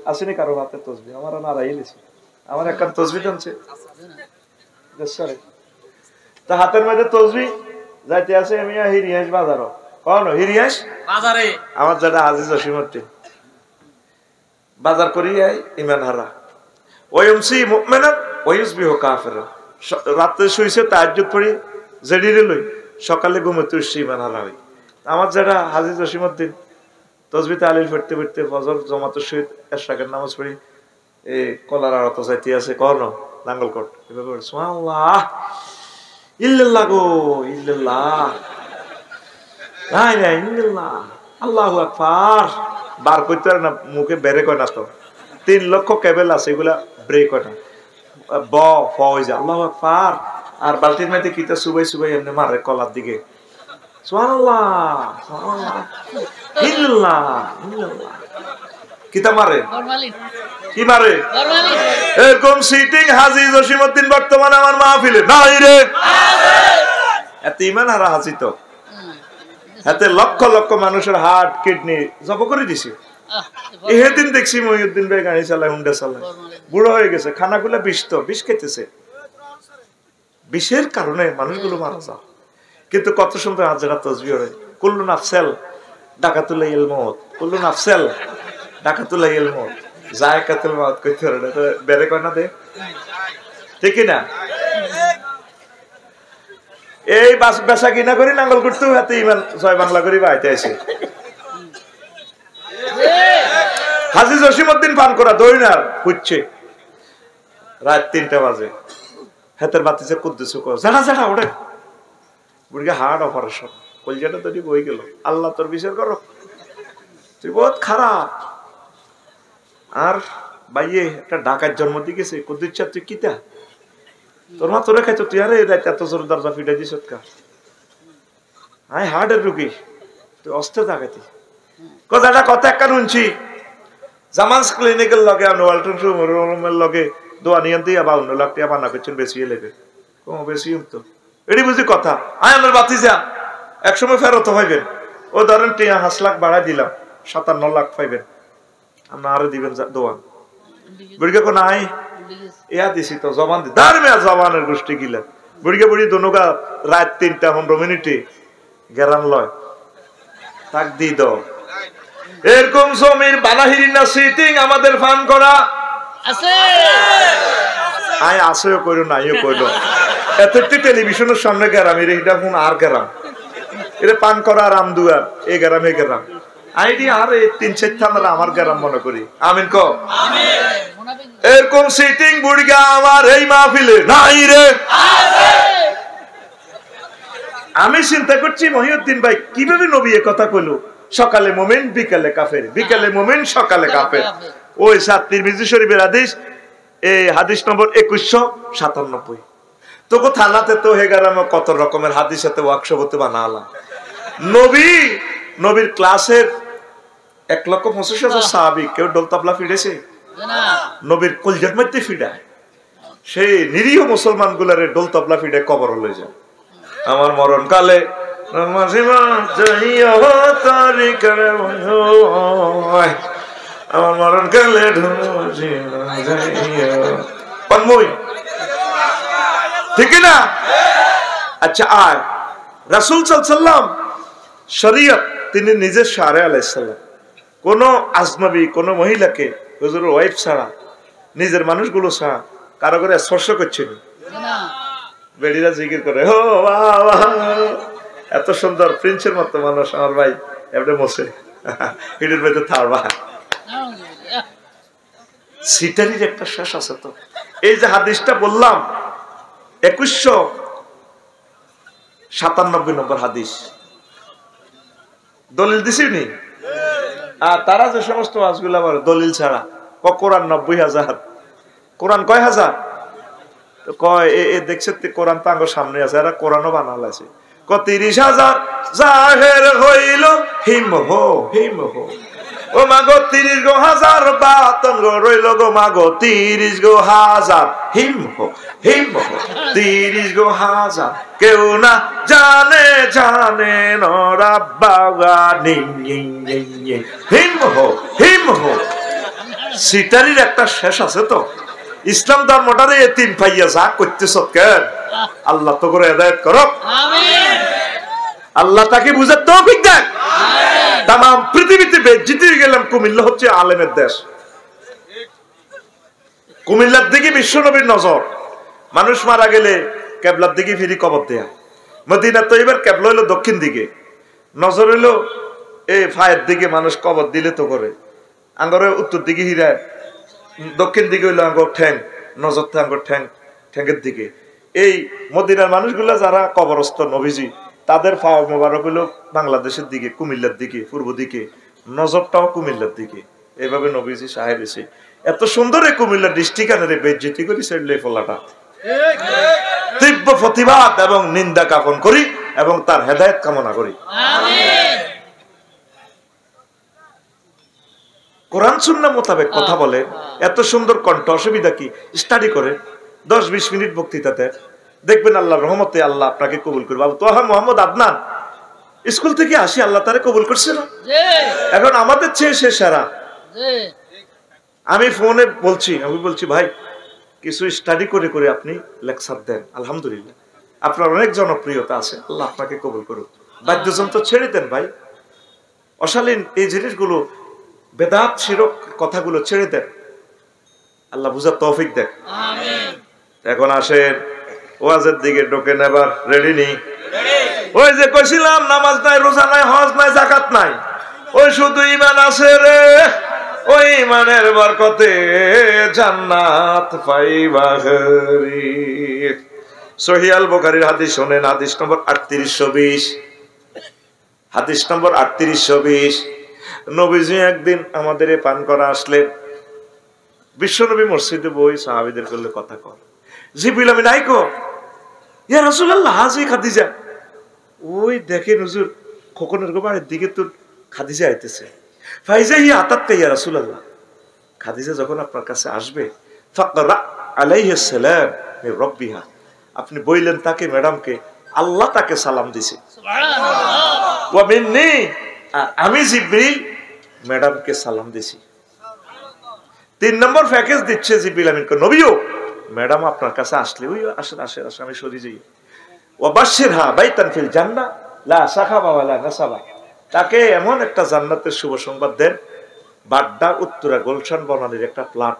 আসেনি কারো হাতে তসবি? আমার নারাই লিছে, আমার একটা তসবি টানছে তা হাতের মধ্যে তসবি যাইতে আছে। আমি হিরিয়াস বাজারও কন হিরিয়াস বাজারে আমার যেটা হাজি জসিমউদ্দিন বাজার করি ইমান হারা ওয়ুমসি মুমিনান ওয়ুসবিহু কাফিরা। রাতে শুইছে তাহাজ্জুদ পড়ি জেডিরে লই, সকালে ঘুমোতে উঠছি ইমান হারা হই। আমার যেটা হাজি জসিমউদ্দিন তসবি তাহলিল পড়তে পড়তে ফজর জামাতের সহিত এশরাকের নামাজ পড়ি এই কলার আড়ত যাইতে আছে কর্ণ নাঙ্গলকোট এভাবে সুবহানাল্লাহ ইল্লাল্লাহ গো ইল্লাল্লাহ লা ইলাহা ইল্লাল্লাহ আল্লাহু আকবার বার কইতে না, মুখে বেরে কয় না। তো 3 লক্ষ কেবল আছে, এগুলা ব্রেক হয় না। ব ফ হই যায় আল্লাহু আকবার, আর বালতির মধ্যে কিতা সুবাই সুবাই এমনি মারে কলার দিকে সুবহানাল্লাহ সুবহানাল্লাহ ইল্লাল্লাহ ইল্লাল্লাহ কিতা মারে কি মারে এরকম সিটিং হাজী জসিমউদ্দিন বর্তমানে আমার মাহফিলে নাই রে। এত ইমান হারা হাজি তো এতে লক্ষ লক্ষ মানুষের হার্ট কিডনি জব করে দিছি। এদিন দেখছি মহিউদ্দিন ভাই গাড়ি চালায় হুন্ডা চালায়, বুড়ো হয়ে গেছে, খানাগুলা বিষ তো বিষ খেতেছে, বিষের কারণে মানুষগুলো মারা যায়। কিন্তু কত সুন্দর হাজারা তসবিহ হয় কুল্লু নাফসেল ডাকাতুল মউত, কুল্লু নাফসেল ডাকাতুল মউত যায়কাতুল মউত কইতে পারে না, বেরে কয় না দে ঠিক না। এই বেচা কিনা করি নাঙ্গল করতেও হাতে ইমান জয় বাংলা করি বাইতে আছে। হাজী জসিমউদ্দিন পান করা দইনার খুঁজছে, রাত 3টা বাজে, হাতের বাতিছে কুদ্দুসু কর জানা জানা ওঠে বুড়িকে হার্ট অপারেশন, কলজাটা তো বই গেল। আল্লাহ তোর বিচার করো, তুই বহুত খারাপ। আর বাইয়ে একটা ডাকাত জন্ম দিয়ে গেছে, কুদ্দুস তুই কিতা তোর মা তোরে খাইতো, তুই আরে এত জোর দরজা ফিটাই দিস কা আই হার্টের রুগী, তুই অস্তে থাকাতি কথাটা কথা একটা শুনছি। জামানস ক্লিনিকের লগে ওয়ালটনের লগে দোয়া নিয়ন দিয়ে 52 লাখ টাকা বানা করছেন, বেশি লেগে কম বেশি তো এটি বুঝি কথা। আয় আমার বাতি যা একসময় ফেরত হইবেন, ও ধরেন 5 লাখ বাড়াই দিলাম 57 লাখ পাইবেন, আমরা আরো দিবেন দোয়া বুড়িকে কোন আই ইয়া দিছি তো জবান দি দারমে জবানের গোষ্ঠী গিলা বুড়িকে বুড়ি দনুগা রাত 3টা 15 মিনিটে গেরান লয় তাক দি দাও। এরকম জমির বানাহিরি না সিটিং আমাদের ফান করা আছে, আয় আসেও কইরো নাইও কইলো। এতটি টেলিভিশনের সামনে গেরাম এর এটা ফোন আর গেরাম এর পান করা আর আমদুয়ার এই গেরাম এই গেরাম আইডি আর এই 3-4 থানারা আমার গেরাম মনে করি। আমিন কো আমিন। এরকম সিটিং বুড়িগা আমার এই মাহফিলে নাই রে আছে। আমি চিন্তা করছি মহিউদ্দিন ভাই কিভাবে নবী এ কথা কইলো, সকালে মুমিন বিকালে কাফের, বিকালে মুমিন সকালে কাফের। ওই তিরমিজি শরীফের হাদিস, এই হাদিস নম্বর 2197। তোকে থানাতে তো হেগারাম কত রকমের হাদিস সাথে ওয়ার্কশপ বানালাম। নবীর ক্লাসের 1,25,000 সাহাবী কেউ ডোল তবলা ফিরেছে নবীর কলজার মধ্যে ফিডায়, সেই নিরীহ মুসলমান গুলারে ডোল তবলা ফিডে কবর লয়ে যায়। আমার মরণ কালে আমার মরণ কালে ঠিক না। আচ্ছা আর রাসূল সাল্লাল্লাহু আলাইহি ওয়াসাল্লাম শরীয়ত তিনি নিজে শারে আলাইহিস সালাম কোন আজনবী কোন মহিলাকে হুজুরের ওয়াইফ ছাড়া নিজের মানুষগুলো ছাড়া কারো করে স্পর্শ করছেন না। বেড়িরা জিকির করে ও বাবা এত সুন্দর প্রিন্সের মতো মানুষ আমার ভাই এমনি বসে এটার মধ্যে থারবা সিটারির একটা শেষ আছে। তো এই যে হাদিসটা বললাম 2197 নম্বর হাদিস, দলিল দিছিনি। আর তারা যে সমস্ত ওয়াজগুলা বলে দলিল ছাড়া কোরআন 90,000, কোরআন কয় হাজার কয় এ দেখছে কোরআন তো আমার সামনে আছে, এরা কোরআনও বানাল আছে 30,000 জাহের হইল হিম হো ও মাগো 30,000 বাতন গো রইল গো মাগো 30,000 হিম হো 30,000 কেউ না জানে নরাব্বা হিম হো সিটারির একটা শেষ আছে তো। ইসলাম ধর্মটারে এতিম পাইয়া যা করতেছ কেন, আল্লাহ তো করে হেদায়েত করো, আল্লাহ তাকে বুঝার তৌফিক দেন। তাম পৃথিবীতে বেজ্জিতে গেলাম, কুমিল্লা হচ্ছে আলেমের দেশ। কুমিল্লার দিকে বিশ্বনবীর নজর, মানুষ মারা গেলে কেবলার দিকে ফিরি কবর দেয়া। মদিনা তো এবার কেবলা হইলো দক্ষিণ দিকে, নজর হইলো এই ফায়ের দিকে, মানুষ কবর দিলে তো করে। আঙ্গরে উত্তর দিকে হীরা, দক্ষিণ দিকে হইলো আঙ্গর ঠ্যাং, নজর আঙ্গর ঠ্যাং, ঠ্যাংয়ের দিকে। এই মদিনার মানুষগুলা যারা কবরস্থ নবীজি, তাদের ফাওয়া মোবারক হইলো বাংলাদেশের দিকে, কুমিল্লার দিকে, পূর্ব দিকে, নজরটাও কুমিল্লার দিকে। এইভাবে নবীজি সাহেব এসে এত সুন্দর এই কুমিল্লা ডিস্ট্রিক্ট বেজ্জিতি করি সেডলে ফলাটা তীব্র প্রতিবাদ এবং নিন্দা জ্ঞাপন করি এবং তার হেদায়েত কামনা করি। কোরআন সুন্নাহ মোতাবেক কথা বলে, এত সুন্দর কণ্ঠ, অসুবিধা কি? স্টাডি করে 10-20 মিনিট বক্তৃতাতে দেখবেন আল্লাহর রহমতে আল্লাহ আপনাকে কবুল করবে। বাবু তোহা মোহাম্মদ আদনান স্কুল থেকে আসি, আল্লাহ তারে কবুল করছে না? এখন আমাদের চেয়ে সে সেরা। আমি ফোনে বলছি, আমি বলছি ভাই কিছু স্টাডি করে করে আপনি লেকচার দেন, আলহামদুলিল্লাহ আপনার অনেক জনপ্রিয়তা আছে, আল্লাহ আপনাকে কবুল করুক। বাদ্যযন্ত্র ছেড়ে দেন ভাই, অশালীন এই জিনিসগুলো, বেদাত শিরক কথাগুলো ছেড়ে দেন, আল্লাহ বুঝার তৌফিক দেন। এখন আসেন ওয়াজের দিকে ঢোকে নেবার রেডি নেই? ওই যে কইছিলাম নামাজ নাই, রোজা নাই, হজ নাই, যাকাত নাই, ওই শুধু ঈমান আছে রে, ওই ঈমানের বরকতে জান্নাত পাইবা ঘরি। সহিহ আল বুখারীর হাদিস শুনেন, হাদিস নম্বর 3820, হাদিস নম্বর 3820। নবীজি একদিন আমাদের পান করা আসলে, বিশ্বনবী মসজিদে বই সাহাবীদের করলে কথা কর, জিবরিল আমিন আইকো, ইয়া রাসূলুল্লাহ হাজি খাদিজা। ওই দেখেন হুজুর খোকনের বাড়ির দিকে তো খাদিজা আইতেছে। ফাইজা হি আতাতকা ইয়া রাসূলুল্লাহ, খাদিজা যখন আপনার কাছে আসবে, ফাকরা আলাইহিস সালাম মির রাব্বিহা, আপনি বললেন তাকে, ম্যাডামকে আল্লাহ তাকে সালাম দিছে, সুবহানাল্লাহ, ওয়া মিন্নি, আমি জিবরিল ম্যাডামকে সালাম দিছি। 3 নম্বর প্যাকেজ দিচ্ছে জিবরিল আমিনকে, নবীও ম্যাডাম আপনার কাছে আসলে, ওই আসেন আসেন আসেন, আমি সরি যাই, ওয়া বাশশিরহা বাইতান ফিল জান্নাহ লা সাখাবা ওয়ালা নাসাবা, তাকে এমন একটা জান্নাতের শুভ সংবাদ দেন, বাড্ডা উত্তরা গুলশান বনানীর একটা প্লট,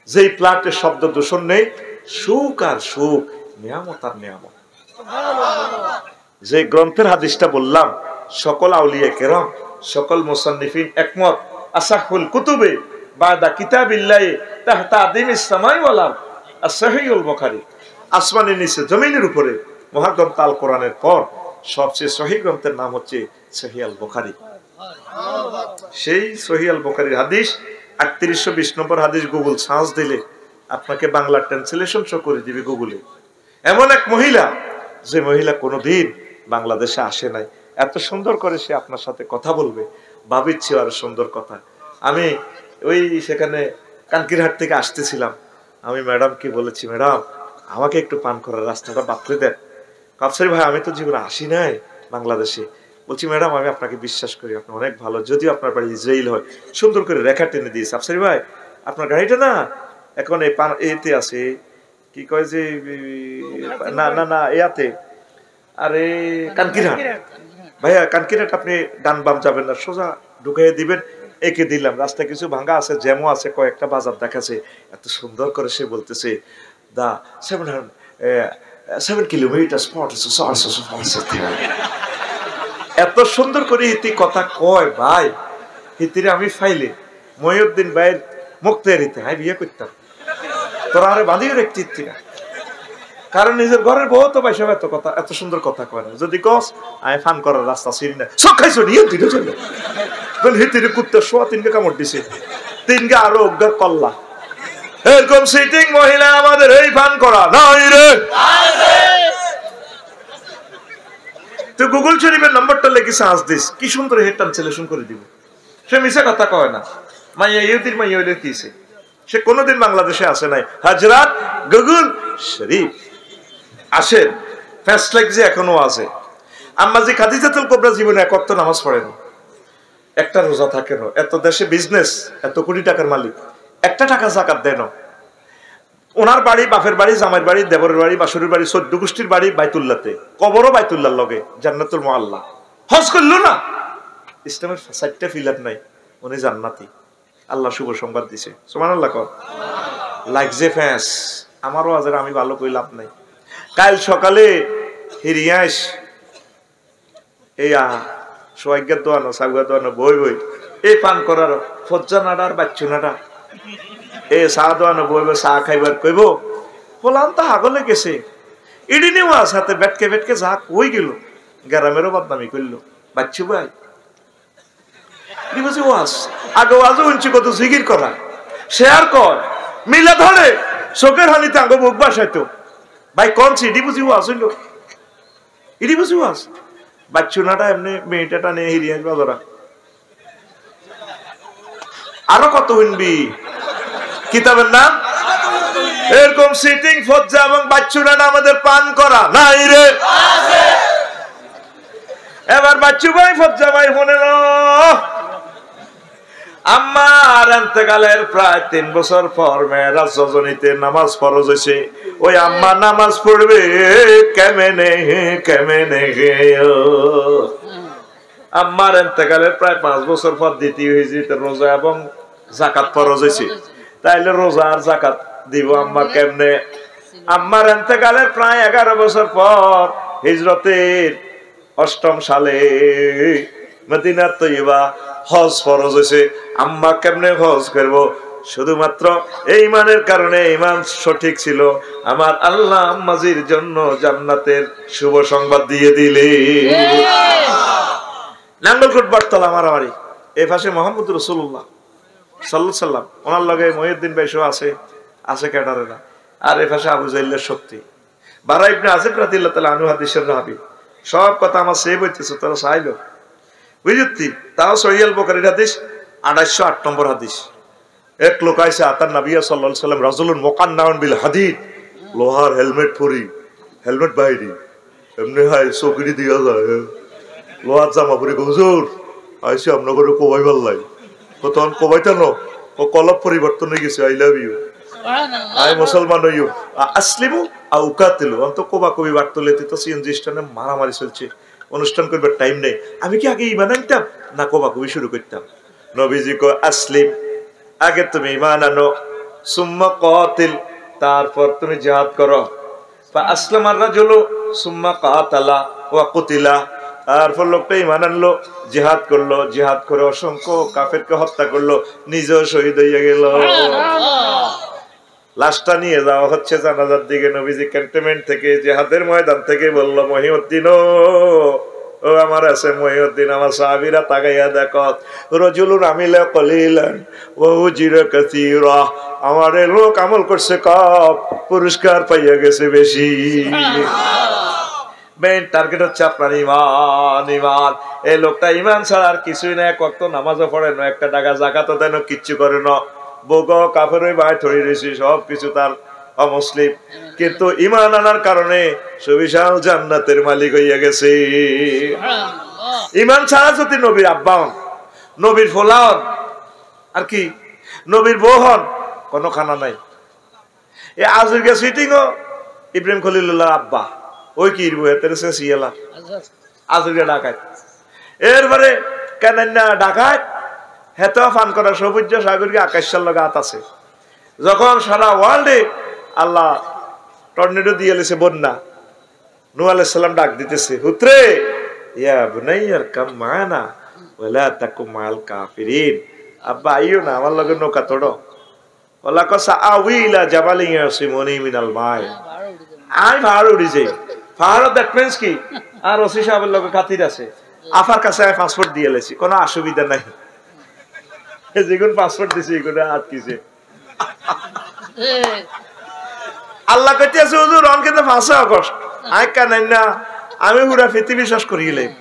যেই প্লটে শব্দ দূষণ নেই, সুখ আর সুখ, নিয়ামত আর নিয়ামত। যে গ্রন্থের হাদিসটা বললাম, সকল আউলিয়া কেরাম, সকল মুসান্নিফিন একমত, আসাহুল কুতুবে বাদা কিতাবিল্লাহি তাহতা আদিমিস সামাই ওয়াল আরদ, as-সহিহুল বুখারী, আসমানের নিচে জমিনের উপরে মহাগ্রন্থ আল কোরআনের পর সবচেয়ে সহিহ গ্রন্থের নাম হচ্ছে সহিহ আল বুখারী। সেই সহিহ আল বুখারীর হাদিস 3820 নম্বর হাদিস গুগল সার্চ দিলে আপনাকে বাংলা ট্রান্সলেশন শো করে দিবে গুগলে। এমন এক মহিলা, যে মহিলা কোনোদিন বাংলাদেশে আসে নাই, এত সুন্দর করে সে আপনার সাথে কথা বলবে, ভাবির চেয়ে আরো সুন্দর কথা। আমি ওই সেখানে কানকিরহাট থেকে আসতেছিলাম, আমি ম্যাডামকে বলেছি, ম্যাডাম আমাকে একটু পান করার রাস্তাটা বাতলে দেন। কাপসারি ভাই আমি তো জীবনে আসি নাই বাংলাদেশে। বলছি ম্যাডাম আমি আপনাকে বিশ্বাস করি, আপনি অনেক ভালো, যদিও আপনার বাড়ি ইসরায়েল হয়। সুন্দর করে রেখা টেনে দিয়েছে, আফসারি ভাই আপনার গাড়িটা না এখন এই এতে আছে, কি কয় যে না না না এতে, আরে কানকিরহাট ভাইয়া, কানকিরহাট আপনি ডান বাম যাবেন না, সোজা ঢুকাইয়ে দিবেন। একে দিলাম, রাস্তা কিছু ভাঙা আছে, জ্যামও আছে, কয়েকটা বাজার দেখাচ্ছে। এত সুন্দর করে সে বলতেছে, দা 7 কিলোমিটার স্পট, এত সুন্দর করে হিতি কথা কয় ভাই, হিতিরে আমি ফাইলে মহিউদ্দিন ভাইয়ের মুক্তের হিতে আমি বিয়ে করতাম, তোরা আরে বাঁধিয়ে রেখে না, কারণ নিজের ঘরের বউ তো পয়সা এত কথা, এত সুন্দর কথা কয় না। যদি কস আমি ফান করার রাস্তা চিনি না, সব খাইছো নিয়ে দিলে চলে হিতিরে কুত্তে শোয়া 3কে কামড় দিছে, 3কে আরো অজ্ঞার কল্লা। এরকম সিটিং মহিলা আমাদের এই ফান করা নাই রে। তুই গুগল শরীফের নম্বরটা লেগে সার্চ দিস, কি সুন্দর হেড ট্রান্সলেশন করে দিব। সে মিশা কথা কয় না, মাইয়া ইহুদির মাইয়া হইলে কিছে, সে কোনোদিন বাংলাদেশে আসে নাই। হাজরাত গুগল শরীফ আসেন, ফার্স্ট লাইক যে এখনো আছে। আম্মা জি খাদিজাতুল কুবরা জীবনে এক ওয়াক্ত নামাজ পড়েন, একটা রোজা থাকে না, এত দেশে বিজনেস, এত কোটি টাকার মালিক, একটা টাকা যাকাত দেন। ওনার বাড়ি, বাপের বাড়ি, জামাইর বাড়ি, দেবরের বাড়ি, বাসুরের বাড়ি, 14 গোষ্ঠীর বাড়ি বাইতুল্লাহতে, কবরও বাইতুল্লাহর লগে, জান্নাতুল মুআল্লা। হজ করলো না, ইসলামের 4টা পিলার নাই, উনি জান্নাতি। আল্লাহ শুভ সংবাদ দিছে, সুবহানাল্লাহ। লাগছে ফ্যাঁস, আমারও আজ আমি ভালো কই লাভ নাই। কাল সকালে হিরিয়াস এই সোয়াগ্যের দোয়ানো, সাগুয়ার দোয়ানো, বই বই এই পান করার ফজ্জা নাডা আর বাচ্চু নাডা, এ চা দোয়ানো বই বই চা খাইবার কইব, বললাম তা হাগলে গেছে। ইডি নেওয়া সাথে বেটকে বেটকে যা কই গেল, গ্রামেরও বদনামি করলো। বাচ্চু ভাই ওয়াজ আগে ওয়াজও উঞ্চি কত জিকির করা, শেয়ার কর, মিলা ধরে চোখের হানিতে আগে মুখ বাসাইতো। ভাই কনছি ইডি বুঝি ওয়াজ হইল, ইডি বুঝি ওয়াজ। বাচ্চুনাটা এমনি মেয়েটা নিয়ে হিরিয়াস বাজারা আরো কত শুনবি কিতাবের নাম। এরকম সিটিং ফজ্জা এবং বাচ্চুনাটা আমাদের পান করা নাই রে। এবার বাচ্চু ভাই ফজ্জা ভাই ফোনে আম্মার ইন্তেকালের প্রায় 3 বছর পর মেরাজ রজনীতে নামাজ ফরজ হয়েছে। ওই আম্মা নামাজ পড়বে কেমনে কেমনে। আম্মার ইন্তেকালের প্রায় 5 বছর পর দ্বিতীয় হিজরিতে রোজা এবং যাকাত ফরজ হয়েছে। তাইলে রোজা আর যাকাত দিব আম্মা কেমনে? আম্মার ইন্তেকালের প্রায় 11 বছর পর হিজরতের 8ম সালে মদিনা তৈয়বা হজ ফরজ হয়েছে। আম্মা কেমনে হজ করবো? শুধুমাত্র এই ইমানের কারণে, ইমান সঠিক ছিল, আমার আল্লাহ আম্মাজির জন্য জান্নাতের শুভ সংবাদ দিয়ে দিলে। নাঙ্গলকোট বটতলা মারামারি, এই পাশে মোহাম্মদ রাসূলুল্লাহ সাল্লাল্লাহু আলাইহি সাল্লাম, ওনার লগে মহিউদ্দিন ভাইসহ আছে ক্যাডারেরা, আর এই পাশে আবু জাইলের শক্তি, বারা ইবনে আজিব রাদিয়াল্লাহু তাআলা আনহু হাদিসের রাবি। সব কথা আমার সেভ হইতেছে, তারা চাইলো বুঝতি। তাও সহিহ বুখারীর হাদিস 2808 নম্বর হাদিস। এক লোক আইসে আতার নবী সাল্লাল্লাহু আলাইহি সাল্লাম রাজুলুন মুকান্নাউন বিল হাদিদ, লোহার হেলমেট পরি, হেলমেট বাইরি এমনি হাই চকরি দিয়া যায়, লোহার জামা পরি। হুজুর আইসি আপনার কোবাই ভাল লাই, তখন কোবাইতা ন ও কলব পরিবর্তন হয়ে গেছে, আই লাভ ইউ, আই মুসলমান হইও, আসলিমু আও উকাতিলু। অন্ত কোবা কবি বার্তা লেতে তো সিএনজি স্ট্যান্ডে মারামারি চলছে, অনুষ্ঠান করবার টাইম নেই। আমি কি আগে ইমান আনতাম না কোবা কবি শুরু করতাম? নবীজি কো আসলিম, আগে তুমি ইমান আনো, সুম্মা কাতিল, তারপর তুমি জিহাদ করো। ফা আসলামার রাজুলু সুম্মা কাতালা ওয়া কুতিলা, তারপর লোকটা ইমান আনলো, জিহাদ করলো, জিহাদ করে অসংখ্য কাফেরকে হত্যা করলো, নিজেও শহীদ হইয়া গেল। লাশটা নিয়ে যাওয়া হচ্ছে জানাজার দিকে। নবীজি ক্যান্টনমেন্ট থেকে, জিহাদের ময়দান থেকে বলল, মহিউদ্দিন ও আমার আছে মহিউদ্দিন, আমার সাহাবীরা তাকাইয়া দেখো, রাজুলুন আমিলা কলিলান ওয়া উজিরা কাসীরা, আমার লোক আমল করছে কম, পুরস্কার পাইয়া গেছে বেশি। মেইন টার্গেট হচ্ছে আপনার ইমান। ইমান, এই লোকটা ইমান ছাড়া আর কিছুই না। এক ওয়াক্ত নামাজও পড়ে না, একটা টাকা যাকাতও দেন, কিচ্ছু করে না, বগ কাফের ওই ভাই ধরে রয়েছে, সবকিছু তার অমুসলিম, কিন্তু ইমান আনার কারণে সুবিশাল জান্নাতের মালিক হইয়া গেছে। ইমান ছাড়া যদি নবীর আব্বা হন, নবীর ফোলা হন, আর কি নবীর বউ হন, কোনো খানা নাই। এ আজকে সিটিং ও ইব্রাহিম খলিলুল্লাহ আব্বা, ওই কি সিয়ালা আজকে ডাকাত, এরপরে কেন না ডাকাত হেতো ফান করা সবুজ সাগরকে আকাশের লগে হাত আছে। যখন সারা ওয়ার্ল্ডে আল্লাহ টর্নেডো দিয়ে এলেছে, বন্যা, নূহ আলাইহিস সালাম ডাক দিতেছে, হুতরে ইয়া বুনাইয়ার কাম মানা ওয়ালা তাকুম মাল কাফিরিন, আব্বা আইও না আমার লগে নৌকা তোড়ো। ওলা কসা আউইলা জাবালিন ইয়াসিমুনি মিনাল মাই, আই পাহাড় উড়ি যাই। পাহাড় দ্যাট মিন্স কি, আর ওসি সাহেবের লগে খাতির আছে, আফার কাছে আমি পাসপোর্ট দিয়ে এলেছি, কোনো অসুবিধা নাই। যেগুন পাসপোর্ট দিছে এগুলো আটকিছে। আল্লাহ কইতে আছে, হুজুর অন কিন্তু 5 আগস্ট আই কেন না, আমি পুরা ফিতি বিশ্বাস করি গেলাম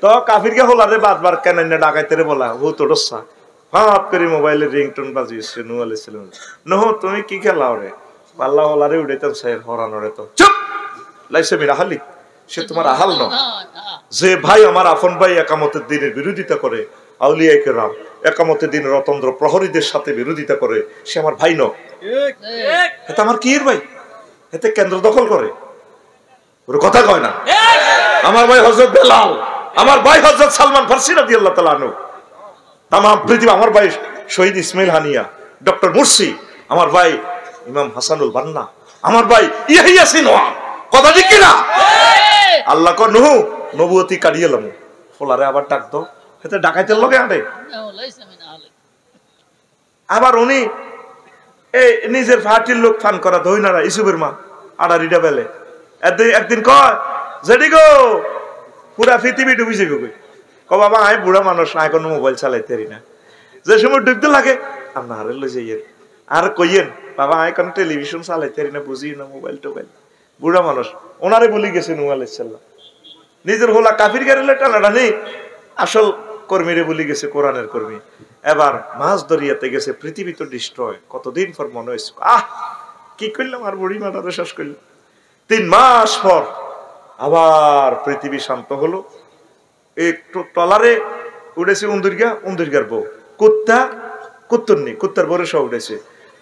তো কাফিরকে হলারে বারবার কেন না ডাকাইতে বলা, ও তো ডসা হাত করে মোবাইলের রিংটোন বাজিয়েছে। নূহ আলাইহিস সালাম, নূহ তুমি কি খেলাও রে? আল্লাহ হলারে উড়াইতাম সাইর হরানোরে। তো চুপ লাইসে মিরা হালি, সে তোমার আহাল ন। যে ভাই আমার আপন ভাই একামতের দিনের বিরোধিতা করে, আউলিয়া কেরাম একামতে দিন রতন্দ্র প্রহরীদের সাথে বিরোধিতা করে, সে আমার ভাই নয়। এতে আমার কি এর ভাই? এতে কেন্দ্র দখল করে, ওর কথা কয় না। আমার ভাই হযরত বেলাল, আমার ভাই হযরত সালমান ফারসি রাদিয়াল্লাহু তাআলা আনহু, তাম পৃথিবী, আমার ভাই শহীদ ইসমাইল হানিয়া, ডক্টর মুরসি, আমার ভাই ইমাম হাসানুল বান্না, আমার ভাই ইয়াহিয়া সিনওয়ার। কথা ঠিক কিনা? আল্লাহ কো নুহু নবুয়তি কাড়িয়েলাম, ফলারে আবার ডাক দাও, এতে ডাকাইতের লগে আনে। আবার উনি এই নিজের ফাটির লোক ফান করা ধইনারা ইসুবের মা আড়ারিটা বেলে একদিন কয় যেদি গো পুরা পৃথিবী ডুবি যাবে। ক বাবা আমি বুড়া মানুষ না, এখন মোবাইল চালাইতে পারি না, যে সময় ডুবতে লাগে আপনার হারে লই যাইয়েন আর কইয়েন বাবা আমি এখন টেলিভিশন চালাইতে পারি না, বুঝি না মোবাইল টোবাইল। বুড়া মানুষ ওনারে বলি গেছে নূহ আলাইহিস সালাম, নিজের হোলা কাফির গাড়িলে টানাটানি আসল কর্মীরে বলি গেছে, কোরআনের কর্মী। এবার মাছ দরিয়াতে গেছে, পৃথিবী তো ডিস্ট্রয়। কতদিন পর মনে হয়েছে কি করলাম, আর বুড়ি মাটারে শেষ করলাম। 3 মাস পর আবার পৃথিবী শান্ত হলো। একটু টলারে উঠেছে উন্দুরগার বউ, কুত্তা কুত্তুরনি, কুত্তার বরে সব উঠেছে।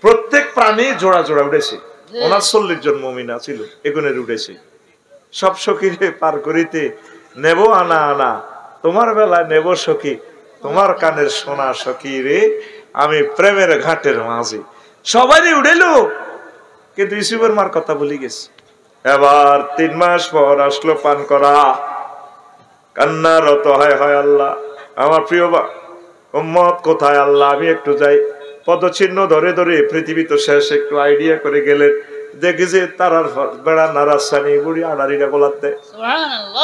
প্রত্যেক প্রাণী জোড়া জোড়া উঠেছে। 39 জন মুমিনা ছিল, এগুনের উঠেছে। সব সখীরে পার করিতে নেব আনা আনা, তোমার বেলায় নেব সখী, তোমার কানের সোনা সখী রে, আমি প্রেমের ঘাটের মাঝি। সবাই উঠেল, কিন্তু ইউসুফের মার কথা বলি গেছে। এবার 3 মাস পর আসলো পান করা, কান্নারত হয় হয় আল্লাহ আমার প্রিয় উম্মত কোথায় আল্লাহ, আমি একটু যাই। পদচিহ্ন ধরে ধরে পৃথিবী তো শেষ, একটু আইডিয়া করে গেলেন, দেখি যে তারার বেড়া নারাসানি বুড়ি আড়ারিটা গোলার দেয়।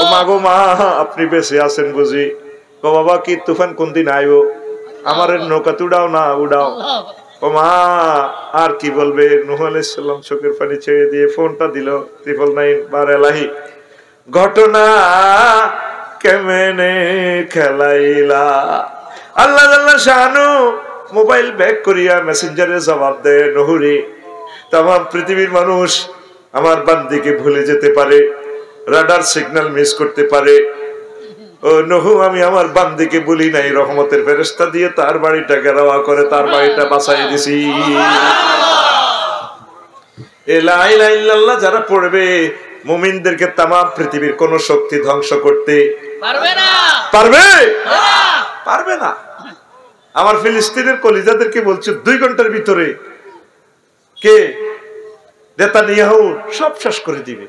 ও মা গো মা, আপনি বেঁচে আছেন বুঝি? ও বাবা কি তুফান কোন দিন আইব, আমার নৌকা উড়াও না উড়াও। ও মা আর কি বলবে। নূহ আলাইহিস সালাম চোখের পানি ছেড়ে দিয়ে ফোনটা দিল, 999 বার এলাহি ঘটনা কেমনে খেলাইলা। আল্লাহ আল্লাহ শানু মোবাইল ব্যাক করিয়া মেসেঞ্জারে জবাব দেয়, নহরে তামাম পৃথিবীর মানুষ আমার বান্দিকে ভুলে যেতে পারে, রাডার সিগন্যাল মিস করতে পারে। ও নহু আমি আমার বান্দিকে বলি নাই, রহমতের ফেরেশতা দিয়ে তার বাড়িটা ঘেরাওয়া করে তার বাড়িটা বাঁচাই দিছি। লা ইলাহা ইল্লাল্লাহ যারা পড়বে, মুমিনদেরকে তামাম পৃথিবীর কোন শক্তি ধ্বংস করতে পারবে না। পারবে না। আমার ফিলিস্তিনের কলিজাদেরকে বলছে 2 ঘন্টার ভিতরে কে নেতানিয়াহু সব শেষ করে দিবে।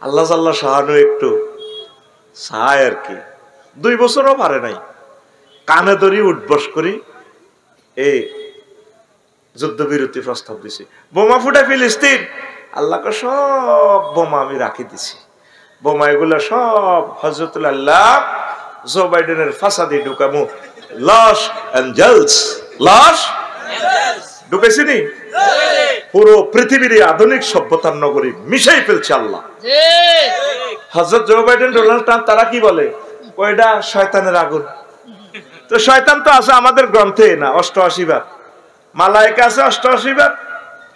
আল্লাহ জাল্লা শাহানু একটু চায় আর কি, 2 বছরও পারে নাই, কানে ধরি উঠবস করি এই যুদ্ধবিরতি প্রস্তাব দিছে। বোমা ফুটে ফিলিস্তিন, আল্লাহকে সব বোমা আমি রাখি দিছি। বোমা এগুলা সব হযরতুল্লাহ জো বাইডেনের ফাসাদি ঢুকামু। লস এঞ্জেলস, লস ঢুকেছি নি, পুরো পৃথিবীর আধুনিক সভ্যতার নগরী মিশাই ফেলছে আল্লাহ। হযরত জো বাইডেন, ডোনাল্ড ট্রাম্প তারা কি বলে, ওইটা শয়তানের আগুন। তো শয়তান তো আছে আমাদের গ্রন্থে না 88 বার, মালায়েকা আছে 88 বার,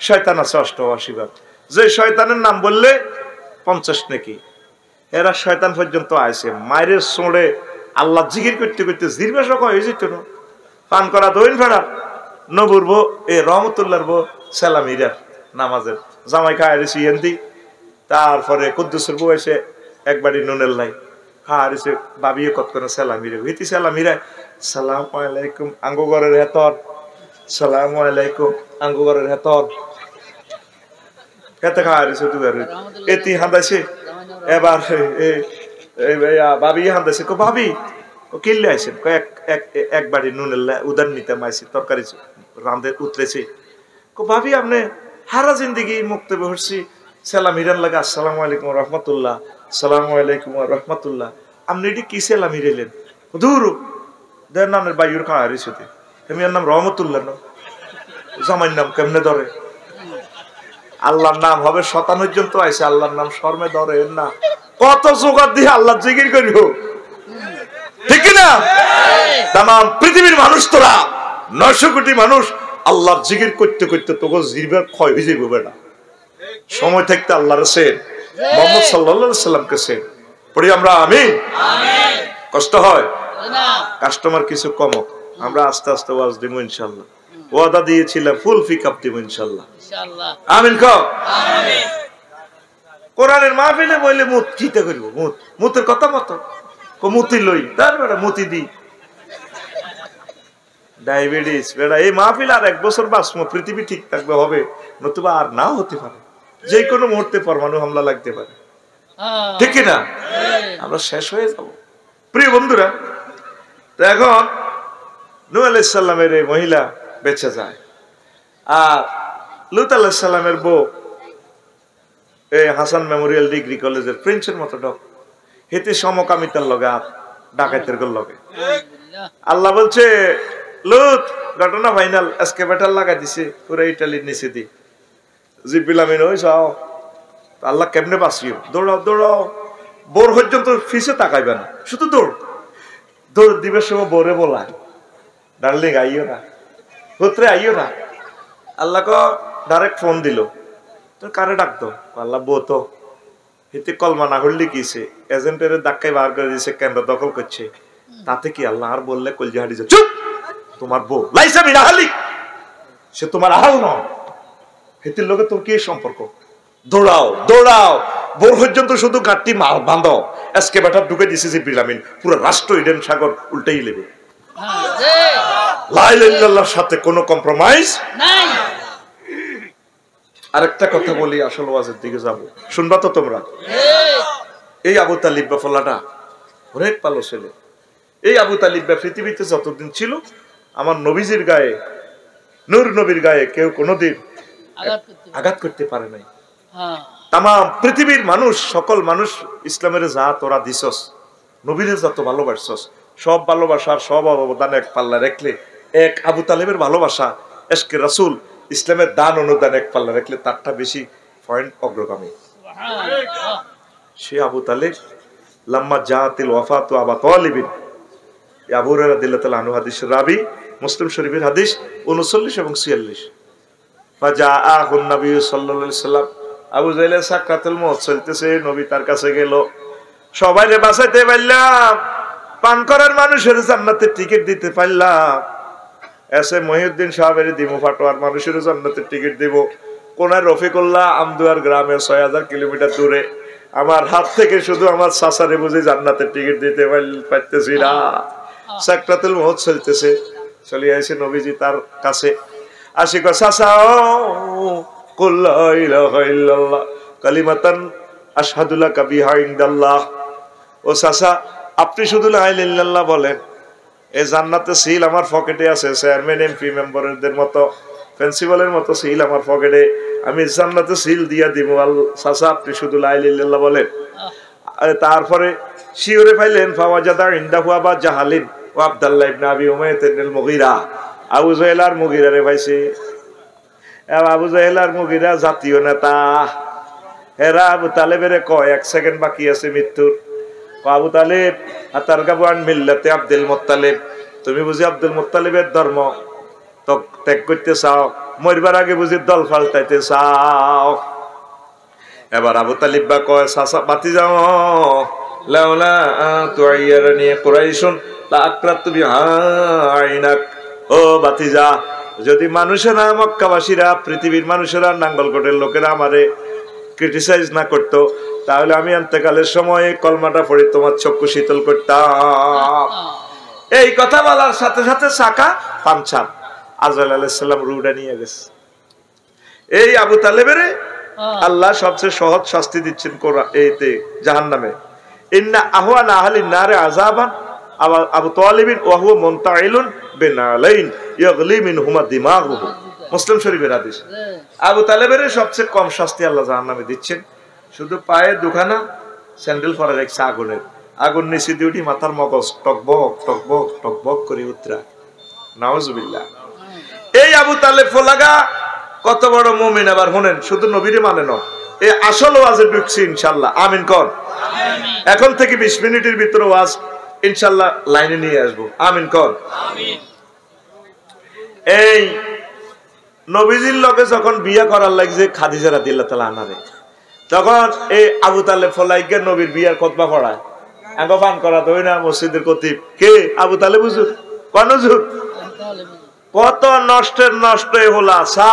শয়তান আছে 88 বার। যে শয়তানের নাম বললে 50 নাকি, এরা শয়তান পর্যন্ত আইছে মায়ের সোঁড়ে আল্লাহ জিকির করতে করতে জিরবে সক হয়ে যেত না। পান করা দইন ফেরা নবুরবো এ রহমতুল্লাহর বো সেলামিরার নামাজের জামাই খাইছি এন্দি। তারপরে কুদ্দুসের বউ এসে একবারই নুনের লাই খাইছে, বাবিয়ে কত করে সেলামিরে হইতি সেলামিরা, সালাম আলাইকুম আঙ্গু ঘরের হেতর, সালাম আলাইকুম আঙ্গু ঘরের হেতর কেতে খাইছে দুয়ারে এতি হাঁদাইছে। এবার ভাবি হাঁদাইছে, কো ভাবি কিনলে আইসেন, একবারই নুনের উদার নিতে মাইছি, তরকারি রাঁধে উতরেছে। কো ভাবি আপনি হারা জিন্দিগি মুক্ত বসছি, সালাম হিরান লাগে আসসালামু আলাইকুম রহমতুল্লাহ, সালামু আলাইকুম রহমতুল্লাহ, আপনি এটি কি সালাম হিরেলেন? দূর দেন নামের বাইর খাওয়া হারিয়েছে, আমি এর নাম রহমতুল্লাহ না, জামাইর নাম কেমনে ধরে? আল্লাহর নাম হবে 57 জন তো আইসে, আল্লাহর নাম শর্মে ধরে না। কত জোগাড় দিয়ে আল্লাহ জিকির করিব, ঠিক না? তামাম পৃথিবীর মানুষ তোরা 900 কোটি মানুষ আল্লাহর জিকির করতে করতে তোকে জিরবার ক্ষয় হয়ে যাবে বেটা। সময় থাকতে আল্লাহর সেন মুহাম্মদ সাল্লাল্লাহু আলাইহি সাল্লামকে সেন পড়ি আমরা, আমিন। কষ্ট হয় কাস্টমার কিছু কমক, আমরা আস্তে আস্তে ওয়াজ দিব ইনশাআল্লাহ। ওয়াদা দিয়েছিলাম ফুল পিকআপ দিব ইনশাআল্লাহ। আমিন কও। কোরআনের মাহফিলে বলে মুত কিতে করব, মুতের কথা মতো মুতি লই, তারপরে মুতি দি ডায়াবেটিস বেড়া। এই মাহফিল আর 1 বছর বাঁচবো, পৃথিবী ঠিক থাকবে হবে, নতুবা আর নাও হতে পারে, যে কোনো মুহূর্তে পরমাণু হামলা লাগতে পারে, ঠিক না? আমরা শেষ হয়ে যাব প্রিয় বন্ধুরা। তো এখন নূহ আলাইহিস সালামের এই মহিলা বেঁচে যায়, আর লূত আলাইহিস সালামের বউ এই হাসান মেমোরিয়াল ডিগ্রি কলেজের প্রিন্সের মতো ডক হেতে সমকামিতার লগে আর ডাকাতের লগে। আল্লাহ বলছে লূত ঘটনা ফাইনাল, এসকেভেটর লাগাই দিছে পুরো ইটালির নিচে দি জিবিলামিন হই যাও। আল্লাহ কেমনে বাঁচিও, দৌড়াও দৌড়াও, বোর পর্যন্ত ফিসে তাকাইবে না, শুধু দৌড় দৌড় দিবের সময় বোরে বলায় ডার্লিং আইও না, পুত্রে আইও না। আল্লাহ ক ডাইরেক্ট ফোন দিল, তোর কারে ডাকতো? আল্লাহ বউ তো হেতে কলমা না হলে কিছে এজেন্টের ধাক্কায় বার করে দিয়েছে, কেন্দ্র দখল করছে, তাতে কি? আল্লাহ আর বললে কলজা হাঁড়ি চুপ, তোমার বউ লাইসা মিনা হালি, সে তোমার আহাল নয়, হেতির লোকে তোর কি সম্পর্ক? দৌড়াও দৌড়াও, বোর পর্যন্ত শুধু গাঁটটি মাল বাঁধো, এসকেভেটর ঢুকে দিছে জিব্রিল পুরো রাষ্ট্র ইডেন সাগর উল্টেই লেবে। লা ইলাহা ইল্লাল্লাহর সাথে কোনো কম্প্রোমাইজ নাই। আরেকটা কথা বলি, আসল ওয়াজের দিকে যাব, শুনবা তো তোমরা? এই আবু তালিব বা ফলাটা অনেক ভালো ছেলে। এই আবু তালিব বা পৃথিবীতে যতদিন ছিল আমার নবীজির গায়ে, নূর নবীর গায়ে কেউ কোনোদিন আঘাত করতে পারে নাই। তাম পৃথিবীর মানুষ, সকল মানুষ ইসলামের যা তোরা দিছস, নবীরে যত ভালোবাসছস, সব ভালোবাসার সব অবদান এক পাল্লা রাখলে, এক আবু তালেবের ভালোবাসা এশকে রাসূল ইসলামের দান অনুদান এক পাল্লা রাখলে তারটা বেশি পয়েন্ট অগ্রগামী। সে আবু তালেব লাম্মা জাতিল ওয়াফাতু আবা তালিবিন, আবু হুরায়রা রাদিয়াল্লাহু তাআলা আনহু হাদিস রাবি, মুসলিম শরীফের হাদিস 39 এবং 46। ফাজাআহুন নবী সাল্লাল্লাহু আলাইহি সাল্লাম, আবু জাহেলের সাকরাতুল মউত চলতেছে, নবী তার কাছে গেল, সবাইরে বাঁচাইতে পারলাম, পান করার মানুষের জান্নাতের টিকিট দিতে পারলাম, এসে মহিউদ্দিন সাহেবের দিমু ফাটোয়ার মানুষের জান্নাতের টিকিট দিব, কোনায় রফিকুল্লাহ আমদুয়ার গ্রামের 6000 কিলোমিটার দূরে, আমার হাত থেকে শুধু আমার চাচারে বুঝে জান্নাতের টিকিট দিতে পারতেছি না। সাকরাতুল মউত চলতেছে, চলে আসে নবীজি তার কাছে, আসি কয় চাচা কুল লা ইলাহা ইল্লাল্লাহ কালিমাতান আশহাদু লাকা বিহা ইনদাল্লাহ। ও চাচা আপনি শুধু লা ইলাহা ইল্লাল্লাহ বলেন, এই জান্নাতে সিল আমার পকেটে আছে, চেয়ারম্যান এমপি মেম্বারদের মতো, প্রিন্সিপালের মতো সিল আমার পকেটে, আমি জান্নাতে সিল দিয়া দিব। চাচা আপনি শুধু লা ইলাহা ইল্লাল্লাহ বলেন। তারপরে শিওরে পাইলেন ফাওয়াজাদা ইনদাহু আবা জাহালিন ওয়া আব্দুল্লাহ ইবনে আবি উমাইয়া ইবনুল মুগীরা, আবু জাহেল আর মুগীরা রে পাইছে। আবু জাহেল আর মুগীরা জাতীয় নেতা, এরা আবু তালেবের কয় 1 সেকেন্ড বাকি আছে মৃত্যুর। আবু তালেব আতারগাবু আন মিল্লাতে আব্দুল মুত্তালিব, তুমি বুঝি আব্দুল মুত্তালিবের ধর্ম ত্যাগ করতে চাও, মরবার আগে বুঝি দল পাল্টাইতে চাও। এবার আবু তালিব বা কয় চাচা বাতি যাও, লাউলা তুআইয়ারানি কুরাইশুন লা আকরাতু বিআইনাক, ও বাতিজা যদি মানুষেরা, মক্কাবাসীরা, পৃথিবীর মানুষেরা, নাঙ্গলকোটের লোকেরা আমারে ক্রিটিসাইজ না করতো, তাহলে আমি অন্তকালের সময় কলমাটা পড়ে তোমার চক্ষু শীতল করতাম। এই কথা বলার সাথে সাথে চাকা পাঞ্চার, আজরাইল আলাইহিস সালাম রুহটা নিয়ে গেছে। এই আবু তালেবের আল্লাহ সবচেয়ে সহজ শাস্তি দিচ্ছেন কোরআন এইতে জাহান্নামে। ইন্না আহওয়ানা আহলিন নারে আযাবান আবু তালিবিন ওয়া হুয়া মুনতাইলুন বিনালাইন ইয়াগলি মিনহুমা দিমাগুহু, মুসলিম শরীফের হাদিস। আবু তালেবের সবচেয়ে কম শাস্তি আল্লাহ জাহান্নামে দিচ্ছেন, শুধু পায়ে দুখানা স্যান্ডেল পরে রাখছে আগুনের, আগুন নিচে দিয়ে উঠি মাথার মগজ টকবক টকবক টকবক করে উতরা, নাউজুবিল্লাহ। এই আবু তালেব ফলাগা কত বড় মুমিন, আবার শুনেন শুধু নবীরে মানে না, এই আসল ওয়াজে ঢুকছি ইনশাআল্লাহ, আমিন কর। এখন থেকে 20 মিনিটের ভিতরে ওয়াজ ইনশাআল্লাহ লাইনে নিয়ে আসবো, আমিন কর। এই নবীজির লগে যখন বিয়ে করার লাগছে খাদিজা রাদিয়াল্লাহু তাআলা আনহা, তখন এই আবু তালেব ফলাইকে নবীর বিয়ার খুতবা পড়ায়, আগে পান করা দই না মসজিদের খতিব কে আবু তালেব হুজুর কোন হুজুর কত নষ্টের নষ্ট হলা সা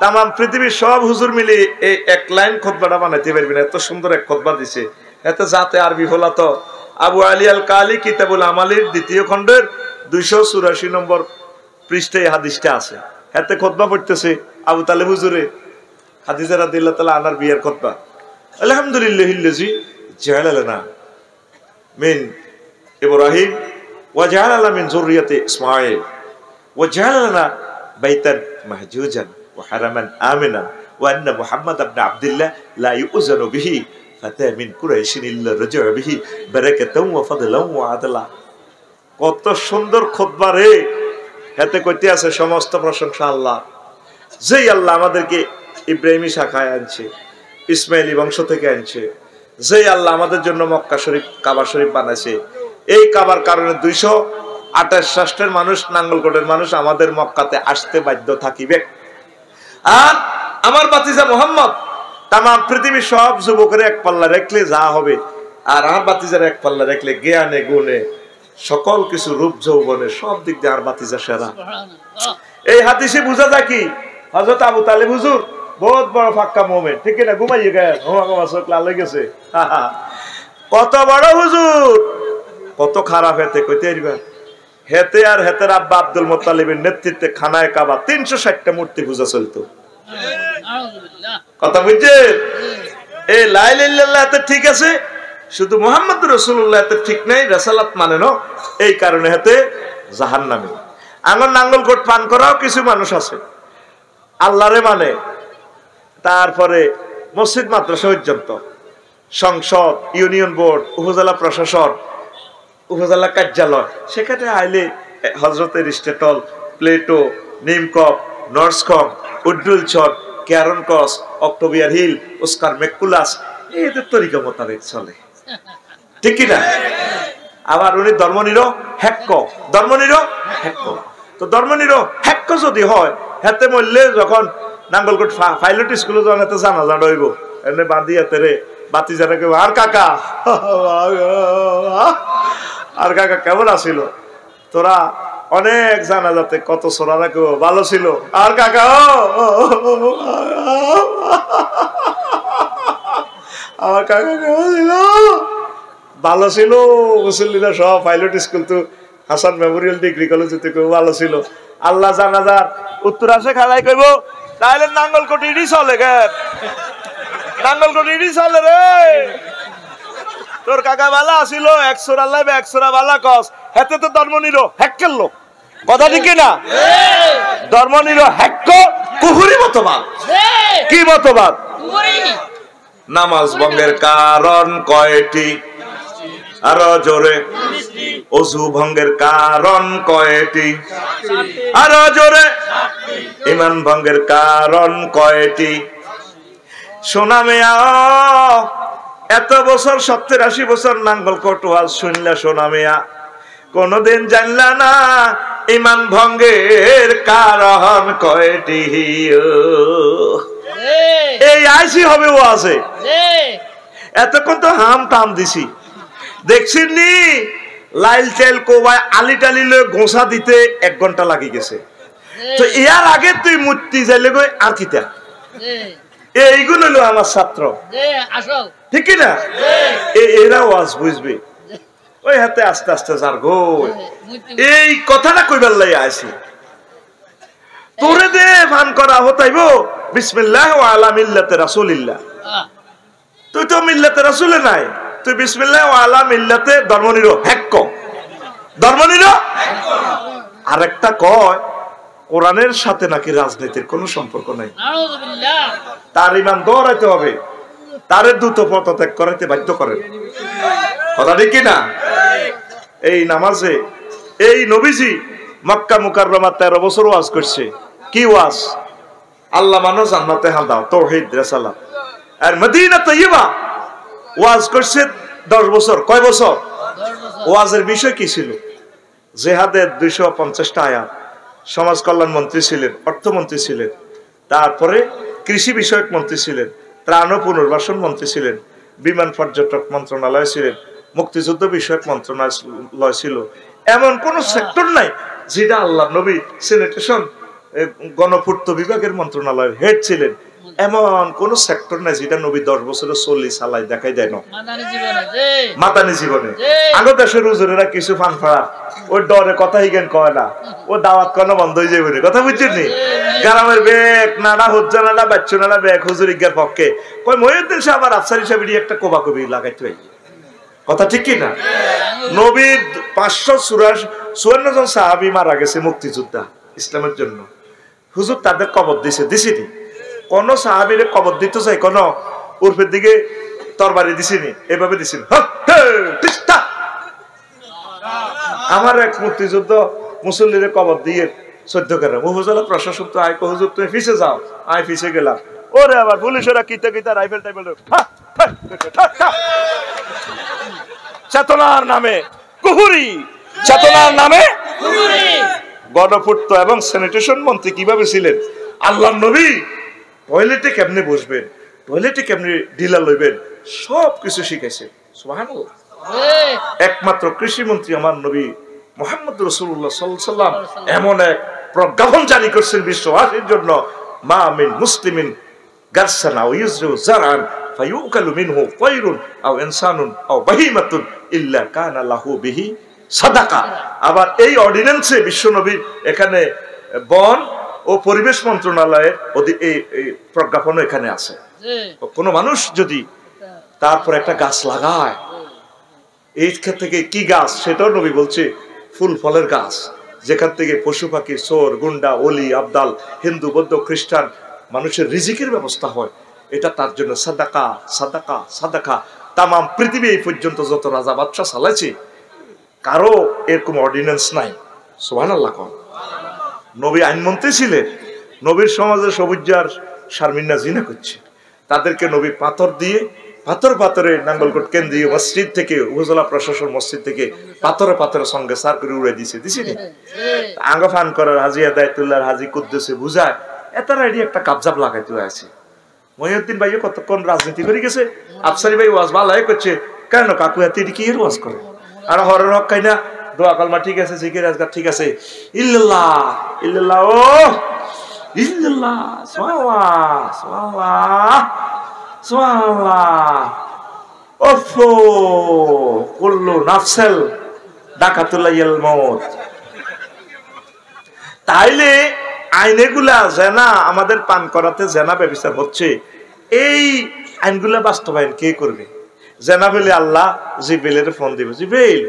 তাম পৃথিবীর সব হুজুর মিলে এই এক লাইন খুতবাটা বানাইতে পারবি না এত সুন্দর এক খুতবা দিছে এত জাতে আরবি হলা তো আবু আলী আল কালি কিতাবুল আমালির ২য় খণ্ডের ২৮৪ নম্বর পৃষ্ঠায় হাদিসটা আছে এতে খুতবা পড়তেছে আবু তালেব হুজুরে হাদিজা রাদিয়াল্লাহু তাআলা আনার বিয়ের খুতবা আলহামদুলিল্লাহিল্লাযী জাআলানা মিন ইব্রাহিম ওয়া জাআলানা মিন যুররিয়াতি ইসমাঈল ওয়া জাআলানা বাইতান মাহজুজান ওয়া হারামান আমিনা ওয়া আন্না মুহাম্মাদ ইবনে আব্দুল্লাহ লা ইউযানু বিহি ফাতা মিন কুরাইশিন ইল্লা রাজা বিহি বারাকাতাও ওয়া ফাদলাও ওয়া আদলা কত সুন্দর খুতবা রে এতে কইতে আছে সমস্ত প্রশংসা আল্লাহ যেই আল্লাহ আমাদেরকে ইব্রাহিমী শাখায় আনছে ইসমাইলি বংশ থেকে আনছে যেই আল্লাহ আমাদের জন্য মক্কা শরীফ কাবা শরীফ বানাইছে এই কাবার কারণে 228 রাষ্ট্রের মানুষ নাঙ্গলকোটের মানুষ আমাদের মক্কাতে আসতে বাধ্য থাকিবে আর আমার বাতিজা মোহাম্মদ তাম পৃথিবীর সব যুবকের এক পাল্লা রাখলে যা হবে আর আমার বাতিজার এক পাল্লা রাখলে জ্ঞানে গুণে সকল কিছু রূপ যৌবনে সব দিক দিয়ে আর বাতিজা সেরা এই হাদিসে বোঝা যায় কি হযরত আবু তালেব হুজুর বহুত বড় ফাক্কা মুমিন ঠিক না ঘুমাইয়ে গেছে হোমা চোখ লাল হয়ে গেছে কত বড় হুজুর কত খারাপ হেতে কইতে পারবা হেতে আর হেতের আব্বা আব্দুল মুত্তালিবের নেতৃত্বে খানায় কাবা 360টা মূর্তি পূজা চলতো কথা বুঝছে এই লা ইলাহা ইল্লাল্লাহ তে ঠিক আছে শুধু মুহাম্মদুর রাসূলুল্লাহ তে ঠিক নাই রাসালাত মানে না এই কারণে হেতে জাহান্নামী আমার নাঙ্গলকোট পান করাও কিছু মানুষ আছে আল্লাহরে মানে তারপরে মসজিদ মাদ্রাসা পর্যন্ত সংসদ ইউনিয়ন বোর্ড উপজেলা প্রশাসন উপজেলা কার্যালয় সেখানে আইলে হযরতের স্টেটল প্লেটো নিমকপ নর্সকম উড্ডুল চট ক্যারন ক্রস অক্টোবিয়ার হিল ওস্কার মেকুলাস এদের তরিকা মোতাবেক চলে ঠিক কি না আবার উনি ধর্মনিরো হ্যাক্ক তো ধর্মনিরো হ্যাক্ক যদি হয় হাতে মরলে যখন নাঙ্গলকোট পাইলট স্কুলে যখন এত জানাজা হইব এমনি বাঁধি হাতে রে বাতি জানা কেউ আর কাকা আর কাকা কেমন আসিল তোরা অনেক জানাজাতে কত সোনারা কেউ ভালো ছিল আর কাকা আমার কাকা কেমন ছিল ভালো ছিল মুসল্লিরা সব পাইলট স্কুল তো হাসান মেমোরিয়াল ডিগ্রি কলেজ কেউ ভালো ছিল আল্লাহ জানাজার উত্তর আসে খালাই কইব তাহলে নাঙ্গলকোটি চলে গেল নাঙ্গলকোটি চলে রে তোর কাকা বালা আসিল 100 আল্লাহ 100 বালা কস হেতে তো ধর্মনিরো হ্যাক্কের লোক কথা ঠিক না ধর্মনিরো হ্যাক্ক কুফরি মতবাদ কি মতবাদ নামাজ ভঙ্গের কারণ কয়টি আরো জোরে ওযু ভঙ্গের কারণ কয়টি আরো জোরে ঈমান ভঙ্গের কারণ কয়টি সোনা মিয়া এত বছর 70-80 বছর নাঙ্গলকোট ওয়াজ শুনলা সোনা মিয়া কোনদিন জানলা না ঈমান ভঙ্গের কারণ কয়টি এই আইসি হবে ওয়াজে এতক্ষণ তো হাম টাম দিছি দেখছেন নি লাইল তেল কোবায় আলি টালি লয়ে গোসা দিতে 1 ঘন্টা লাগি গেছে তো এর আগে তুই মূর্তি যাইলে গই আর কিতা এইগুলো হলো আমার ছাত্র ঠিক না এরা ওয়াজ বুঝবে ওই হাতে আস্তে আস্তে যার গো এই কথাটা কইবার লাই আইছি তোরে দে ফান করা হতাইব বিসমিল্লাহ ওয়া আলা মিল্লাতে রাসূলিল্লাহ তুই তো মিল্লাতে রাসূলে নাই তুই বিসমিল্লাহ ওয়া আলা মিল্লাতে ধর্মনিরো হ্যাক্ক ধর্মনিরো আরেকটা কয় কোরআনের সাথে নাকি রাজনীতির কোনো সম্পর্ক নাই তার ঈমান দৌড়াইতে হবে তারে দ্রুত পদত্যাগ করাইতে বাধ্য করেন কথা ঠিক কিনা এই নামাজে এই নবীজি মক্কা মুকাররমা 13 বছর ওয়াজ করছে কি ওয়াজ আল্লাহ মানো জান্নাতে হাল দাও তাওহীদ রিসালাত আর মদিনা তয়্যিবা ওয়াজ করছে 10 বছর কয় বছর ওয়াজের বিষয় কি ছিল জিহাদের 250টা আয়াত সমাজ কল্যাণ মন্ত্রী ছিলেন অর্থমন্ত্রী ছিলেন তারপরে কৃষি বিষয়ক মন্ত্রী ছিলেন ত্রাণ ও পুনর্বাসন মন্ত্রী ছিলেন বিমান পর্যটক মন্ত্রণালয় ছিলেন মুক্তিযুদ্ধ বিষয়ক মন্ত্রণালয় ছিল, এমন কোন সেক্টর নাই যেটা আল্লাহ নবী স্যানিটেশন গণপূর্ত বিভাগের মন্ত্রণালয়ের হেড ছিলেন, এমন কোন সেক্টর নাই যেটা নবী 10 বছরে 40 সালাই দেখাই দেয় না মাতানি জীবনে। আগে দেশের হুজুরেরা কিছু ফানফাড়া ওই ডরে কথা হিগেন কয় না, ও দাওয়াত কোনো বন্ধ হয়ে যাবে কথা বুঝছেন নি। গ্রামের ব্যাগ নানা হজ্জা নানা বাচ্চু নানা ব্যাগ হুজুর ইজ্ঞার পক্ষে কয় মহিউদ্দিন সাহেব আর আফসার হিসাবে একটা কোবাকবি লাগাইতে হয়, কথা ঠিক কি না? নবীর 554 জন সাহাবী মারা গেছে মুক্তিযোদ্ধা ইসলামের জন্য, হুজুর তাদের কবর দিছেনি। কোন সাহাবীর কবর দিতে চাই কোন উর্ফের দিকে তরবারি দিছিনি, এভাবে দিছেন। আমার এক মুক্তিযুদ্ধ মুসল্লির কবর দিয়ে 14 করে উপজেলা প্রশাসন তো আয় হুজুর তুমি ফিসে যাও, আয় ফিসে গেলাম, ওরে আবার পুলিশেরা কিতা কিতা রাইফেল টাইফেল চেতনার নামে কুহুরি, চেতনার নামে গণপূর্ত এবং স্যানিটেশন মন্ত্রী কিভাবে ছিলেন, আল্লাহর নবী টয়লেটে কেমনে বসবেন, টয়লেটে কেমনে ঢিলা লইবেন, সবকিছু শিখাইছে। সুবহানাল্লাহ। একমাত্র কৃষি মন্ত্রী আমার নবী মুহাম্মদ রাসূলুল্লাহ সাল্লাল্লাহু আলাইহি ওয়াসাল্লাম এমন এক প্রজ্ঞাপন জারি করেছেন বিশ্ববাসীর জন্য, মা মিন মুসলিমিন গারসানা ওয়া ইউজরু জারআন ফায়ুকালু মিনহু তায়রুন আও ইনসানুন আও বাহিমাতুন ইল্লা কানা লাহু বিহি সাদাকা। আবার এই অর্ডিন্যান্সে বিশ্বনবী এখানে বন ও পরিবেশ মন্ত্রণালয়ের এই প্রজ্ঞাপন এখানে আছে, কোন মানুষ যদি তারপর একটা গাছ লাগায়, এই থেকে কি গাছ সেটাও নবী বলছে ফুল ফলের গাছ, যেখান থেকে পশু পাখি চোর গুন্ডা অলি আবদাল হিন্দু বৌদ্ধ খ্রিস্টান মানুষের রিজিকের ব্যবস্থা হয়, এটা তার জন্য সাদাকা সাদাকা সাদাকা। তাম পৃথিবী এই পর্যন্ত যত রাজা বাদশাহ চালাইছে কারো এরকম অর্ডিন্যান্স নাই। সুবহানাল্লাহ। নবী আইনমন্ত্রী ছিলেন, নবীর সমাজে সবুজার শারমিনা জিনা করছে, তাদেরকে নবী পাথর দিয়ে পাথরে নাঙ্গলকোট কেন্দ্রীয় মসজিদ থেকে উপজেলা প্রশাসন মসজিদ থেকে পাথরের সঙ্গে সার করে উড়ে দিছিনি। আঙ্গ ফান করার হাজি আদায়তুল্লাহ হাজি কুদ্দুসে বুঝায় এতার আইডি একটা কাবজাব লাগাইতে আছে। মহিউদ্দিন ভাইও কতক্ষণ রাজনীতি করে গেছে, আফসারি ভাই ওয়াজ ভালো করছে, কেন কাকু এত কি এর ওয়াজ করে, আর হরের হক খাই না, দোয়া কালমা ঠিক আছে, জিকির আজকার ঠিক আছে, ইল্লাল্লাহ ইল্লাল্লাহ ও ইল্লাল্লাহ সুবহানাল্লাহ সুবহানাল্লাহ সুবহানাল্লাহ ওফো কুল্লু নাফসাল দাকাতুল্লাহিল মাউত। তাইলে আইনগুলা জেনা আমাদের পান করাতে জেনা ব্যবস্থা হচ্ছে, এই আইনগুলা বাস্তবায়ন কে করবে? জেনা বলে আল্লাহ জিব্রাইলের ফোন দিবে, জিব্রাইল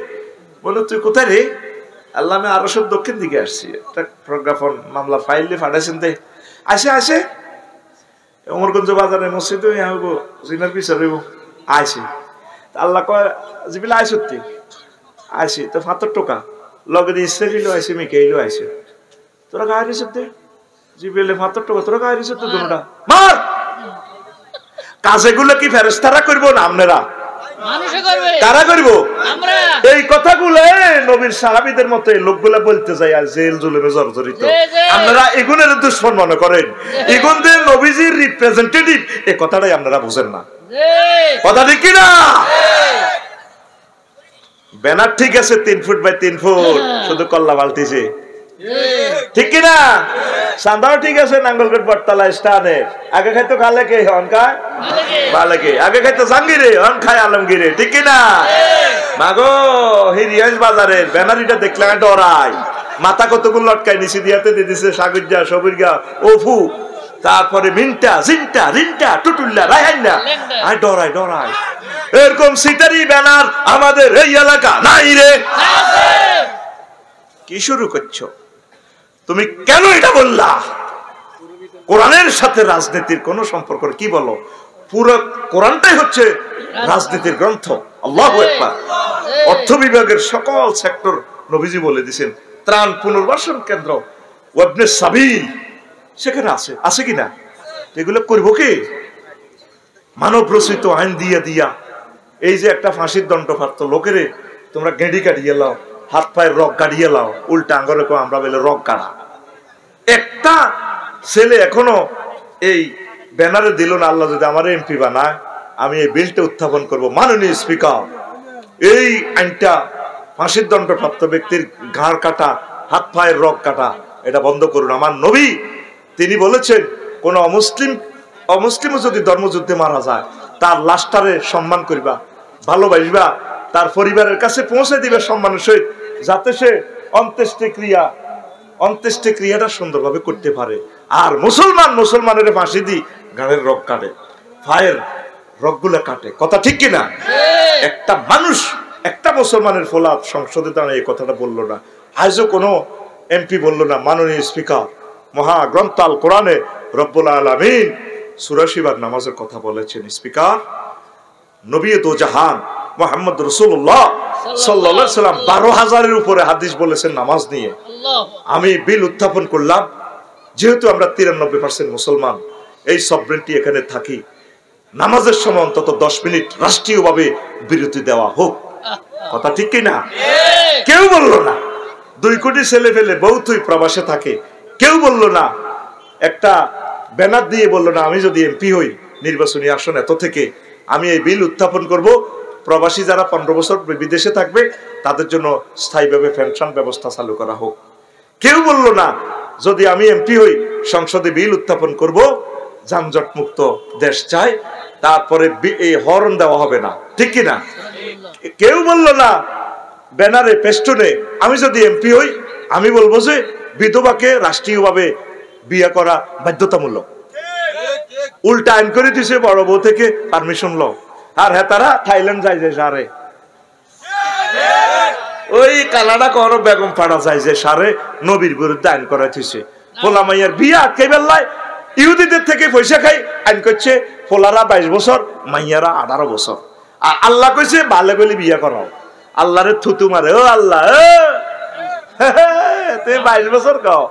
বলে তুই কোথায় রে? আল্লাহ আমি আরো সব দক্ষিণ দিকে আসছি, একটা প্রজ্ঞাপন মামলা ফাইল দিয়ে ফাটাইছেন, দে আসে অমরগঞ্জ বাজারে মসজিদে জিনার পিছর আইসি। আল্লাহ কয় জিবিল আইসি আইসি তো ৭৫ টাকা লগে দিয়ে ইসরাফিলও আইসি মিকাইলও আইসি, তোরা গায়ে রিসেপ দে জিবিলে ৭৫ টাকা, তোরা গায়ে রিসেপ তো দুটা মার। কাজেগুলো কি ফেরেশতারা করবো না আপনারা? কারা করবো? এই কথাগুলো নবীর সাহাবীদের মতো এই লোকগুলা বলতে যায় আর জেল জুলুমে জর্জরিত, আপনারা এগুনের দুশ্মন মনে করেন, এগুনদের নবীজির রিপ্রেজেন্টেটিভ, এই কথাটাই আপনারা বুঝেন না, কথা ঠিক কিনা? ব্যানার ঠিক আছে 3 ফুট বাই 3 ফুট, শুধু কল্লা পাল্টিছে, ঠিক কিনা? চান্দাও ঠিক আছে নাঙ্গলকোট বটতলা স্টানের, আগে খাইতো খালে কে হন খায় বালেকে, আগে খাইতো জাঙ্গিরে হন খায় আলমগীরে, ঠিক কিনা? মাগো হিরিয়াজ বাজারের ব্যানারিটা দেখলে ডরাই, মাথা কতগুলো লটকাই নিচে দিয়াতে দিতেছে সাগুজা সবুরগা ওফু, তারপরে মিন্টা জিন্টা রিন্টা টুটুল্লা রায়হান্না, আই ডরাই এরকম সিটারি ব্যানার আমাদের এই এলাকা নাই রে। কি শুরু করছো তুমি? কেন এটা বললা? কোরআনের সাথে রাজনীতির কোন সম্পর্ক? কি বলো? পুরো কোরআনটাই হচ্ছে রাজনীতির গ্রন্থ। আল্লাহু আকবার। অর্থ বিভাগের সকল সেক্টর নবীজি বলে দিয়েছেন, ত্রাণ পুনর্বাসন কেন্দ্র ওয়াবনে সাবিল সেখানে আছে কিনা? এগুলো করবো কি? মানব রচিত আইন দিয়া এই যে একটা ফাঁসির দণ্ডপ্রাপ্ত লোকেরে তোমরা গেঁড়ি কাটিয়ে লাও, হাত পায়ের রক কাটিয়ে লাও, উল্টা আঙ্গরে আমরা বলে রক কাটা। একটা ছেলে এখনো এই ব্যানারে দিল না, আল্লাহ যদি আমার এমপি বানায় আমি এই বিলটা উত্থাপন করব, মাননীয় স্পিকার এই আইনটা ফাঁসির দণ্ডপ্রাপ্ত ব্যক্তির ঘাড় কাটা, হাত পায়ের রগ কাটা, এটা বন্ধ করুন। আমার নবী তিনি বলেছেন, কোন অমুসলিমও যদি ধর্মযুদ্ধে মারা যায় তার লাশটারে সম্মান করিবা, ভালোবাসবা, তার পরিবারের কাছে পৌঁছে দিবে সম্মানের সহিত, যাতে সে অন্ত্যেষ্টি ক্রিয়াটা সুন্দরভাবে করতে পারে। আর মুসলমানের ফাঁসি দি ঘাড়ের রগ কাটে, পায়ের রগগুলা কাটে। কথা ঠিক কিনা? একটা মুসলমানের ফলাদ সংসদে দাঁড়িয়ে এই কথাটা বললো না, আজও কোনো এমপি বললো না। মাননীয় স্পিকার, মহাগ্রন্থ আল কোরআনে রব্বুল আলামিন ৮৪ বার নামাজের কথা বলেছেন। স্পিকার, নবী দো জাহান মুহাম্মদ রাসূলুল্লাহ সাল্লাল্লাহু আলাইহি সাল্লাম ১২,০০০-এর উপরে হাদিস বলেছেন নামাজ নিয়ে। আমি বিল উত্থাপন করলাম, যেহেতু আমরা ৯৩% মুসলমান, এই সভরেন্টি এখানে থাকি, নামাজের সময় অন্তত ১০ মিনিট রাষ্ট্রীয়ভাবে বিরতি দেওয়া হোক। কথা ঠিক কিনা? কেউ বললো না। ২ কোটি ছেলে ফেলে বহুতই প্রবাসে থাকে, কেউ বললো না। একটা ব্যানার দিয়ে বললো না, আমি যদি এমপি হই নির্বাচনী আসন এত থেকে, আমি এই বিল উত্থাপন করব, প্রবাসী যারা ১৫ বছর বিদেশে থাকবে তাদের জন্য স্থায়ীভাবে পেনশন ব্যবস্থা চালু করা হোক। কেউ বললো না, যদি আমি এমপি হই সংসদে বিল উত্থাপন করব, যানজট মুক্ত দেশ চাই, তারপরে এই হরন দেওয়া হবে না। ঠিক কিনা? কেউ বললো না ব্যানারে পেস্টনে, আমি যদি এমপি হই আমি বলবো যে বিধবাকে রাষ্ট্রীয়ভাবে বিয়ে করা বাধ্যতামূলক। উল্টা আইন করে দিছে, বড় বউ থেকে পারমিশন লো। আর হ্যাঁ, তারা থাইল্যান্ড যায় যে সারে, ওই কানাডা কর বেগম পাড়া যায় যে সারে নবীর বিরুদ্ধে আইন করা দিছে। পোলা মাইয়ার বিয়ে আটকে বেল্লায় ইহুদিদের থেকে পয়সা খাই আইন করছে, পোলারা ২২ বছর, মাইয়ারা ১৮ বছর। আর আল্লাহ কইছে বালে বলে বিয়ে করাও। আল্লাহরে থুতু মারে, ও আল্লাহ, তুমি ২২ বছর কাও।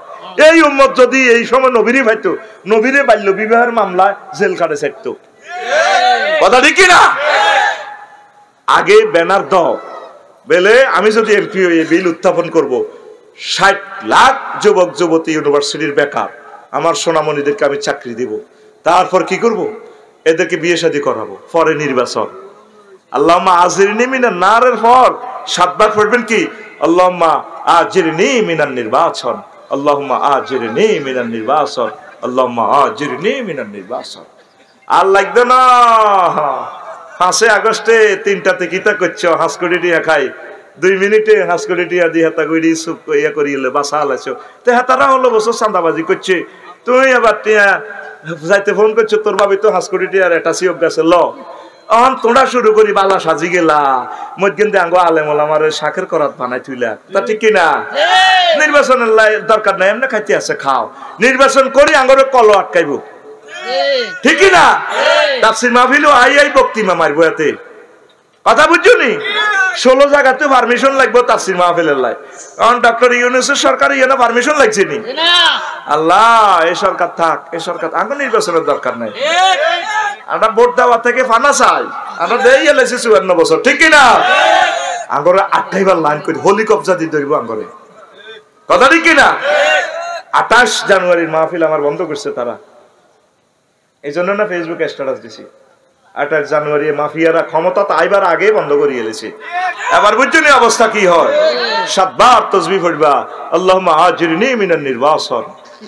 এই উম্মত যদি এই সময় নবীরে ভাইতো, নবীরে বাল্য বিবাহের মামলায় জেল কাটে ছাড়তো। কথা ঠিক কিনা? আগে ব্যানার দাও, বলে আমি যদি এমপি হয়ে বিল উত্থাপন করব, ৬০ লাখ যুবক যুবতী ইউনিভার্সিটির বেকার, আমার সোনামণিদেরকে আমি চাকরি দিব। তারপর কি করব? এদেরকে বিয়ে শাদী করাবো, পরে নির্বাচন। আল্লাহুম্মা আজিরনি মিনান নারের পর ৭ বার পড়বেন কি? আল্লাহুম্মা আজিরনি মিনান নির্বাচন, আল্লাহুম্মা আজিরনি মিনান নির্বাচন, আল্লাহুম্মা আজিরনি মিনান নির্বাচন। আর লাগবে না ৫ আগস্টে ৩টাতে কিতা করছো, হাঁসকড়ি টিয়া খাই, ২ মিনিটে হাঁসকড়ি টিয়া দিয়ে হাতা করি সুপ ইয়া করিলে বাসা হালাইছো। তো হাতারা হলো বছর চাঁদাবাজি করছে, তুমি আবার টিয়া যাইতে ফোন করছো, তোর ভাবি তো হাঁসকড়ি টিয়ার এটা সিয়ক গেছে ল। অন তোমরা শুরু করি বালা সাজি গেলা, মধ্যে আঙ্গ আলেমল আমার শাকের করাত বানাই তুইলা। তা ঠিক কিনা? নির্বাচনের দরকার নাই, এমনি খাইতে আছে খাও, নির্বাচন করি আঙ্গরে কল আটকাইব। ঠিক কিনা? তাফসীর মাহফিলও আই বক্তি মামার বয়াতে। কথা বুঝছো নি? 16 জায়গাতে পারমিশন লাগবে তাফসীর মাহফিলের লাই। কারণ ডক্টর ইউনূসের সরকার ইয়েনা পারমিশন লাগছে নি? আল্লাহ, এই সরকার থাক, এই সরকার আঙ্গ নির্বাচনের দরকার নাই। আমরা ভোট দেওয়া থেকে ফানা চাই, আমরা দেই এলাইছি ৫৪ বছর। ঠিক কিনা? আঙ্গরে ৮টাইবার লাইন করি হোলি কবজা দিয়ে ধরবো আঙ্গরে। কথা ঠিক কিনা? ২৮ জানুয়ারির মাহফিল আমার বন্ধ করছে তারা, এই জন্য না ফেসবুকে স্ট্যাটাস দিছি। ২৮ জানুয়ারি মাফিয়ারা ক্ষমতা আইবার আগে বন্ধ করে এলেছে। এবার বুঝছো নি অবস্থা কি হয়? ৭ বার তাসবিহ পড়বা, আল্লাহুম্মা আজিরনি মিনান নির্বাচন,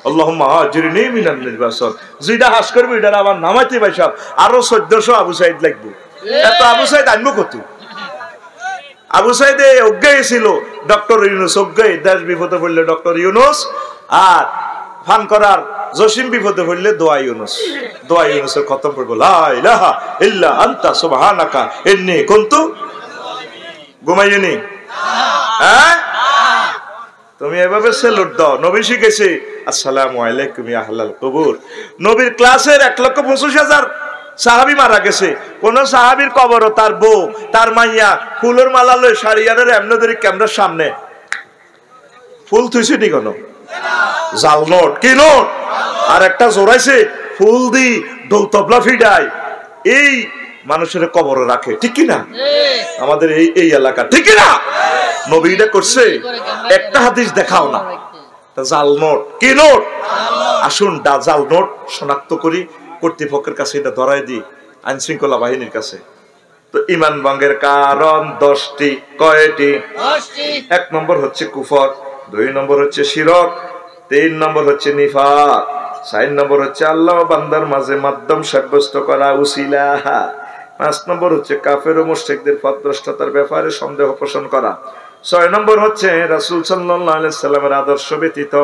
আল্লাহুম্মা আজিরনি মিনান নির্বাচন। যেটা হাস করবে এটা আমার নামাইতে পাইছাব, আরো ১৪০০ আবু সাইদ লাগবে। এত আবু সাইদ আনবো কত? আবু সাইদ অজ্ঞায় ছিল, ডক্টর ইউনূস অজ্ঞায়। দেশ বিপদে পড়লে ডক্টর ইউনূস, আর ফান করার জসিম বিপদে পড়লে দোয়া ইউনূস। দোয়া ইউনূসের খতম পড়বো, লা ইলাহা ইল্লা আনতা সুবহানাকা ইন্নী কুনতু। ঘুমাইনি? হ্যাঁ, তুমি এভাবে সেলুট দাও। নবী শিখেছে আসসালামু আলাইকুম ইয়া আহলাল কুবুর। নবীর ক্লাসের ১,২৫,০০০ সাহাবী মারা গেছে, কোন সাহাবীর কবরও তার বউ তার মাইয়া ফুলের মালা লই সারিয়ারের এমন ধরে ক্যামেরার সামনে ফুল থুইছে নি কোন? জাল নোট, কি নোট? আর একটা জোরাইছে ফুল দি ঢোল তবলা ফিডায়, এই মানুষের কবরে রাখে। ঠিক কিনা? আমাদের এই এলাকা, ঠিক কিনা? নবী এটা করছে, একটা হাদিস দেখাও না। জাল নোট, কি নোট? আসুন জাল নোট শনাক্ত করি, কর্তৃপক্ষের কাছে এটা ধরাই দিই, আইন শৃঙ্খলা বাহিনীর কাছে। তো তো ইমান ভঙ্গের কারণ 10টি। কয়টি? 10টি। 1 নম্বর হচ্ছে কুফর, 2 নম্বর হচ্ছে শিরক, 3 নম্বর হচ্ছে নিফাক, 4 নম্বর হচ্ছে আল্লাহ বান্দার মাঝে মাধ্যম সাব্যস্ত করা উসিলা, 5 নম্বর হচ্ছে কাফের ও মুশরিকদের পথভ্রষ্টতার ব্যাপারে সন্দেহ পোষণ করা, 6 নম্বর হচ্ছে রাসূল সাল্লাল্লাহু আলাইহি সাল্লামের আদর্শ ব্যতীত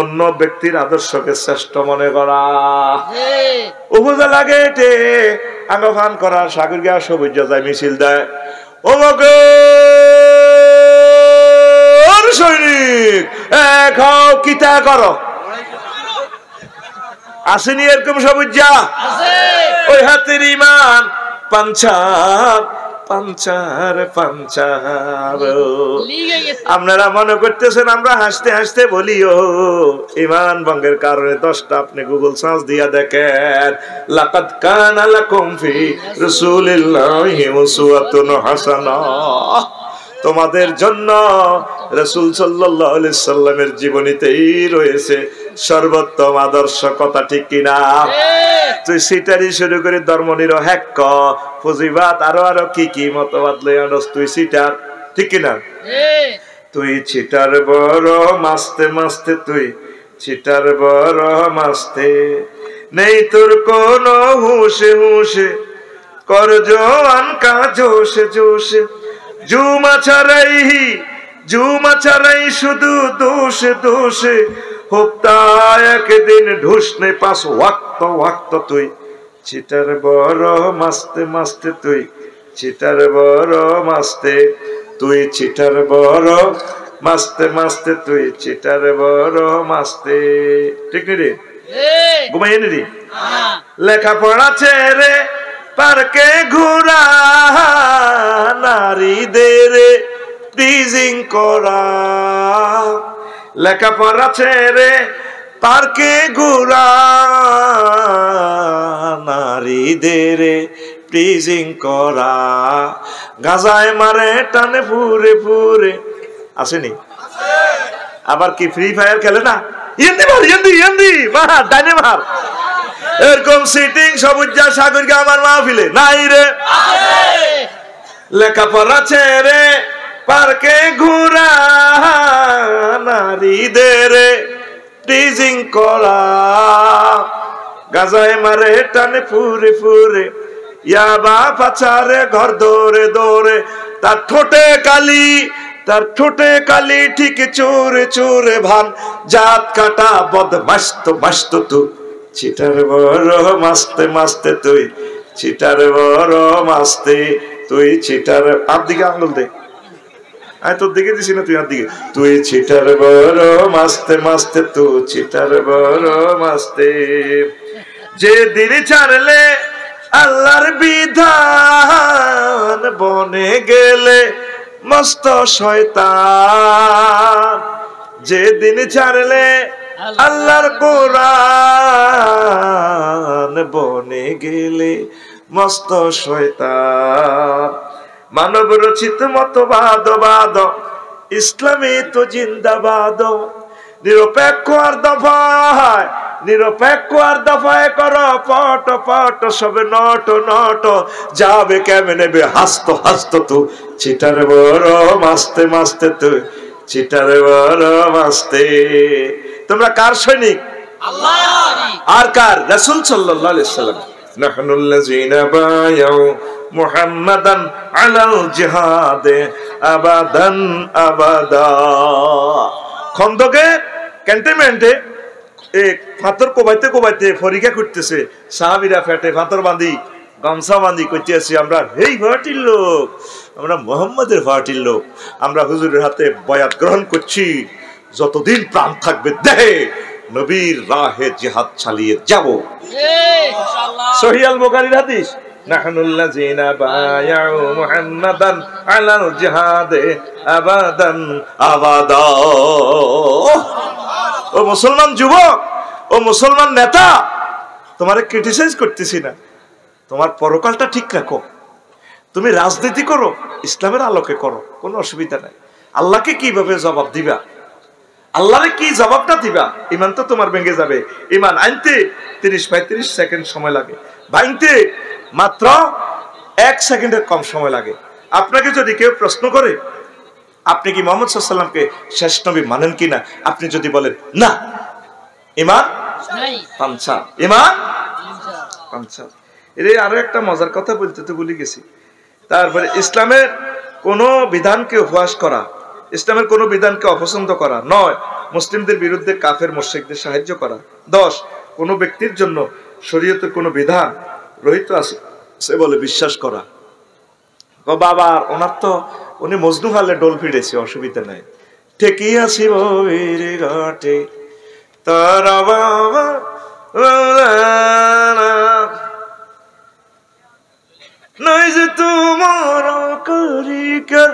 অন্য ব্যক্তির আদর্শকে শ্রেষ্ঠ মনে করা। উপজেলা গেটে আঙ্গফান করা, সাগর গিয়া সবুজ যায় মিছিল দেয়, ওমকে সৈনিক খাও কিতা করো, আসেনি এরকম সবুজ? ওই হাতের ইমান পাঞ্চার পাঞ্চার পাঞ্চার। আপনারা মনে করতেছেন আমরা হাসতে হাসতে বলিও, ইমান ভঙ্গের কারণে 10টা আপনি গুগল সার্চ দিয়া দেখেন। লাকাদ কানা লাকুম ফি রাসূলিল্লাহি উসওয়াতুন হাসানাহ, তোমাদের জন্য রাসূল সাল্লাল্লাহু আলাইহি সাল্লামের জীবনীতেই রয়েছে সর্বোত্তম আদর্শ। কথা ঠিক কিনা? তুই সিটারি শুরু করে ধর্মনিরপেক্ষ পুঁজিবাদ আরো কি কি মতবাদ লই আনস, তুই সিটার, ঠিক কিনা? তুই চিটার বড় মাস্তে মাস্তে, তুই চিটার বড় মাস্তে, নেই তোর কোন হুশে হুশে, কর জওয়ান কা জোশে জোশে, জুমা ছাড়াই শুধু দোষে দোষে, হপ্তা একদিন ঢুসনে 5 ওয়াক্ত, তুই চিটার বড় মাস্তে মাস্তে, তুই চিটার বড় মাস্তে, তুই চিটার বড় মাস্তে মাস্তে, তুই চিটার বড় মাস্তে। ঠিক নি রে? ঘুমাই নি রে? লেখাপড়া ছেড়ে পার্কে ঘোরা, নারীদের টিজিং করা, লেখাপড়া ছেড়ে পার্কে ঘোরা, নারীদের টিজিং করা, গাজায় মারে টানে ফুরে ফুরে, আসেনি? আবার কি ফ্রি ফায়ার খেলে না? ইয়েন্দি মার, ইয়েন্দি মার, ডাইনে মার, এরকম সিটিং সবুজা সাগর গে আমার মাহফিলে নাই রে? লেখাপড়া ছেড়ে পার্কে ঘোরা, নারীদের টিজিং করা, গাজায় মারে টানে ফুরে ফুরে, ইয়াবা পাচারে ঘর দৌড়ে দৌড়ে, তার ঠোঁটে কালি ঠিক চোরে চোরে ভান, জাত কাটা বদমাশ তো তুই চিটার বড় মাস্তে মাস্তে, তুই চিটার বড় মাস্তে, তুই চিটার। আর দিকে আঙুল দে, আমি তোর দিকে দিছি না, তুই আর দিকে, তুই চিটার বড় মাস্তে মাস্তে, তুই চিটার বড় মাস্তে। যে দিন ছাড়লে আল্লাহর বিধান, বনে গেলে মস্ত শয়তান, যে দিন ছাড়লে আল্লাহর কোরআন, বনে গেলে মস্ত শয়তান। মানব রচিত মতবাদ ইসলামে তো জিন্দাবাদ, নিরপেক্ষ আর দফায় কর পট পট, সবে নট যাবে কেমনে বে হাসতো তু চিটার বড় মাস্তে মাস্তে, তুই চিটার বড় মাস্তে। তোমরা কার সৈনিক? আর কার? রাসূল সাল্লাল্লাহু আলাইহি সাল্লাম। নাহনুল্লাযিনা বায়াউ মুহাম্মাদান আলাল জিহাদে আবাদান আবাদা। খন্দকে ক্যান্টনমেন্টে এক পাথর কোবাইতে ফরিকা করতেছে, সাহাবীরা ফেটে পাথর বাঁধি গামছা বাঁধি করতে আছি, আমরা এই পার্টির লোক, আমরা মুহাম্মাদের পার্টির লোক, আমরা হুজুরের হাতে বয়াত গ্রহণ করছি, যতদিন প্রাণ থাকবে দেহে নবীর রাহে জিহাদ চালিয়ে যাব। সহিহ আল বুখারীর হাদিস, নাহনুল্লাযিনা বায়াউ মুহাম্মাদান আলাল জিহাদে আবাদান আবাদা। ও মুসলমান যুবক, ও মুসলমান নেতা, তোমারে ক্রিটিসাইজ করতেছি না, তোমার পরকালটা ঠিক রাখো। তুমি রাজনীতি করো, ইসলামের আলোকে করো, কোনো অসুবিধা নাই। আল্লাহকে কিভাবে জবাব দিবা, আল্লাহরে কি জবাবটা দিবা? ইমান তো তোমার ভেঙে যাবে। ইমান আনতে 30-35 সেকেন্ড সময় লাগে, ভাঙতে মাত্র 1 সেকেন্ডের কম সময় লাগে। আপনাকে যদি কেউ প্রশ্ন করে আপনি কি মুহাম্মদ সাল্লাল্লাহু আলাইহি ওয়াসাল্লামকে শেষ নবী মানেন কিনা, আপনি যদি বলেন না, ঈমান নাই, পাঞ্চা, ঈমান পাঞ্চা। এর আরো একটা মজার কথা বলতে তো ভুলে গেছি। তারপরে ইসলামের কোন বিধানকে উপহাস করা, ইসলামের কোন বিধানকে অপছন্দ করা 9, মুসলিমদের বিরুদ্ধে কাফের মুশরিকদের সাহায্য করা 10, কোন ব্যক্তির জন্য শরীয়তের কোন বিধান রহিত আছে সে বলে বিশ্বাস করা। বাবা ওনার তো উনি মজনু হালে ডোল ফিরেছে, অসুবিধা নাই। ঠেকি আসি বীর ঘাটে তারা বাবা নাই যে তোমার কারিগর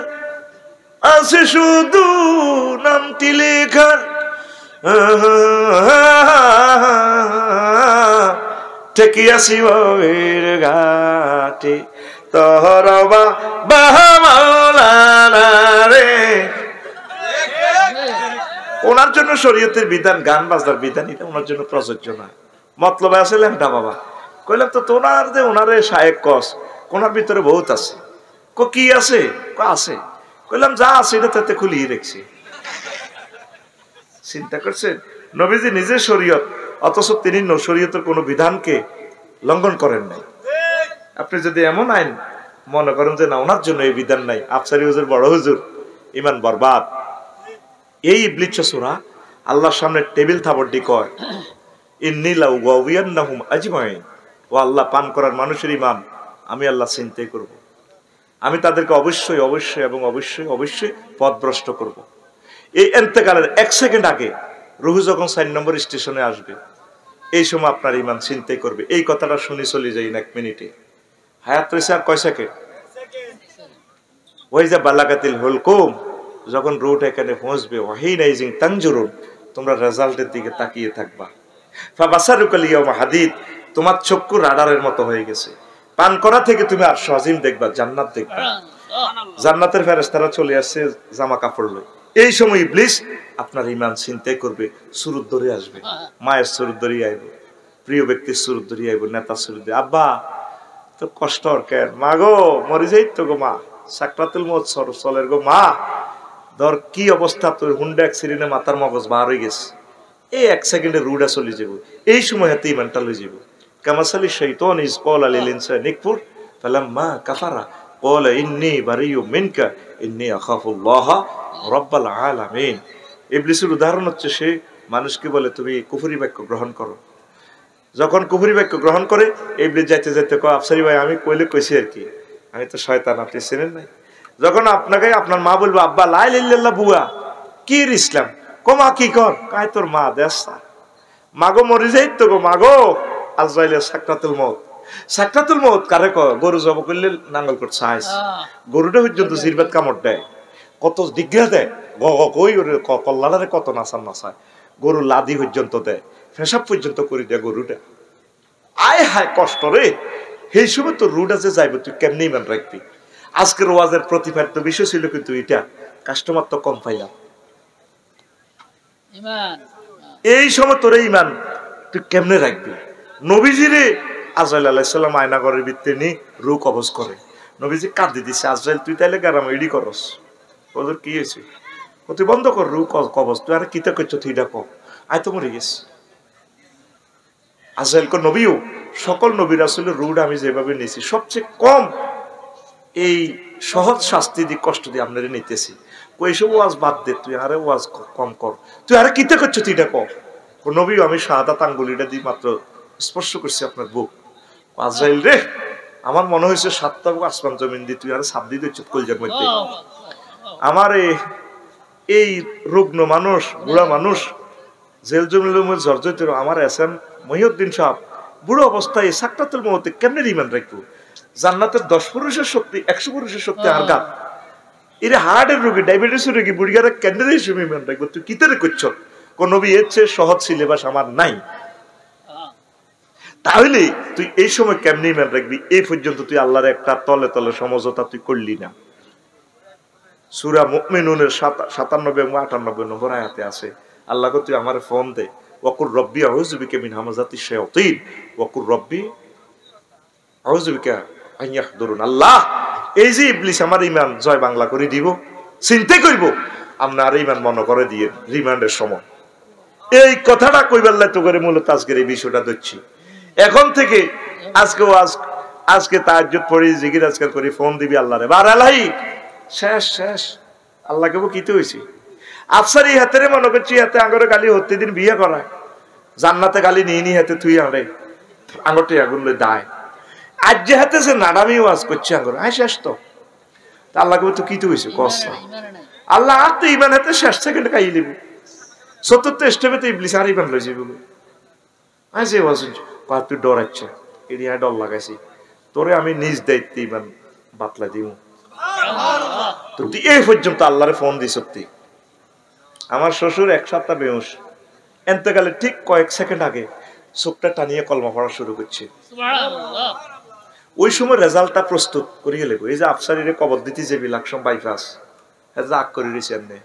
আছে শুধু নামটি লেখার। ঠেকি আসি বীর ঘাটে তোরা বাবা রে। ওনার জন্য শরীয়তের বিধান, গান বাজনার বিধান এটা ওনার জন্য প্রযোজ্য না। মতলবে আছে ল্যাংটা বাবা। কইলাম তো তোনার যে ওনারে শায়েক কস কোনার ভিতরে বহুত আছে। কি আছে? আছে। কইলাম যা আছে এটা তাতে খুলিয়ে রেখছি। চিন্তা করছেন নবীজি নিজে শরীয়ত, অথচ তিনি শরীয়তের কোন বিধানকে লঙ্ঘন করেন নাই। আপনি যদি এমন আইন মনে করেন যে না ওনার জন্য এই বিধান নাই, আফসারি হুজুর বড় হুজুর, ঈমান বরবাদ। এই ইবলিস সূরা আল্লাহর সামনে টেবিল থাপড়টি কয় ইন্নী লা উগাউয়ান্নাহুম আজমাইন। ও আল্লাহ, পান করার মানুষের ঈমান আমি আল্লাহ চিন্তাই করব। আমি তাদেরকে অবশ্যই অবশ্যই এবং অবশ্যই অবশ্যই পথভ্রষ্ট করব। এই ইন্তেকালের 1 সেকেন্ড আগে রূহ যখন 4 নম্বর স্টেশনে আসবে এই সময় আপনার ঈমান চিন্তাই করবে। এই কথাটা শুনে চলে যাই না 1 মিনিটে। হায়াত রয়েছে আর কয় সেকেন্ড? ওই যে বালাকাতিল হুলকুম, যখন রুট এখানে পৌঁছবে ওয়াহিনাইজিং তানজুরুন, তোমরা রেজাল্টের দিকে তাকিয়ে থাকবা। ফাবাসারুকাল ইয়াউমা হাদিদ, তোমার চক্ষু রাডারের মতো হয়ে গেছে। পান করা থেকে তুমি আর আজিম দেখবা, জান্নাত দেখবা। জান্নাতের ফেরেশতারা চলে আসছে জামা কাপড় লয়ে। এই সময় ইবলিস আপনার ঈমান চিন্তাই করবে, সুরত ধরে আসবে। মায়ের সুরত ধরে আইব, প্রিয় ব্যক্তির সুরত ধরে আইব, নেতা সুরত। আব্বা তো কষ্ট আর কেন, মা গো মরে যাই তো গো মা, সাকরাতুল মউত চলের গো মা, ধর কি অবস্থা তোর, হুন্ডা অ্যাক্সিডেন্টে মাথার মগজ বার হয়ে গেছে। এই 1 সেকেন্ডে রুডা চলে যাব। এই সময় হাতে ঈমানটা লয়ে যাব। কামাসালি শাইতান ইজ ক্বালা লিল ইনসানি কফুর ফালাম্মা কাফারা ক্বালা ইন্নী বারিয়্যুম মিনকা ইন্নী আখাফুল্লাহ রাব্বাল আলামিন। ইবলিসের উদাহরণ হচ্ছে সে মানুষকে বলে তুমি কুফরি বাক্য গ্রহণ করো। যখন কুফরি বাক্য গ্রহণ করে ইবলিস যাইতে যাইতে কয় আফসারি ভাই আমি কইছি আর কি, আমি তো শয়তান, আপনি চেনেন নাই। যখন আপনাকে আপনার মা বলবো আব্বা লা ইলাহা ইল্লাল্লাহ বুয়া কি ইসলাম, কমা কি কর, কায় তোর মা দেশা মাগো মরে যাই তো গো মাগো, আজরাইলের সাকরাতুল মউত। সাকরাতুল মউত কারে কয়? গরু জব করলে নাঙ্গল করছে আইস, গরুটা পর্যন্ত জিরবাত কামড় দেয়, কত ডিগ্রা দেয়, কই ওরে কল্লারে কত নাচার নাচায়, গরু লাদি পর্যন্ত দেয়, ফেসাব পর্যন্ত করে দেয় গরুটা। আয় হায় কষ্ট রে। সেই সময় তো রুড আছে যাইব, তুই কেমনি ঈমান রাখবি? আজকের ওয়াজের প্রতিপাদ্য বিষয় ছিল কিন্তু এটা, কাস্টমার তো কম পাইলাম। এই সময় তোর ঈমান তুই কেমনে রাখবি? নবীজিরে আজরাইল আলাইহিস সালাম আয়নাঘরের ভিতরে নিয়ে রূহ কবজ করে। নবীজি কাঁদি দিছে, আজরাইল তুই তাইলে গারাম এডি করস। ওদের কি হয়েছে? তুই বন্ধ কর রূহ কবজ, তুই আর কিতা করছো তুই ডাকো, আয় তো মরে গেছে। আজরাইল কো নবীও, সকল নবী রাসূলের রূহটা আমি যেভাবে নিয়েছি সবচেয়ে কম এই সহজ শাস্তি দিয়ে কষ্ট দিয়ে আপনারা নিতেছি। ওইসব ওয়াজ বাদ দে, তুই আরে ওয়াজ কম কর, তুই আরে কিতা করছো তুই ডাকো। নবীও আমি শাহাদাত আঙ্গুলিটা দিয়ে মাত্র স্পর্শ করছি আপনার বুক। আজরাইল রে, আমার মনে হয়েছে 7টা আসমান জমিন দিয়ে তুই আরে সাপ দিয়ে দিচ্ছ কলজার মধ্যে। আমার এই রুগ্ন মানুষ, বুড়া মানুষ, জেল জমিলের জর্জরিত আমার এসএম মহিউদ্দিন সাহেব বুড়ো অবস্থায় সাকরাতুল মউতে কেমনে ঈমান রাখবো? জান্নাতের 10 পুরুষের শক্তি 100 পুরুষের শক্তি আর গাত। এর হার্টের রোগী, ডায়াবেটিসের রোগী, বুড়িগারা কেন্দ্রে হিসেবে ঈমান রাখবো, তুই কিতারে করছ? কোন নবী এর চেয়ে সহজ সিলেবাস আমার নাই। তাহলে তুই এই সময় কেমনে ঈমান রাখবি? এই পর্যন্ত তুই আল্লাহর একটা তলে তলে সমঝোতা তুই করলি না। সূরা মুমিনুনের 57 এবং 58 নম্বর আয়াতে আছে, আল্লাহকে তুই আমার ফোন দে, ওয়াকুর রব্বি আউযু বিকা মিন হামাযাতিশ শায়াতিন, ওয়াকুর রব্বি আউযু বিকা আইয়াহদুরুন আল্লাহ এই যে ইবলিস আমার ঈমান জয় বাংলা করে দিব চিন্তা করব আপনি আর ঈমান মনে করে দিয়ে রিমান্ডের সময় এই কথাটা কইবার তো করে মূলত আজকের এই বিষয়টা দিচ্ছি এখন থেকে আজকে তাহাজ্জুদ পড়ি জিকির আজকাল করি ফোন দিবি আল্লাহরে বারালাই শেষ আল্লাহকে কিতে হইছে আফসারি হাতেরে মনে করছি হাতে আঙ্গরে গালি হতে দিন বিয়ে করায় জান্নাতে গালি নিয়ে হাতে তুই আনে আঙ্গরটি আগুন লই দায় আজ যে হাতে সে নাডামি ওয়াজ করছে আঙ্গর শেষ তো আল্লাহকে তো কিতে হইছে কষ্ট আল্লাহ আর তো ইমান হাতে শেষ সেকেন্ড খাই লিব চতুর্থ স্টেপে তো ইবলিস আর ইমান লই যাবে যে ওয়াজ তুই ডরাচ্ছে এরিয়া ডর লাগাইছি তোরে আমি নিজ দায়িত্বে ইমান বাতলা দিব তো এই পর্যন্ত আল্লাহরে ফোন দি সত্যি আমার শ্বশুর এক সপ্তাহ বেহুশ এতেকালে ঠিক কয়েক সেকেন্ড আগে চোখটা টানিয়ে কলমা পড়া শুরু করছে ওই সময় রেজাল্টটা প্রস্তুত করিয়ে লেগো এই যে আফসারিরে কবর দিতে যে বিলাকসম বাইপাস আগ করে রয়েছে এমনি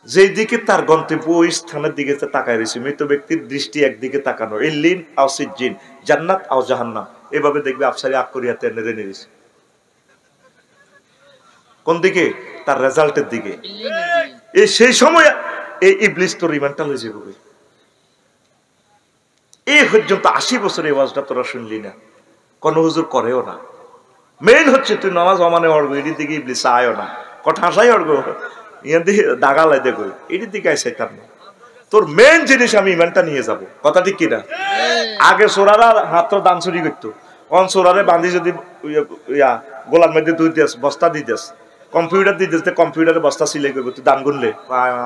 যেই দিকে তার গন্তব্য ওই স্থানের দিকে তাকায় রয়েছে মৃত ব্যক্তির দৃষ্টি একদিকে তাকানো ইল্লিন আও সিজ্জিন জান্নাত আও জাহান্নাম এভাবে দেখবে আফসারি আগ করিয়াতে নেড়ে নেড়েছে কোন দিকে তার রেজাল্টের দিকে এই সেই সময় এই ইবলিস তোর ইমানটা লয়ে যাবে এই পর্যন্ত 80 বছর এই ওয়াজটা তোরা শুনলি না কোন হুজুর করেও না মেইন হচ্ছে তুই নামাজ অমানে অড়গো এর দিকে ইবলিস আয়ও না কথা হাসাই অড়গো ইয়ার দিকে দাগালাই দেখো এর দিকে আইসাই তার না তোর মেইন জিনিস আমি ইমানটা নিয়ে যাব কথা ঠিক কি না আগে সোরারা হাত দান চুরি করতো অন সোরারে বাঁধি যদি গোলার মধ্যে দুই দেশ বস্তা দি দেশ কম্পিউটার দিয়ে দিতে কম্পিউটারে বস্তা সিলাই করবো তুই দান গুনলে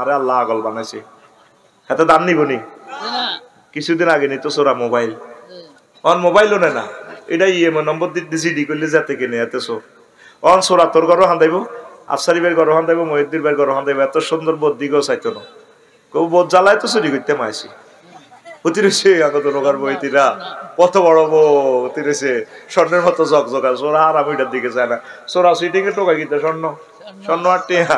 আরে আল্লাহ আগল বানাইছে এত দান নিবনি কিছুদিন আগে নিত সোরা মোবাইল অন মোবাইলও নেয় না এটা ইএমআই নম্বর দিতে জিডি করলে যাতে কিনে এত সো অন সোরা তোর ঘরও হান্দাইব আফসারি বের ঘরও হান্দাইব মহিউদ্দিন বের ঘরও হান্দাইব এত সুন্দর বোধ দিকেও চাইতো না কেউ বোধ জ্বালায় তো চুরি করতে মাইছি অতিরিছে আগত নগার বইতিরা কত বড় অতিরিছে স্বর্ণের মতো জগজগা সোরা আর আমি এটার দিকে যায় না সোরা সুইটিকে টোকা গিতে স্বর্ণ আর টিয়া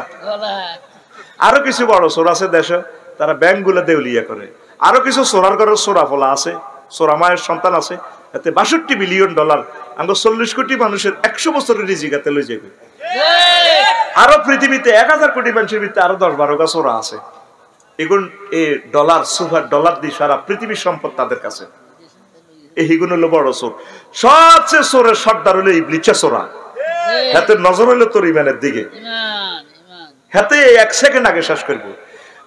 আরো কিছু বড় সোরা আছে দেশে তারা ব্যাংক গুলা দেউলিয়া করে আরো কিছু সোরার ঘরের সোরা ফলা আছে সোরা মায়ের সন্তান আছে এতে 62 বিলিয়ন ডলার আঙ্গ 40 কোটি মানুষের 100 বছরের রিজিকাতে লই যাবে আরো পৃথিবীতে 1000 কোটি মানুষের ভিতরে আরো 10-12 টা সোরা আছে এগুন এই ডলার সুপার ডলার দিয়ে সারা পৃথিবীর সম্পদ তাদের কাছে এইগুলো হলো বড় চোর সবচেয়ে চোরের সর্দার হলো ইবলিস চোরা হাতে নজর হলো তোর ইমানের দিকে হাতে 1 সেকেন্ড আগে শেষ করবো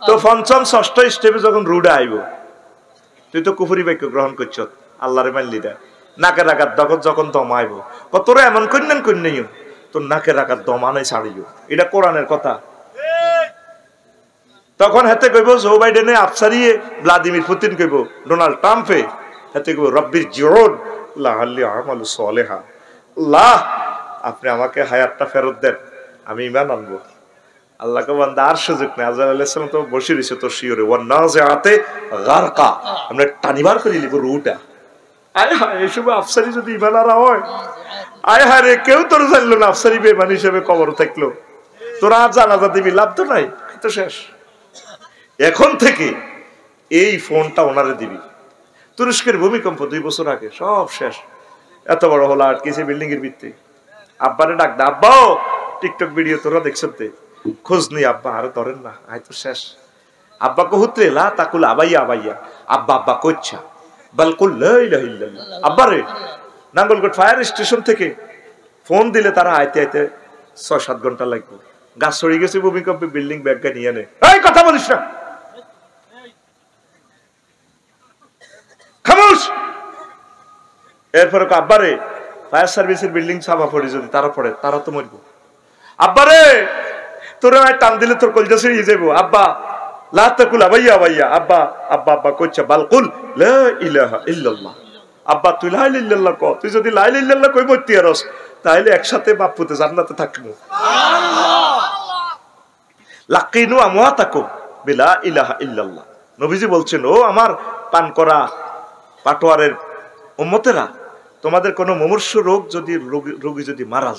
তো পঞ্চম ষষ্ঠ স্টেপে যখন রুডে আইব তুই তো কুফরি বাক্য গ্রহণ করছ আল্লাহরে মানলি না নাকের আঘাত যখন দমাইব তোরা এমন কন্যান তোর নাকের আঘাত দমানাই ছাড়িও এটা কোরআনের কথা তখন হাতে কইব জো বাইডেনে আফসারিয়ে ভ্লাদিমির পুতিন কইব ডোনাল্ড ট্রাম্পে হাতে কইব রব্বির জিউদ লাআল্লি আমালু সালেহা আল্লাহ আপনি আমাকে হায়াতটা ফেরত দেন আমি ঈমান আনবো আল্লাহকে বান্দা আর সুযোগ নেই আজরাইল আলাইহিস সালাম তো বসে রইছে তো শিওরে ওয়ান নাযাআতে গারকা আমরা টানিবার করে লিব রুটা আয় হায় এসব আফসারি যদি ঈমান আর হয় আয় হায় রে কেউ তোর জানলো না আফসারি বেঈমান হিসেবে কবর থাকলো তোরা আর জানাজা দিবি লাভ তো নাই তো শেষ এখন থেকে এই ফোনটা ওনারে দিবি তুরস্কের ভূমিকম্প 2 বছর আগে সব শেষ এত বড় হলো আটকেছে বিল্ডিং এর ভিত্তি আব্বারে ডাক দা আব্বাও টিকটক ভিডিও তোরা দেখছতে খোঁজ নি আব্বা আর ধরেন না আয় তো শেষ আব্বা কহুতে লা তাকুল আবাইয়া আব্বা আব্বা কইছা বালকুল লা ইলাহা ইল্লাল্লাহ আব্বা রে নাঙ্গলকোট ফায়ার স্টেশন থেকে ফোন দিলে তারা আইতে 6-7 ঘন্টা লাগবে গাছ ছড়ি গেছে ভূমিকম্পে বিল্ডিং ব্যাগটা নিয়ে নে এই কথা বলিস না খামোশ এরপরে আব্বারে ফায়ার সার্ভিসের বিল্ডিং ছাপা পড়ে যদি তারা তো মরবো আব্বারে তোরা টান দিলে তোর কলজা ছিড়িয়ে যাবো আব্বা লা তাকুল আবাইয়া আব্বা আব্বা আব্বা কইছা বালকুল লা ইলাহা ইল্লাল্লাহ আব্বা তুই লা ইলাহা ইল্লাল্লাহ কও তুই যদি লা ইলাহা ইল্লাল্লাহ কই মরতি আরস তাহলে একসাথে বাপ পুতে জান্নাতে থাকবো সুবহানাল্লাহ লাকিনু আমওয়াতাকুম বিলা ইলাহা ইল্লাল্লাহ নবীজি বলছেন ও আমার পান করা পাটোয়ারের উম্মতেরা তোমাদের কোনো মুমূর্ষু রোগী যদি মারা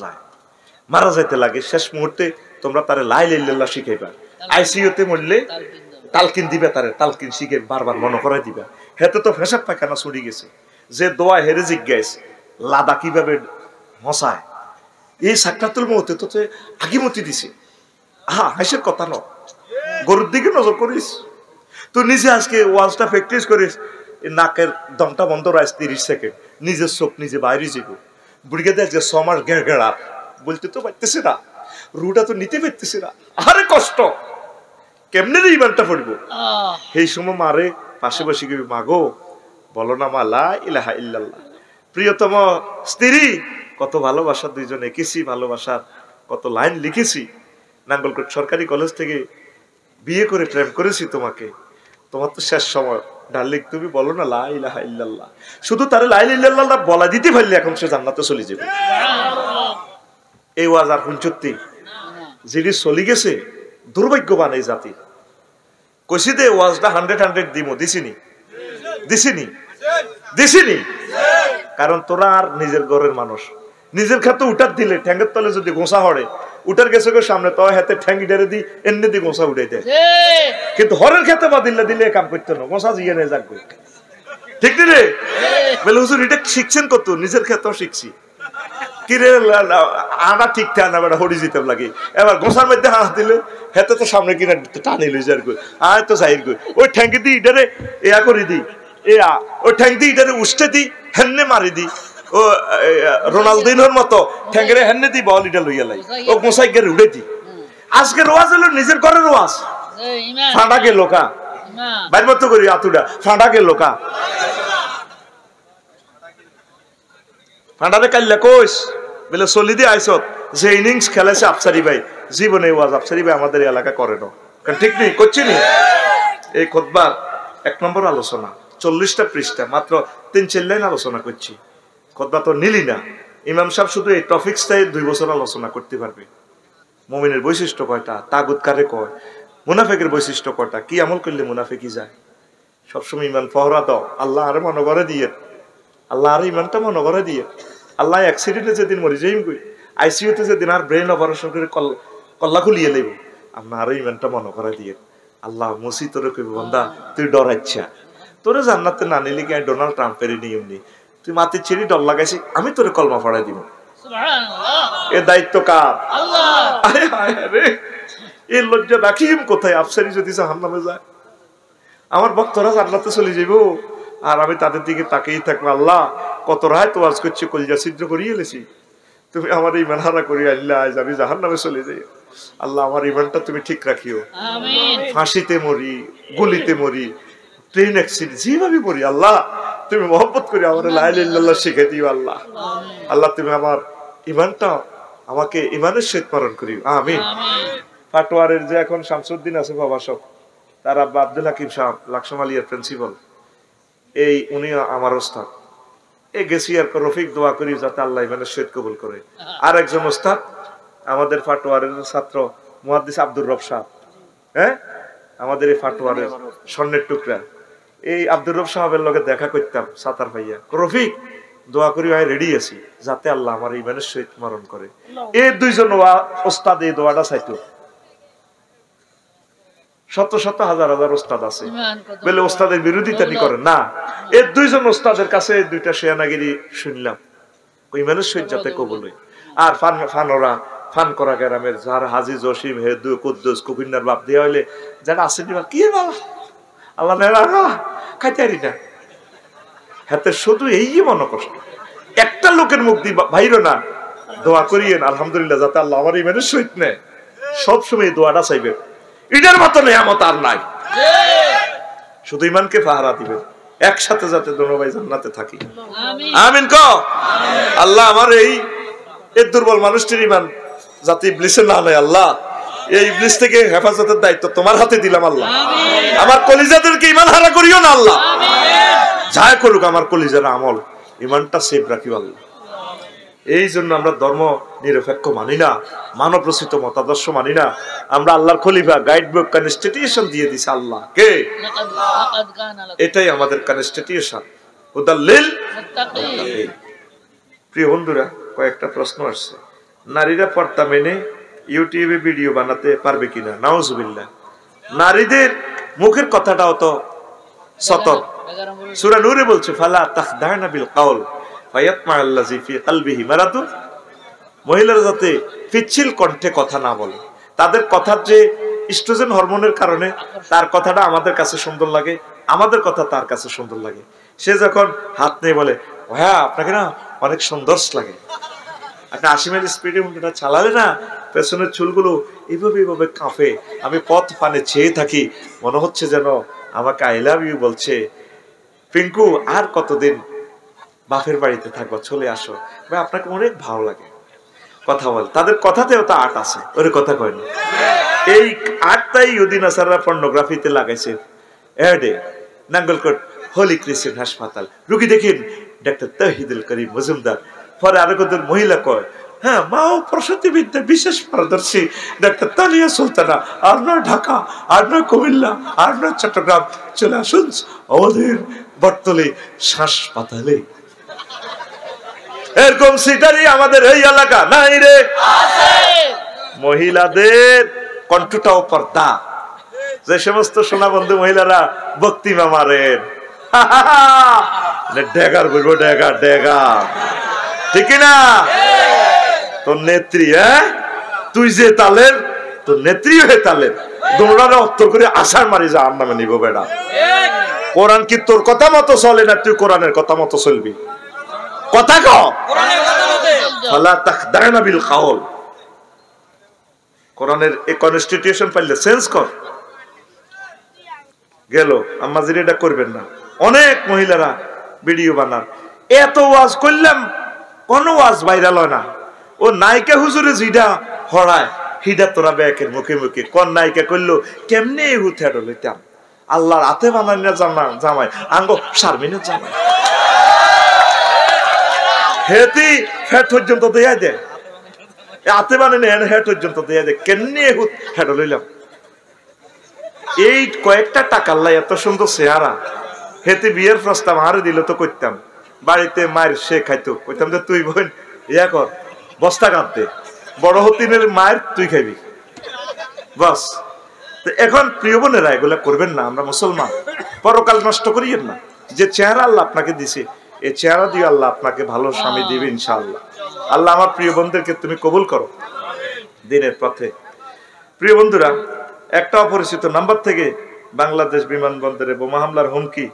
যাইতে লাগে শেষ মুহূর্তে তোমরা তারে লা ইলাহা ইল্লাল্লাহ শিখাইবা আইসিইউতে মরলে তালকিন দিবে তারে তালকিন শিখে বারবার মনে করাই দিবা হেতে তো পেশাব পায়খানা ছুটি গেছে যে দোয়া হেরে জিজ্ঞাসা লাদা কিভাবে হসায় এই সাকরাতুল মউতে তো আগিমতি দিছে হাসির কথা ন গরুর দিকে নজর করিস তুই নিজে আজকে ওয়াজটা প্র্যাকটিস করিস নাকের দমটা বন্ধ রাখ 30 সেকেন্ড নিজের চোখ নিজে বাইরে যাবো বুড়িকে দেখ যে 6 মাস গেড়া বলতে তো পারতেছি না রুটা তো নিতে পারতেছি না আরে কষ্ট কেমনে রে ইমানটা পড়বো এই সময় মারে পাশে বসে গিয়ে মাগো বলো না মা লা ইলাহা ইল্লাল্লাহ প্রিয়তম স্ত্রী কত ভালোবাসা দুইজন এঁকেছি ভালোবাসার কত লাইন লিখেছি নাঙ্গলকোট সরকারি কলেজ থেকে বিয়ে করে প্রেম করেছি তোমাকে তোমার তো শেষ সময় ডার্লিং তুমি বলো না লা ইলাহা ইল্লাল্লাহ শুধু তারে লা ইলাহা ইল্লাল্লাহ বলা দিতে পারলে এখন সে জান্নাতে চলে যাবে এই ওয়াজ আর হুঞ্চত্তি যিনি চলে গেছে দুর্ভাগ্যবান এই জাতি কইছি দে ওয়াজটা 100 দিমো দিছিনি কারণ তোরা আর নিজের ঘরের মানুষ নিজের ক্ষেত্রে উঠার দিলে ঠ্যাঙ্গের তলে যদি গোসা হড়ে উঠার গেছে সামনে তো হাতে ঠ্যাঙ্গি ডেরে দি এমনি দি গোসা উঠাই দেয় কিন্তু হরের ক্ষেত্রে বা দিলে কাম করতে না গোসা জিয়ে নিয়ে যাক ঠিক নি রে বলে হুজুর এটা শিখছেন কত নিজের ক্ষেত্রেও শিখছি কিরে আনা ঠিক থাকে না বেটা হরি যেতে লাগে এবার গোসার মধ্যে হাত দিলে হেতে তো সামনে কিনা টানি লই যার কই আয় তো যাইর কই ওই ঠ্যাঙ্গি দি ইডারে এয়া করে দি ওই ঠ্যাঙ্গি দি ইডারে উষ্ঠে দি হেন্নে মারি দি ও রোনালদিনোর মতো ঠ্যাঙ্গেরে হেন্নে দি বল ইডা লইয়া লাই ও গোসাই গেরে উড়ে দি আজকে রোয়াজ হলো নিজের ঘরের রোয়াজ ফাঁড়া গেল কা বাইর মতো করি আতুডা ফাঁড়া গেল কা ফাঁড়ারে কাইল্লা কইস বলে চলি দিয়ে আইসত যে ইনিংস খেলেছে আফসারি ভাই জীবনে ওয়াজ আফসারি ভাই আমাদের এলাকা করে না কারণ ঠিক নেই করছি নি এই খুতবার 1 নম্বর আলোচনা 40টা পৃষ্ঠা মাত্র 3-4 লাইন আলোচনা করছি খুতবা তো নিলি না ইমাম সাহেব শুধু এই টপিকসটাই 2 বছর আলোচনা করতে পারবে মুমিনের বৈশিষ্ট্য কয়টা তাগুত কারে কয় মুনাফিকের বৈশিষ্ট্য কয়টা কি আমল করলে মুনাফিকি যায় সবসময় ইমান ফহরা দাও আল্লাহ আরে মনে করে দিয়ে আল্লাহ আর ইমানটা মনে করে দিয়ে আল্লাহ অ্যাক্সিডেন্টে যেদিন মরে যাই কই আইসিইউতে যেদিন আর ব্রেন অপারেশন করে কল্লা খুলিয়ে লইব আপনার আরো ইমানটা মনে করে দিয়ে আল্লাহ মুসি তোরে কইব বান্দা তুই ডরাচ্ছা তোরে জান্নাতে না নিলে কি ডোনাল্ড ট্রাম্পের নিয়ম নেই তুই মাটি ছেড়ে ডর লাগাইছি আমি তোরে কলমা পড়াই দিব সুবহানাল্লাহ এ দায়িত্ব কার আল্লাহ আরে হায় রে এই লজ্জা রাখিম কোথায় আফসারি যদি জাহান্নামে যায় আমার ভক্তরা জান্নাতে চলে যাইব আর আমি তাদের দিকে তাকিয়ে থাকবো আল্লাহ কত রায় তো আজ করছি কলিজা ছিদ্র করিয়ে এলেছি তুমি আমার ইমান হারা করিয়ে আল্লাহ আজ আমি জাহান্নামে চলে যাই আল্লাহ আমার ইমানটা তুমি ঠিক রাখিও আমিন ফাঁসিতে মরি গুলিতে মরি ট্রেন অ্যাক্সিডেন্ট যেভাবে মরি আল্লাহ তুমি মহব্বত করে আমার লা ইলাহা ইল্লাল্লাহ শিখিয়ে দিও আল্লাহ আল্লাহ তুমি আমার ইমানটা আমাকে ইমানের সহিত পালন করিও আমিন ফাটোয়ারের যে এখন শামসুদ্দিন আছে বাবা সব তার আব্বা আব্দুল হাকিম সাহেব লাকসামালিয়ার প্রিন্সিপাল এই উনি আমার ওস্তাদ এই গেছি আর রফিক দোয়া করি যাতে আল্লাহ ইমানের সহিত কবুল করে আর একজন ওস্তাদ আমাদের ফাটোয়ারের ছাত্র মুহাদ্দিস আব্দুর রব সাহেব হ্যাঁ আমাদের এই ফাটোয়ারের স্বর্ণের টুকরা এই আব্দুর রব সাহেবের লগে দেখা করতাম সাতার ভাইয়া রফিক দোয়া করি ভাই রেডি আছি যাতে আল্লাহ আমার ইমানের সহিত স্মরণ করে এই দুইজন ওস্তাদ এই দোয়াটা চাইতো শত শত হাজার হাজার ওস্তাদ আছে বলে ওস্তাদের বিরোধিতা নি করেন না এই দুইজন ওস্তাদের কাছে দুইটা শেয়ানাগিরি শুনলাম ইমানের সহিত যাতে কবুল হয় আর ফানোরা ফান করা গ্রামের যার হাজি জসিম হেদু কুদ্দুস কুকিন্নার বাপ দেওয়া হইলে যারা আসেন কি বাবা আল্লাহ নেরা খাইতে পারি না হাতে শুধু এই মনে কষ্ট একটা লোকের মুখ দিয়ে ভাইরো না দোয়া করিয়েন আলহামদুলিল্লাহ যাতে আল্লাহ আমার ইমানের সহিত নেয় সবসময় এই দোয়াটা চাইবেন ইটার মতো নেয়ামত আর নাই শুধু ইমানকে পাহারা দিবেন একসাথে যাতে দোনো ভাই জান্নাতে থাকি আমিন ক আল্লাহ আমার এই দুর্বল মানুষটির ইমান যাতে ইবলিসে না নেয় আল্লাহ এই ইবলিস থেকে হেফাজতের দায়িত্ব তোমার হাতে দিলাম আল্লাহ আমার কলিজাদেরকে ইমান হারা করিও না আল্লাহ যাই করুক আমার কলিজার আমল ইমানটা সেভ রাখিও আল্লাহ এই জন্য আমরা ধর্ম নিরপেক্ষ মানি না মানব রচিত মতাদর্শ মানি না আমরা আল্লাহর খলিফা গাইড বুক কনস্টিটিউশন দিয়ে দিছে আল্লাহ কে এটাই আমাদের কনস্টিটিউশন হুদাল্লিল মুত্তাকিন প্রিয় বন্ধুরা কয়েকটা প্রশ্ন আসছে নারীরা পর্দা মেনে ইউটিউবে ভিডিও বানাতে পারবে কিনা নাউজুবিল্লাহ নারীদের মুখের কথাটাও তো সতর্ক সূরা নূরে বলছে ফালা তাখদানা বিল কাউল ফায়াতমা আল্লাযী ফি কলবিহি মারাদুন মহিলারা যাতে পিচ্ছিল কণ্ঠে কথা না বলে, তাদের কথার যে ইস্ট্রোজেন হরমোনের কারণে তার কথাটা আমাদের কাছে সুন্দর লাগে, আমাদের কথা তার কাছে সুন্দর লাগে। সে যখন হাত নিয়ে বলে ভাইয়া আপনাকে না অনেক সুন্দর লাগে, আপনি 80 মাইল স্পিডে হুন্ডাটা চালালে না পেছনের চুলগুলো এইভাবে এইভাবে কাঁপে, আমি পথ পানে চেয়ে থাকি, মনে হচ্ছে যেন আমাকে আই লাভ ইউ বলছে। পিঙ্কু আর কতদিন বাপের বাড়িতে থাকবো, চলে আসো ভাই, আপনাকে অনেক ভালো লাগে। কথা বলে, তাদের কথাতেও তো আর্ট আছে, ওর কথা কয় না। এই আর্টটাই ইহুদিন আসাররা পর্নোগ্রাফিতে লাগাইছে। এডে নাঙ্গলকোট হোলি ক্রিশ্চিয়ান হাসপাতাল, রুগী দেখেন ডাক্তার তৌহিদুল করিম মজুমদার। পরে আরো কত মহিলা কয় হ্যাঁ মা ও প্রসূতি বিদ্যা বিশেষ পারদর্শী ডাক্তার তানিয়া সুলতানা, আর নয় ঢাকা, আর নয় কুমিল্লা, আর নয় চট্টগ্রাম, চলে আসুন আমাদের বটতলী হাসপাতালে। এরকম সিটারই আমাদের এই এলাকা নাই রে। মহিলাদের কণ্ঠটাও পর্দা। যে সমস্ত সোনা বন্ধু মহিলারা বক্তিমা মারেন, ডেগার বলবো, ডেগার ডেগার, ঠিক না? তোর নেত্রী, হ্যাঁ তুই যে তালের, তোর নেত্রী হয়ে তালের, দৌড়ারে অত্তর করে আশার মারি যা আর নামে নিব বেড়া। কোরআন কি তোর কথা মতো চলে না তুই কোরআনের কথা মতো চলবি? কথা কও, ফালা তাখদানা বিল কাউল। কোরআনের এই কনস্টিটিউশন পাইলে চেঞ্জ কর। গেল আম্মাজির এটা করবেন না। অনেক মহিলারা ভিডিও বানান, এত ওয়াজ করলাম কোন ওয়াজ ভাইরাল হয় না। ও নায়িকা হুজুরে যেটা হড়ায় হিডা তোরা ব্যাকের মুখে মুখে কোন নায়িকা করলো কেমনে হুথে লইতাম। আল্লাহর হাতে বানাই না জামাই আঙ্গ শারমিনের জামাই হেতি ফ্যাট পর্যন্ত দেয়া দে, হাতে বানাই না হেট পর্যন্ত দেয়া দে, কেমনে হুথ হেড লইলাম। এই কয়েকটা টাকার লাই এত সুন্দর চেহারা, হেতে বিয়ের প্রস্তাব হারে দিল তো করতাম, বাড়িতে মায়ের সে খাইতো, কইতাম যে তুই বোন ইয়া কর বস্তা কাঁদতে, বড় হতিনের মায়ের তুই খাইবি বাস। এখন প্রিয় বোনেরা এগুলা করবেন না, আমরা মুসলমান, পরকাল নষ্ট করিয়েন না। যে চেহারা আল্লাহ আপনাকে দিছে এই চেহারা দিয়ে আল্লাহ আপনাকে ভালো স্বামী দিবে ইনশাআল্লাহ। আল্লাহ আমার প্রিয় বন্ধুদেরকে তুমি কবুল করো দিনের পথে। প্রিয় বন্ধুরা, একটা অপরিচিত নাম্বার থেকে বাংলাদেশ বিমানবন্দরে বোমা হামলার হুমকি,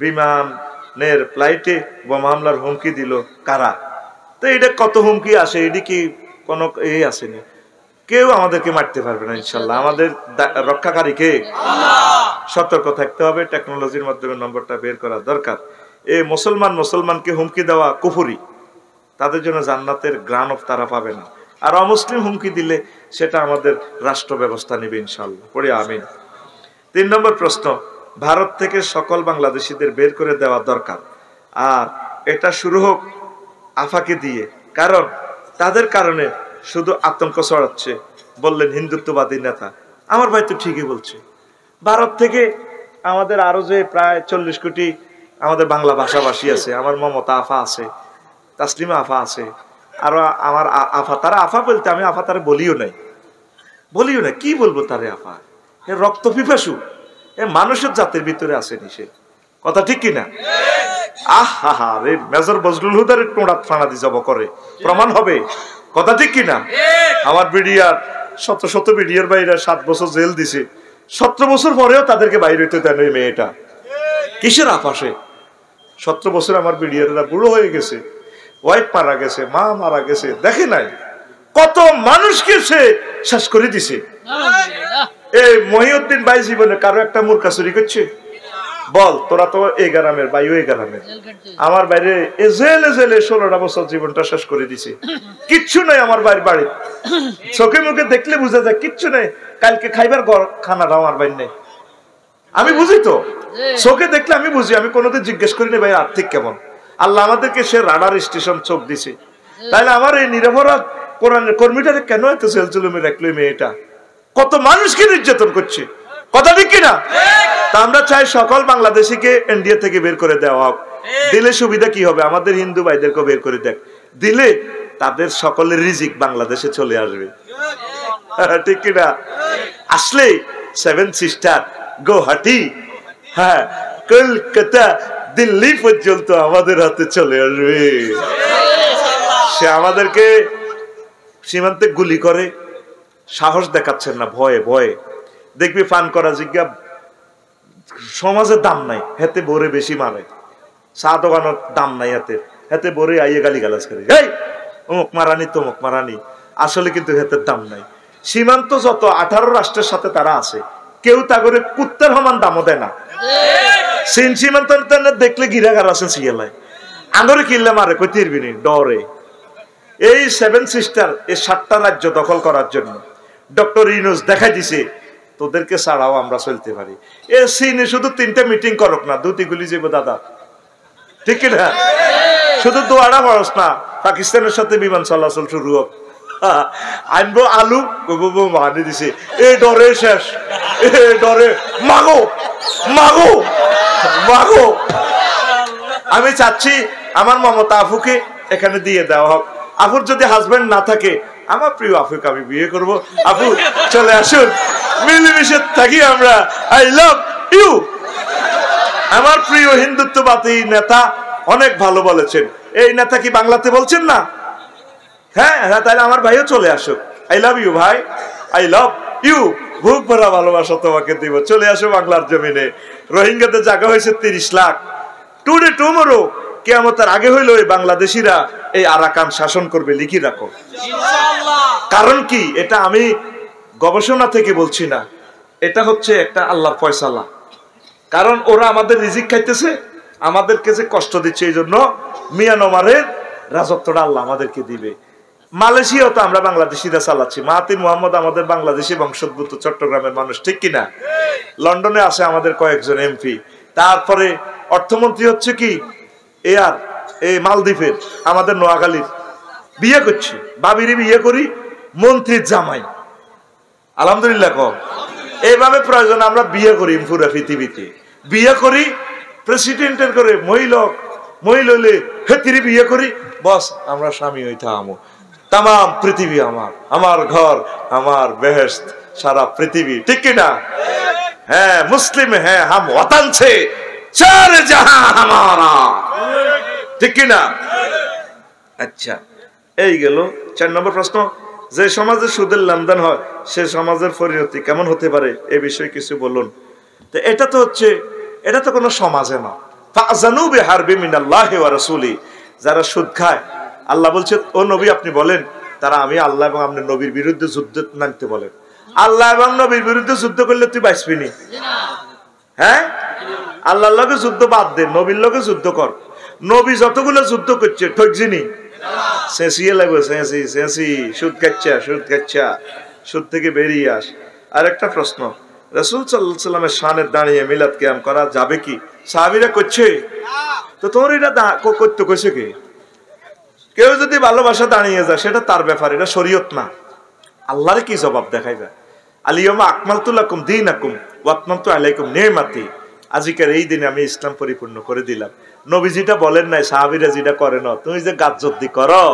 বিমানের ফ্লাইটে বোমা হামলার হুমকি দিল কারা? তো এটা কত হুমকি আসে, এটি কি কোনো এই আসেনি? কেউ আমাদেরকে মারতে পারবে না ইনশাল্লাহ। আমাদের রক্ষাকারী কে? সতর্ক থাকতে হবে, টেকনোলজির মাধ্যমে নম্বরটা বের করা দরকার। এই মুসলমানকে হুমকি দেওয়া কুফরি, তাদের জন্য জান্নাতের গ্রান অফ তারা পাবে না। আর অমুসলিম হুমকি দিলে সেটা আমাদের রাষ্ট্র ব্যবস্থা নেবে ইনশাল্লাহ, পড়ি আমিন। 3 নম্বর প্রশ্ন, ভারত থেকে সকল বাংলাদেশিদের বের করে দেওয়া দরকার, আর এটা শুরু হোক আফাকে দিয়ে, কারণ তাদের কারণে শুধু আতঙ্ক ছড়াচ্ছে, বললেন হিন্দুত্ববাদী নেতা। আমার ভাই তো ঠিকই বলছে, ভারত থেকে আমাদের আরো যে প্রায় 40 কোটি আমাদের বাংলা ভাষাভাষী আছে, আমার মমতা আফা আছে, তাসলিমা আফা আছে, আরো আমার আফা, তারা আফা বলতে আমি আফা তারা বলিও নাই, কি বলবো তারে আফা, এ রক্ত পিপাসু, এ মানুষের জাতের ভিতরে আসেনি সে, কথা ঠিক কিনা? আহা রে, মেজর বজলুল হুদার টোড়া ফানা দি জব করে প্রমাণ হবে, কথা ঠিক কিনা? আমার বিডিআর শত বিডিআর বাইরে 7 বছর জেল দিছে, 17 বছর পরেও তাদেরকে বাইরে হইতে দেন ওই মেয়েটা। কিসের আপাশে 17 বছর আমার বিডিআররা বুড়ো হয়ে গেছে, ওয়াইফ মারা গেছে, মা মারা গেছে, দেখে নাই কত মানুষকে সে শেষ করে দিছে। এই মহিউদ্দিন ভাই জীবনে কারো একটা মূর্খা চুরি করছে? বল, তোরা তো এই গ্রামের ভাই, ওই গ্রামের, আমার বাইরে জেলে 16টা বছর জীবনটা শেষ করে দিছে, কিচ্ছু নাই আমার বাইরের বাড়ি, চোখে মুখে দেখলে বুঝা যায় কিচ্ছু নেই, কালকে খাইবার খানাটা আমার বাইর নেই, আমি বুঝি তো, চোখে দেখলে আমি বুঝি, আমি কোনোদিন জিজ্ঞেস করিনি ভাই আর্থিক কেমন। আল্লাহ আমাদেরকে সে রাডার স্টেশন চোখ দিছে, তাইলে আমার এই নিরপরাধ কোরআনের কর্মীটারে কেন এত জেল জুলুমে রাখলো মেয়েটা? কত মানুষকে নির্যাতন করছে, কথা ঠিক কিনা? তা আমরা চাই সকল বাংলাদেশিকে ইন্ডিয়া থেকে বের করে দেওয়া হোক। দিলে সুবিধা কি হবে? আমাদের হিন্দু ভাইদেরকে বের করে দেখ, দিলে তাদের সকলের রিজিক বাংলাদেশে চলে আসবে, ঠিক কিনা? আসলে 7 সিস্টার গুয়াহাটি, হ্যাঁ কলকাতা, দিল্লি পর্যন্ত আমাদের হাতে চলে আসবে। সে আমাদেরকে সীমান্তে গুলি করে, সাহস দেখাচ্ছেন না, ভয়ে ভয়ে। দেখবি পান করা জিজ্ঞা সমাজের দাম নাই, হেতে বরে বেশি মারে। চা দোকানের দাম নাই হাতে, হেতে বরে আইয়ে গালি গালাজ করে, এই অমুক মারানি তমুক মারানি। আসলে কিন্তু হেতের দাম নাই। সীমান্ত যত 18 রাষ্ট্রের সাথে তারা আছে, কেউ তা করে কুত্তের সমান দামও দেয় না। চীন সীমান্ত দেখলে গিরাগার আছে সিয়ালায়, আঙরে কিনলে মারে কই তিরবিনি ডরে। এই 7 সিস্টার এই 7টা রাজ্য দখল করার জন্য ডক্টর ইউনূস দেখাই দিছে তোদেরকে ছাড়াও আমরা চলতে পারি। এ চীনে শুধু 3টা মিটিং করক না, 2টি গুলি যাবো দাদা, ঠিক না? শুধু দোয়াটা খরচ না, পাকিস্তানের সাথে বিমান চলাচল শুরু হোক, আনবো আলু মানি দিছে, এ ডরে শেষ, এ ডরে মাগো মাগো মাগো। আমি চাচ্ছি আমার মমতা আফুকে এখানে দিয়ে দেওয়া হোক। আফুর যদি হাজবেন্ড না থাকে, আমার প্রিয় আফুকে আমি বিয়ে করব। আফু চলে আসুন, মিলেমিশে থাকি আমরা। I love you. আমার প্রিয় হিন্দুত্ববাদী নেতা অনেক ভালো বলেছেন, এই নেতা কি বাংলাতে বলছেন না? হ্যাঁ হ্যাঁ, তাহলে আমার ভাইও চলে আসুক। আই লাভ ইউ ভাই, আই লাভ ইউ, বুক ভরা ভালোবাসা তোমাকে দিব। চলে আসো বাংলার জমিনে। রোহিঙ্গাদের জায়গা হয়েছে 30 লাখ। টুডে টুমরো কিয়ামতের আগে হইলো এই বাংলাদেশিরা এই আরাকান শাসন করবে, লিখি রাখো ইনশাআল্লাহ। কারণ কি, এটা আমি গবেষণা থেকে বলছি না, এটা হচ্ছে একটা আল্লাহর ফয়সালা। কারণ ওরা আমাদের রিজিক খাইতেছে, আমাদেরকে যে কষ্ট দিচ্ছে, এই জন্য মিয়ানমারের রাজত্বটা আল্লাহ আমাদেরকে দিবে। মালয়েশিয়াও তো আমরা বাংলাদেশিরা চালাচ্ছি। মাহাতির মোহাম্মদ আমাদের বাংলাদেশি বংশোদ্ভূত চট্টগ্রামের মানুষ, ঠিক কিনা? লন্ডনে আছে আমাদের কয়েকজন এমপি। তারপরে অর্থমন্ত্রী হচ্ছে কি এয়ার এই মালদ্বীপের, আমাদের নোয়াখালীর। বিয়ে করছি, বাবিরে বিয়ে করি মন্ত্রীর জামাই, আলহামদুলিল্লাহ কম। এইভাবে প্রয়োজন আমরা বিয়ে করি পুরা পৃথিবীতে, বিয়ে করি প্রেসিডেন্টের করে মহিলা হেতিরি বিয়ে করি, বস আমরা স্বামী হইতে আমো। তাম পৃথিবী আমার, আমার ঘর আমার বেহেশত, সারা পৃথিবী, ঠিক কিনা? হ্যাঁ, মুসলিম হ্যাঁ হাম ওয়াতান সে চার জাহাঁ হামারা, ঠিক কিনা? আচ্ছা, এই গেল 4 নম্বর প্রশ্ন। যে সমাজে সুদের লেনদেন হয় সে সমাজের পরিণতি কেমন হতে পারে, এ বিষয়ে কিছু বলুন। তো এটা তো হচ্ছে, এটা তো কোনো সমাজে না। ফাজানু বিহারবি মিনাল্লাহি ওয়া রাসূলি, যারা সুদ খায় আল্লাহ বলছে ও নবী আপনি বলেন তারা আমি আল্লাহ এবং আপনার নবীর বিরুদ্ধে যুদ্ধ নামতে বলেন। আল্লাহ এবং নবীর বিরুদ্ধে যুদ্ধ করলে তুই বাঁচবি না। হ্যাঁ, আল্লাহর লগে যুদ্ধ বাদ দে, নবীর লগে যুদ্ধ কর। নবী যতগুলো যুদ্ধ করছে ঠকজিনি, শেষিয়ে লাগবে, শেষি শেষি, সুদ খাচ্ছা সুদ খাচ্ছা, সুদ থেকে বেরিয়ে আস। আর একটা প্রশ্ন, রাসূল সাল্লাল্লাহু আলাইহি ওয়াসাল্লামের শানে দাঁড়িয়ে মিলাদ কিয়াম করা যাবে কি? সাহাবীরা করছে, তো তোর এটা করতে কইছে কি? কেউ যদি ভালোবাসা দাঁড়িয়ে যায় সেটা তার ব্যাপার, এটা শরীয়ত না। আল্লাহর কি জবাব দেখাই যায়? আলিয়াউমা আকমালতু লাকুম দীনাকুম ওয়া আতমামতু আলাইকুম নি'মাতি, আজকের এই দিনে আমি ইসলাম পরিপূর্ণ করে দিলাম। নবী যেটা বলেন নাই, সাহাবীরা যেটা করে না, তুমি যে গাজ্জতি করো,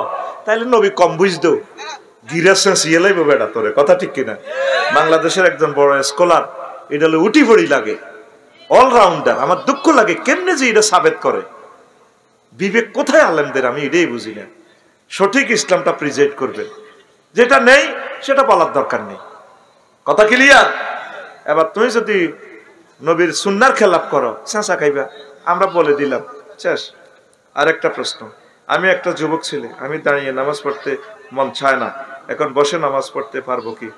তাইলে নবী কম বুঝতো, গিরাসে সিয়েলাই বেটা তোরে, কথা ঠিক কিনা? বাংলাদেশের একজন বড় স্কলার, এটা হলো উঠি পড়ি লাগে, অলরাউন্ডার। আমার দুঃখ লাগে কেমনে যে এটা সাবেত করে, বিবেক কোথায় আলেমদের, আমি এটাই বুঝি না। সঠিক ইসলামটা প্রেজেন্ট করবেন, যেটা নেই সেটা বলার দরকার নেই, কথা ক্লিয়ার? এবার তুমি যদি নবীর সুন্নার খেলাপ করো, চেঁচা খাইবা, আমরা বলে দিলাম, শেষ। আর একটা প্রশ্ন, আমি একটা যুবক ছেলে, আমি দাঁড়িয়ে নামাজ পড়তে মন চায় না, এখন বসে নামাজ পড়তে পারবো কি?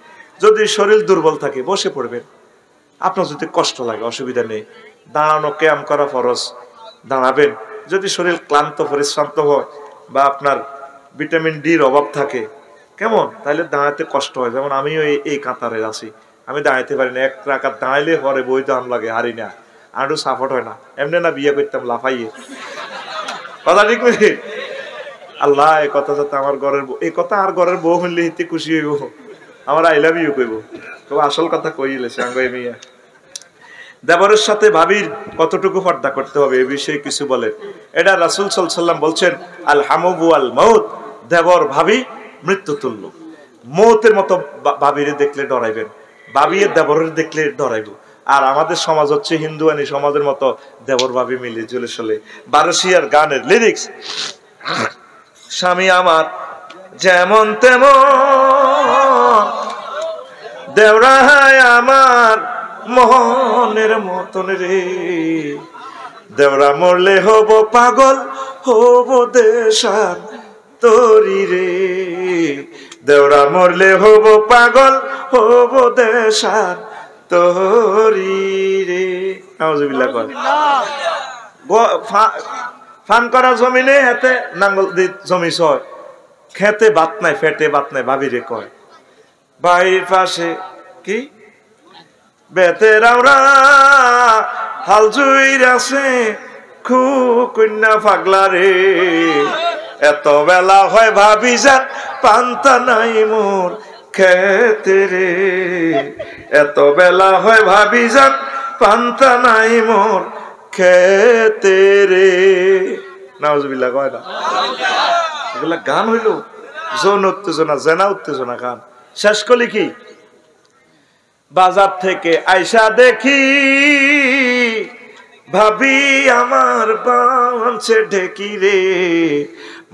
যদি শরীর দুর্বল থাকে বসে পড়বেন, আপনার যদি কষ্ট লাগে অসুবিধা নেই। দাঁড়ানো ক্যাম করা ফরজ, দাঁড়াবেন। যদি শরীর ক্লান্ত পরিশ্রান্ত হয় বা আপনার ভিটামিন ডির অভাব থাকে কেমন, তাহলে দাঁড়াতে কষ্ট হয়। যেমন আমিও এই কাতারে আছি, আমি দাঁড়াইতে পারি না, 1 রাকাত দাঁড়াইলে পরে বই দাম লাগে, হারি না, আরো সাপোর্ট হয় না। এমনি না বিয়ে করতাম লাফাইয়ে, কথা ঠিক বুঝি? আল্লাহ এই কথা যাতে আমার ঘরের বউ, এই কথা আর ঘরের বউ হইলে হিতে খুশি হইব, আমার আই লাভ ইউ কইব। তবে আসল কথা কইলে সাঙ্গে মিয়া, দেবরের সাথে ভাবির কতটুকু পর্দা করতে হবে এই বিষয়ে কিছু বলেন। এটা রাসূল সাল্লাল্লাহু আলাইহি ওয়াসাল্লাম বলছেন, আল হামু ওয়াল মাউত, দেবর ভাবি মৃত্যু তুল্য। মৌতের মতো ভাবিরে দেখলে ডরাইবেন, ভাবিয়ে দেবরের দেখলে ডরাইব। আর আমাদের সমাজ হচ্ছে হিন্দুয়ানি সমাজের মতো, দেবর ভাবি মিলে ঝুলে চলে। বারোশিয়ার গানের লিরিক্স, স্বামী আমার যেমন তেমন দেওরায় আমার মোহনের মতন রে, দেওরা মরলে হব পাগল হব দেশান তরি রে, দেওরা মরলে হব পাগল হব দেশান তরি রে। নাউজুবিল্লাহ কর। ফান করা জমিনে হাতে নাঙ্গল দি জমি ছয়, খেতে বাত নাই ফেটে বাত নাই ভাবিরে কয়, বাড়ির পাশে কি বেতেরাওরা হাল জুইর আছে কন্যা পাগলা রে, এত বেলা হয় ভাবি যান পান্তা নাই মোর খেতে রে, এত বেলা হয় ভাবি যান পান্তা নাই মোর খেতে রে। নাউজুবিল্লাহ কয় না? এগুলা গান হইল যৌন উত্তেজনা, জেনা উত্তেজনা গান। শেষ কলি কি, বাজার থেকে আইসা দেখি ভাবি আমার বাঁচে ঢেকি রে,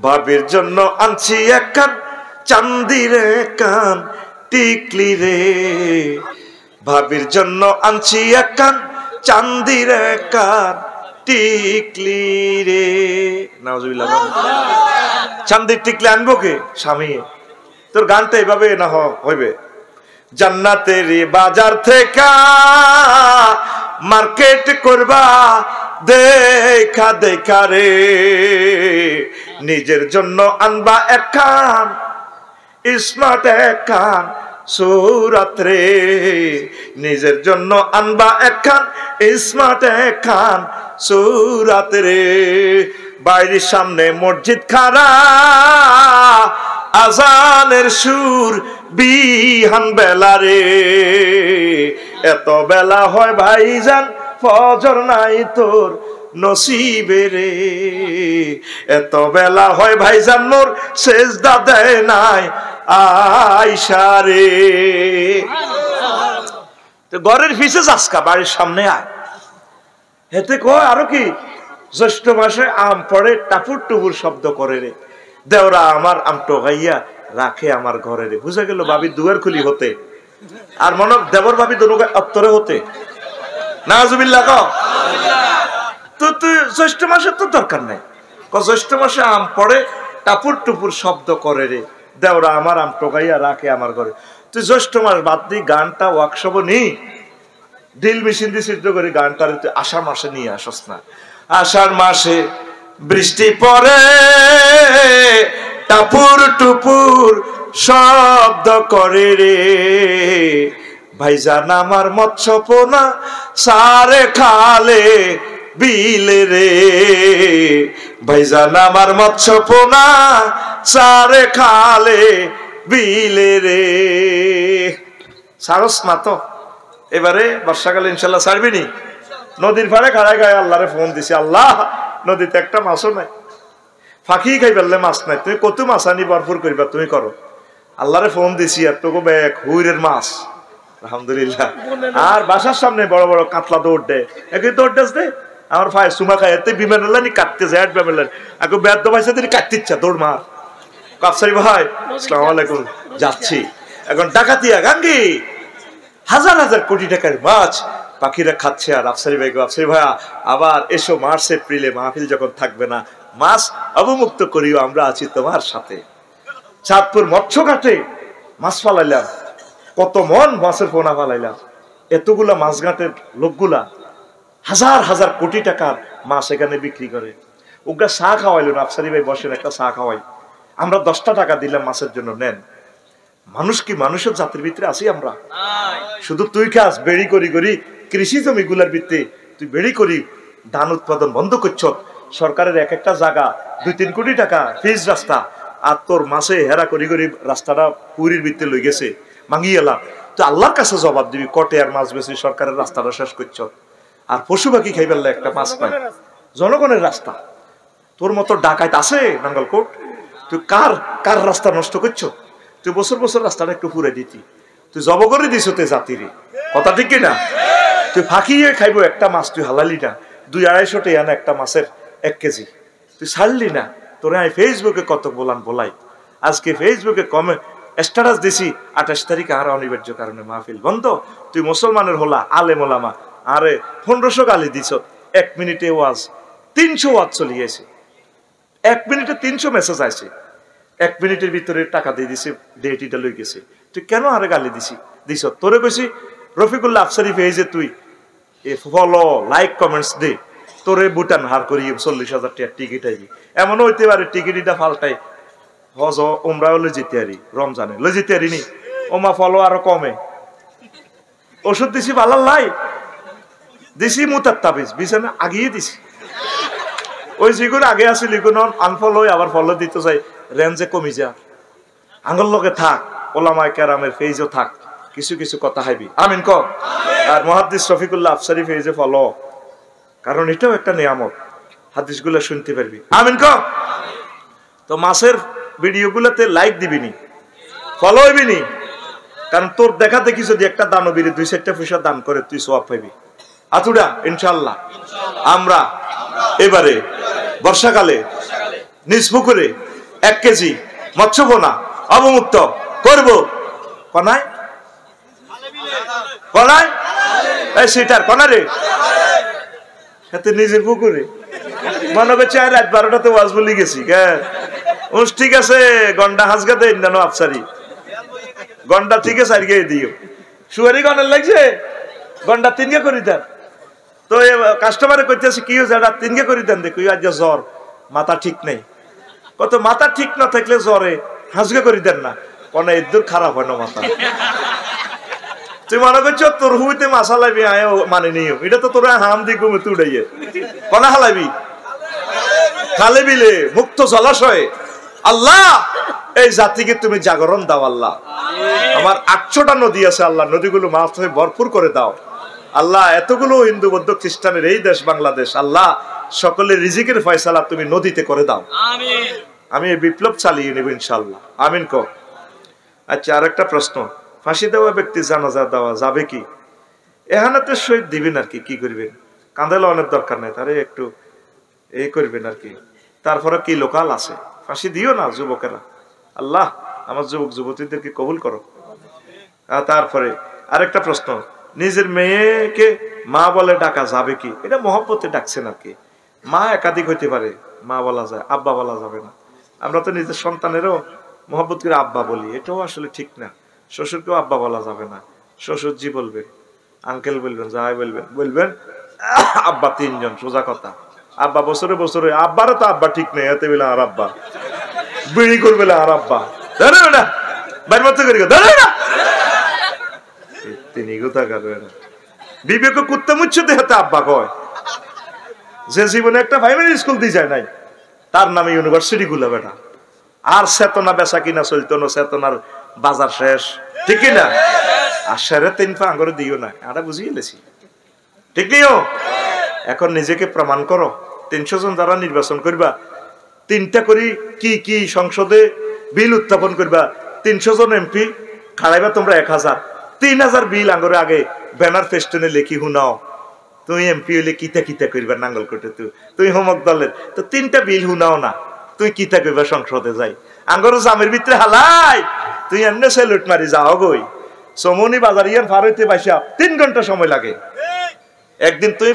ভাবির জন্য আনছি এক কান চান্দির কান টিকলি রে, ভাবির জন্য আনছি এক কান চান্দির কান টিকলি রে। নাউজুবিল্লাহ। চান্দির টিকলি আনবো কে? স্বামী। তোর গানটা এভাবে না হইবে, জান্নাতের বাজার থেকে মার্কেট করবা দেখা দেখা রে, নিজের জন্য আনবা একখান স্মার্ট একখান সুরাত রে, নিজের জন্য আনবা একখান স্মার্ট একখান সুরাত রে, বাইরের সামনে মসজিদ খারা আজানের সুর বিহান বেলা রে, এত বেলা হয় ভাইজান ফজর নাই তোর নসিবে রে, এত বেলা হয় ভাইজান মোর সেজদা দেয় নাই আয়সা রে। তো ঘরের পিছে যাসকা, বাড়ির সামনে আয়। হেতে কয় আরো কি, জ্যৈষ্ঠ মাসে আম পড়ে টাপুর টুপুর শব্দ করে রে, দেওরা আমার আম টোগাইয়া রাখে আমার ঘরে রে। বুঝা গেল ভাবি দুয়ার খুলি হতে, আর মনে দেবর ভাবি দোনো অত্তরে হতে। নাউজুবিল্লাহ ক। তো তুই জ্যৈষ্ঠ মাসে তো দরকার নাই, জ্যৈষ্ঠ মাসে আম পড়ে টাপুর টুপুর শব্দ করে রে, দেওরা আমার আম টোগাইয়া রাখে আমার ঘরে। তুই জ্যৈষ্ঠ মাস বাদ দি গানটা ওয়ার্কশপ নি, ড্রিল মেশিন দিয়ে সিদ্ধ করে গানটা তুই আষাঢ় মাসে নিয়ে আসস না। আষাঢ় মাসে বৃষ্টি পড়ে টাপুর টুপুর শব্দ করে রে, ভাইজান আমার মৎস্য পোনা সারে খালে বিলে রে, ভাইজান আমার মৎস্য পোনা সারে খালে বিলে রে। সারস না তো এবারে বর্ষাকালে ইনশাল্লাহ ছাড়বি নি? নদীর পাড়ে খাড়ায় গায়ে আল্লাহরে ফোন দিছি, আল্লাহ নদীতে একটা মাছও নাই, ফাঁকি খাই ফেললে মাছ নাই, তুমি কত মাছ আনি ভরপুর করিবা তুমি করো। আল্লাহরে ফোন দিছি আর তোকে ব্যাগ হুইরের মাছ আলহামদুলিল্লাহ। আর বাসার সামনে বড় বড় কাতলা দৌড় দেয়, একই দৌড় দেস দে আমার ফায় সুমা খায় এতে বিমান নি কাটতে যায় বিমান আগে ব্যাট দবাইছে তিনি কাটতে ইচ্ছা দৌড় মার। কাপসারি ভাই আসসালামু আলাইকুম, যাচ্ছি এখন ডাকাতিয়া গাঙ্গি, হাজার হাজার কোটি টাকার মাছ পাখিরা খাচ্ছে। আর আফসারি ভাই আফসারি ভাইয়া আবার এসো মার্চ এপ্রিলে মাহফিল যখন থাকবে না, মাছ অবমুক্ত করিও, আমরা আছি তোমার সাথে। চাঁদপুর মৎস্য ঘাটে মাছ ফালাইলাম, কত মন মাছের পোনা ফালাইলাম, এতগুলা মাছ ঘাটের লোকগুলা হাজার হাজার কোটি টাকার মাছ এখানে বিক্রি করে। ওগুলা চা খাওয়াইল না, আফসারি ভাই বসেন একটা চা খাওয়াই, আমরা 10টা টাকা দিলাম মাছের জন্য, নেন। মানুষ কি মানুষের জাতির ভিতরে আছি আমরা? শুধু তুই খাস বেড়ি করি করি কৃষি জমি গুলার ভিত্তি তুই বেড়ি করি ধান উৎপাদন বন্ধ করছ, সরকারের এক একটা জায়গা 2-3 কোটি টাকা ফিজ রাস্তা, আর তোর মাসে হেরা করি করি রাস্তাটা পুরীর ভিত্তি লই গেছে ভাঙি এলাম। তুই আল্লাহর কাছে জবাব দিবি, কটে আর মাছ বেশি সরকারের রাস্তাটা শেষ করছ, আর পশু পাখি খাই ফেললে একটা মাছ পাই। জনগণের রাস্তা, তোর মতো ডাকাইত আছে নাঙ্গলকোট, তুই কার কার রাস্তা নষ্ট করছ? তুই বছর বছর রাস্তাটা একটু ফুরে দিতি, তুই জব করে দিস তে জাতিরে, কথা ঠিক না? তুই ফাঁকিয়ে খাইবো একটা মাছ, তুই হালালি না, 200-250 টাকা একটা মাছের 1 কেজি তুই ছাড়লি না। তোরে আমি ফেসবুকে কত বলাই, আজকে ফেসবুকে কমেন্ট স্ট্যাটাস দিছি 28 তারিখে আর অনিবার্য কারণে মাহফিল বন্ধ। তুই মুসলমানের হলা আলেম ওলামা, আরে 1500 গালি দিছ, 1 মিনিটে ওয়াজ 300 ওয়াজ চলে গেছে, 1 মিনিটে 300 মেসেজ আছে, 1 মিনিটের ভিতরে টাকা দিয়ে দিছে, ডেটিটা লই গেছে। তুই কেন আরে গালি দিছ? তোরে কইছি রফিকুল্লাহ আফসারি পেজে তুই ফলো লাইক কমেন্টস দে, তোরে বুটান হার করি 40,000 টাকা টিকিট আইবি। এমন হইতে পারে টিকিটটা ফালটাই হজ উমরা লই যেতে আরি, রমজানে লই যেতে আরি নি, ওমা ফলো আরো কমে। ওষুধ দিছি ভালার লাই দিছি মুতাত্তাবিজ বিছানা আগিয়ে দিছি, ওই যেগুলো আগে আসিল এগুলো আনফলো আবার ফলো দিতে চাই, রেঞ্জে কমি যা। আঙ্গল লগে থাক, ওলামায়ে কেরামের ফেজও থাক, কিছু কিছু কথা হাইবি। আমিন ক। আর মুহাদ্দিস রফিকুল্লাহ আফসারি ফেজে ফলো, কারণ এটাও একটা নিয়ামত, হাদিসগুলো শুনতে পারবি। আমিন ক। তো মাসের ভিডিওগুলোতে লাইক দিবিনি, ফলো হইবিনি, কারণ তোর দেখা দেখি যদি একটা দানবীরে 2-4টা পয়সা দান করে তুই সওয়াব পাইবি। আতুডা ইনশাআল্লাহ আমরা এবারে বর্ষাকালে নিজ পুকুরে 1 কেজি মৎস্য পোনা অবমুক্ত করব। কনায় কনায় এই সেটার কনারে এতে নিজের পুকুরে মনে করছে রাত 12টাতে ওয়াজ বলি গেছি। ঠিক আছে, গন্ডা হাজগা দেন জানো আফসারি, গন্ডা ঠিক আছে আর গিয়ে দিও। সুয়ারি গন্ডার লাগছে, গন্ডা 3 গে করি দেন। তো কাস্টমারে কইতেছে কি হয়েছে, 3 গে করি দেন। দেখো আজ জ্বর, মাথা ঠিক নেই। কত মাথা ঠিক না থাকলে জ্বরে হাজগা করি দেন না, কোন এদুর খারাপ হয় না মাথা। তুই মনে করছো তোর হুইতে মাছা লাইবি, আয় মানে নিও, এটা তো তোরা হাম দি ঘুমে তুই উড়াইয়ে কনা হালাবি খালে বিলে মুক্ত জলাশয়ে। আল্লাহ এই জাতিকে তুমি জাগরণ দাও আল্লাহ। আমার 800টা নদী আছে আল্লাহ, নদীগুলো মাছ হয়ে ভরপুর করে দাও আল্লাহ। এতগুলো হিন্দু বৌদ্ধ খ্রিস্টানের এই দেশ বাংলাদেশ আল্লাহ, সকলের রিজিকের ফয়সালা তুমি নদীতে করে দাও। আমি এই বিপ্লব চালিয়ে নেব ইনশাআল্লাহ। আমিন ক। আচ্ছা, আরেকটা প্রশ্ন, ফাঁসি দেওয়া ব্যক্তি জানাজা দেওয়া যাবে কি? এখানে শহীদ দিবেন আর কি করবেন, কাঁদালে অনেক দরকার নেই, তারে একটু এই করবেন আর কি। তারপরে কি লোকাল আছে, ফাঁসি দিও না যুবকেরা। আল্লাহ আমার যুবক যুবতীদেরকে কবুল করো। তারপরে আরেকটা প্রশ্ন, নিজের মেয়েকে মা বলে ডাকা যাবে কি? এটা মহব্বতে ডাকছেন আর কি। মা একাধিক হইতে পারে, মা বলা যায়, আব্বা বলা যাবে না। আমরা তো নিজের সন্তানেরও মহব্বত করে আব্বা বলি, এটাও আসলে ঠিক না। শ্বশুরকেও আব্বা বলা যাবে না, শ্বশুর জি বলবেন, আঙ্কেল বলবেন, যাই বলবেন আব্বা 3 জন, সোজা কথা। আব্বা বছরে বছরে, আব্বারও তো আব্বা ঠিক নেই, এতে বেলা আর আব্বা বিড়ি করবে আর আব্বা ধরে না বাইর মতো করে ধরে না তিনি কথা করবে না। বিবেক কুত্তা মুচ্ছে দেহাতে আব্বা কয়, যে জীবনে একটা প্রাইমারি স্কুল দিয়ে যায় নাই তার নামে ইউনিভার্সিটি গুলা বেটা। আর চেতনা বেচা কিনা চলতো না, চেতনার বাজার শেষ, ঠিক না? আর সেরে 3 পা আঙ্গরে দিও না, এটা বুঝিয়ে লেছি, ঠিক নিও। এখন নিজেকে প্রমাণ করো। 300 জন যারা নির্বাচন করবা, 3টা করি কি সংসদে বিল উত্থাপন করবা, 300 জন এমপি খাড়াইবা তোমরা 1000, 3000 বিল আঙ্গরে আগে ব্যানার ফেস্টনে লেখি হুনাও। তুই এমপি হইলে কিতা কিতা করবা নাঙ্গলকোটে, তুই হোমক দলের তো 3টা বিল হুনাও না, তুই কিতা করবা সংসদে যাই আঙ্গর জামের ভিতরে হালাই, তুই এমনি সেলুট মারি যাও গই। সমনি বাজার ইয়ান ফার হইতে বাইসা 3 ঘন্টা সময় লাগে। একদিন তুই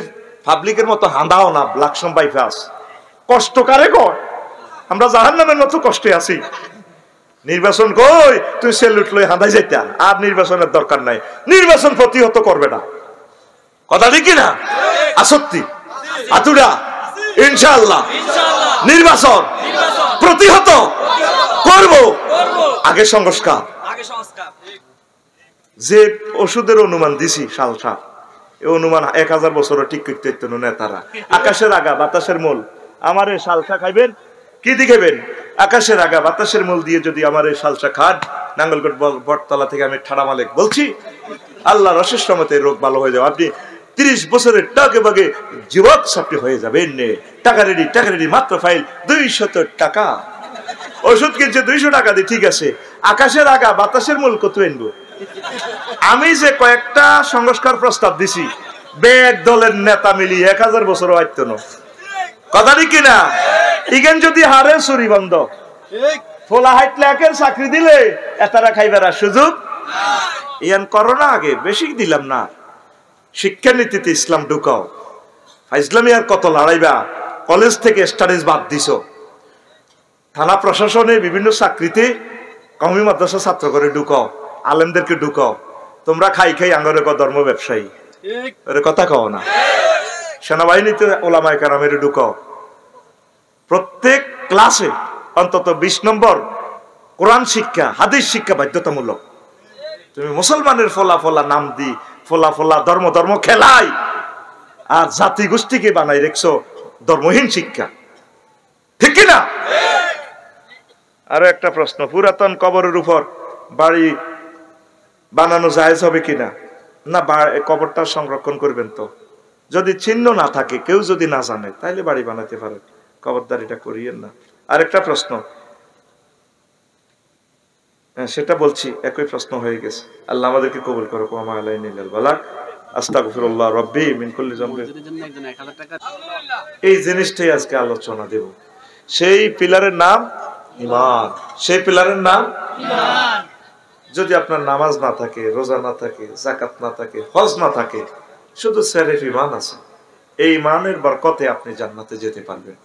পাবলিকের মতো হাঁদাও না, লাকসম বাইপাস কষ্ট কারে কর, আমরা জাহান্নামের মতো কষ্টে আছি। নির্বাচন কই তুই সেলুট লই হাঁদাই যাইতা, আর নির্বাচনের দরকার নাই, নির্বাচন প্রতিহত করবে না, কথা ঠিক না? আসত্তি আতুরা ইনশাআল্লাহ নির্বাচন প্রতিহত করব। আগে সংস্কার, যে ওষুধের অনুমান দিছি সালসা, এই অনুমান 1000 বছরও ঠিক করতে হইতো না নেতারা। আকাশের আগা বাতাসের মূল, আমার এই সালসা খাইবেন, কি দিখাবেন? আকাশের আগা বাতাসের মূল দিয়ে যদি আমার এই সালসা খান, নাঙ্গলকোট বটতলা থেকে আমি ঠাড়া মালিক বলছি, আল্লাহর অশেষ রহমতে রোগ ভালো হয়ে যাবে। আপনি 30 বছরের টাকে বাগে যুবক সাপটি হয়ে যাবেন। টাকা রেডি, মাত্র ফাইল 200 টাকা। ওষুধ কিনছে 200 টাকা দিয়ে, ঠিক আছে। আকাশের আগা বাতাসের মূল কত আনবো? আমি যে কয়েকটা সংস্কার প্রস্তাব দিছি, বেগ দলের নেতা মিলি 1000 বছরও আইতো না, কথা ঠিক কিনা? ইগেন যদি হারে চুরি বন্ধ, ফোলা হাইটলে একের চাকরি দিলে এতারা খাইবার সুযোগ ইয়ান করো না। আগে বেশি দিলাম না, শিক্ষানীতিতে ইসলাম ঢুকাও। ইসলামী আর কত লড়াইবা? কলেজ থেকে স্টাডিজ বাদ দিছ, থানা প্রশাসনে বিভিন্ন চাকরিতে কওমি মাদ্রাসা ছাত্র করে ঢুকাও, আলেমদেরকে ঢুকাও। তোমরা খাই খাই আঙ্গরে ধর্ম ব্যবসায়ী ওরে কথা কও না। সেনাবাহিনীতে ওলামায়ে কেরামের ঢুকাও। প্রত্যেক ক্লাসে অন্তত 20 নম্বর কোরআন শিক্ষা, হাদিস শিক্ষা বাধ্যতামূলক। তুমি মুসলমানের ফলা ফলা নাম দি ফলা ফলা ধর্ম ধর্ম খেলাই, আর জাতি গোষ্ঠীকে বানাই রেখছো ধর্মহীন শিক্ষা, ঠিক কিনা? আরো একটা প্রশ্ন, পুরাতন কবরের উপর বাড়ি বানানো জায়েজ হবে কিনা? না, কবরটা সংরক্ষণ করবেন তো। যদি চিহ্ন না থাকে, কেউ যদি না জানে, তাইলে বাড়ি বানাতে পারে, কবরদারিটা করিয়েন না। আরেকটা প্রশ্ন, সেটা বলছি, একই প্রশ্ন হয়ে গেছে। আল্লাহ আমাদেরকে কবুল করো। ওয়া আলাইনাল বালাগ। আস্তাগফিরুল্লাহ রাব্বি মিন কুল্লি যামবি। এই জিনিসটাই আজকে আলোচনা দেব। সেই পিলারের নাম ঈমান। সেই পিলারের নাম ঈমান। যদি আপনার নামাজ না থাকে, রোজা না থাকে, যাকাত না থাকে, হজ না থাকে, শুধু শরীফ ঈমান আছে, এই ঈমানের বরকতে আপনি জান্নাতে যেতে পারবেন।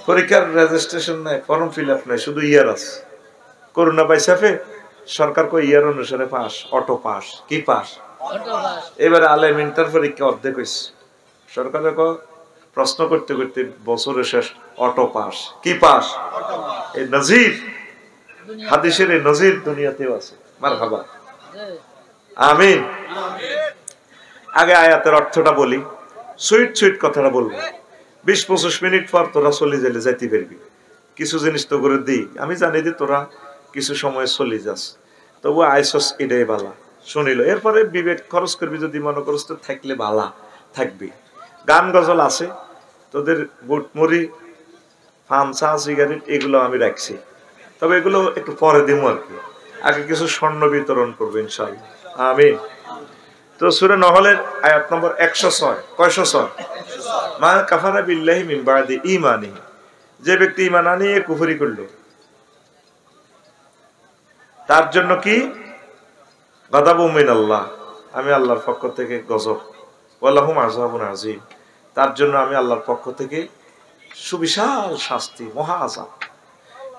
পরীক্ষার রেজিস্ট্রেশন নাই, ফর্ম ফিল আপ নাই, শুধু ইয়ার আছে। করোনা বাইসাফে সরকার কই ইয়ার অনুসারে পাস, অটো পাস। কি পাস? এবারে আলেম ইন্টার পরীক্ষা অর্ধেক হয়েছে, সরকারে প্রশ্ন করতে করতে বছরের শেষ অটো পাস। কি পাস? এই নজির, হাদিসের এই নজির দুনিয়াতেও আছে। মারহাবা, আমিন। আগে আয়াতের অর্থটা বলি, সুইট সুইট কথাটা বলবো। 20-25 মিনিট পর তোরা চলে যাইলে যাইতে পারবি। কিছু জিনিস তো করে দিই, আমি জানি যে তোরা কিছু সময় চলে যাস, তবু আইসস এটাই বালা শুনিল। এরপরে বিবেক খরচ করবি, যদি মনে করস তো থাকলে বালা থাকবি। গান গজল আছে, তোদের বুট মুড়ি, পান, চা, সিগারেট এগুলো আমি রাখছি, তবে এগুলো একটু পরে দিব আর কি। আগে কিছু স্বর্ণ বিতরণ করবো ইনশাআল্লাহ, আমিন। তো সূরা নহলের আয়াত নম্বর 106। কয়শো 6? মা কাফারা বিল্লাহি মিন বাদি ঈমানিহি, যে ব্যক্তি ঈমান আনিয়ে কুফরি করলো, তার জন্য কি? গাদাবুম মিনাল্লাহ, আমি আল্লাহর পক্ষ থেকে গজব। ওয়ালাহুম আযাবুন আযীম, তার জন্য আমি আল্লাহর পক্ষ থেকে সুবিশাল শাস্তি, মহা আযাব।